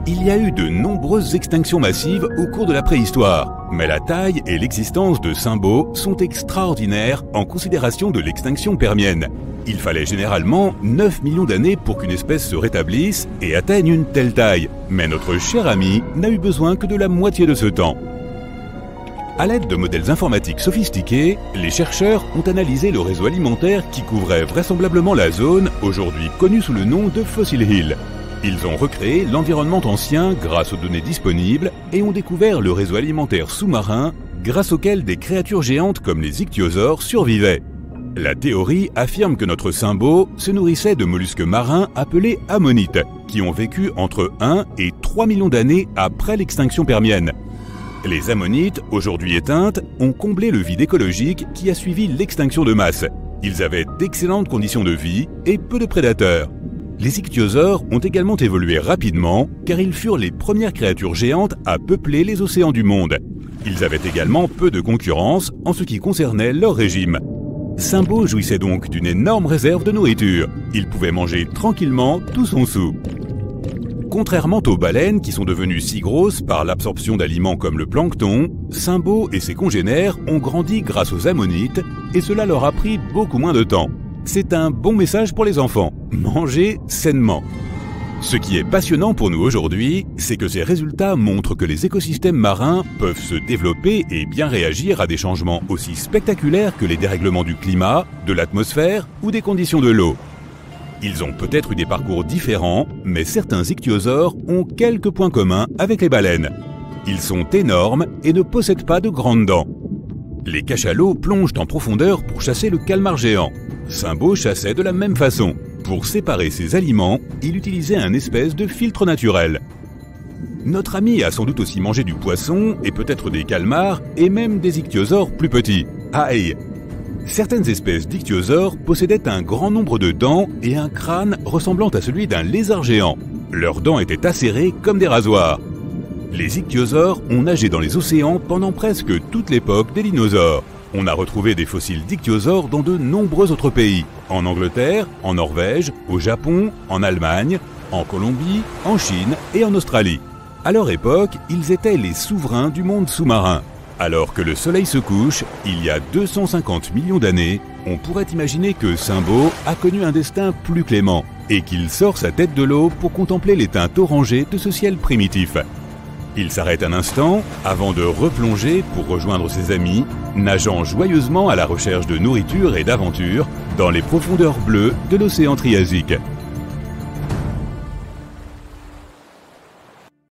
Il y a eu de nombreuses extinctions massives au cours de la préhistoire, mais la taille et l'existence de Symbo sont extraordinaires en considération de l'extinction permienne. Il fallait généralement 9 millions d'années pour qu'une espèce se rétablisse et atteigne une telle taille, mais notre cher ami n'a eu besoin que de la moitié de ce temps. À l'aide de modèles informatiques sophistiqués, les chercheurs ont analysé le réseau alimentaire qui couvrait vraisemblablement la zone, aujourd'hui connue sous le nom de Fossil Hill. Ils ont recréé l'environnement ancien grâce aux données disponibles et ont découvert le réseau alimentaire sous-marin grâce auquel des créatures géantes comme les ichthyosaures survivaient. La théorie affirme que notre Symbo se nourrissait de mollusques marins appelés ammonites, qui ont vécu entre 1 et 3 millions d'années après l'extinction permienne. Les ammonites, aujourd'hui éteintes, ont comblé le vide écologique qui a suivi l'extinction de masse. Ils avaient d'excellentes conditions de vie et peu de prédateurs. Les ichthyosaures ont également évolué rapidement car ils furent les premières créatures géantes à peupler les océans du monde. Ils avaient également peu de concurrence en ce qui concernait leur régime. Symbo jouissait donc d'une énorme réserve de nourriture. Il pouvait manger tranquillement tout son sou. Contrairement aux baleines qui sont devenues si grosses par l'absorption d'aliments comme le plancton, Symbo et ses congénères ont grandi grâce aux ammonites et cela leur a pris beaucoup moins de temps. c'est un bon message pour les enfants. Mangez sainement. Ce qui est passionnant pour nous aujourd'hui, c'est que ces résultats montrent que les écosystèmes marins peuvent se développer et bien réagir à des changements aussi spectaculaires que les dérèglements du climat, de l'atmosphère ou des conditions de l'eau. Ils ont peut-être eu des parcours différents, mais certains ichthyosaures ont quelques points communs avec les baleines. Ils sont énormes et ne possèdent pas de grandes dents. Les cachalots plongent en profondeur pour chasser le calmar géant. Simbo chassait de la même façon. Pour séparer ses aliments, il utilisait un espèce de filtre naturel. Notre ami a sans doute aussi mangé du poisson et peut-être des calmars et même des ichthyosaures plus petits. Aïe! Certaines espèces d'ichthyosaures possédaient un grand nombre de dents et un crâne ressemblant à celui d'un lézard géant. Leurs dents étaient acérées comme des rasoirs. Les ichthyosaures ont nagé dans les océans pendant presque toute l'époque des dinosaures. On a retrouvé des fossiles d'ichthyosaures dans de nombreux autres pays. En Angleterre, en Norvège, au Japon, en Allemagne, en Colombie, en Chine et en Australie. À leur époque, ils étaient les souverains du monde sous-marin. Alors que le soleil se couche, il y a 250 millions d'années, on pourrait imaginer que Simbo a connu un destin plus clément et qu'il sort sa tête de l'eau pour contempler les teintes orangées de ce ciel primitif. Il s'arrête un instant avant de replonger pour rejoindre ses amis, nageant joyeusement à la recherche de nourriture et d'aventure dans les profondeurs bleues de l'océan Triasique.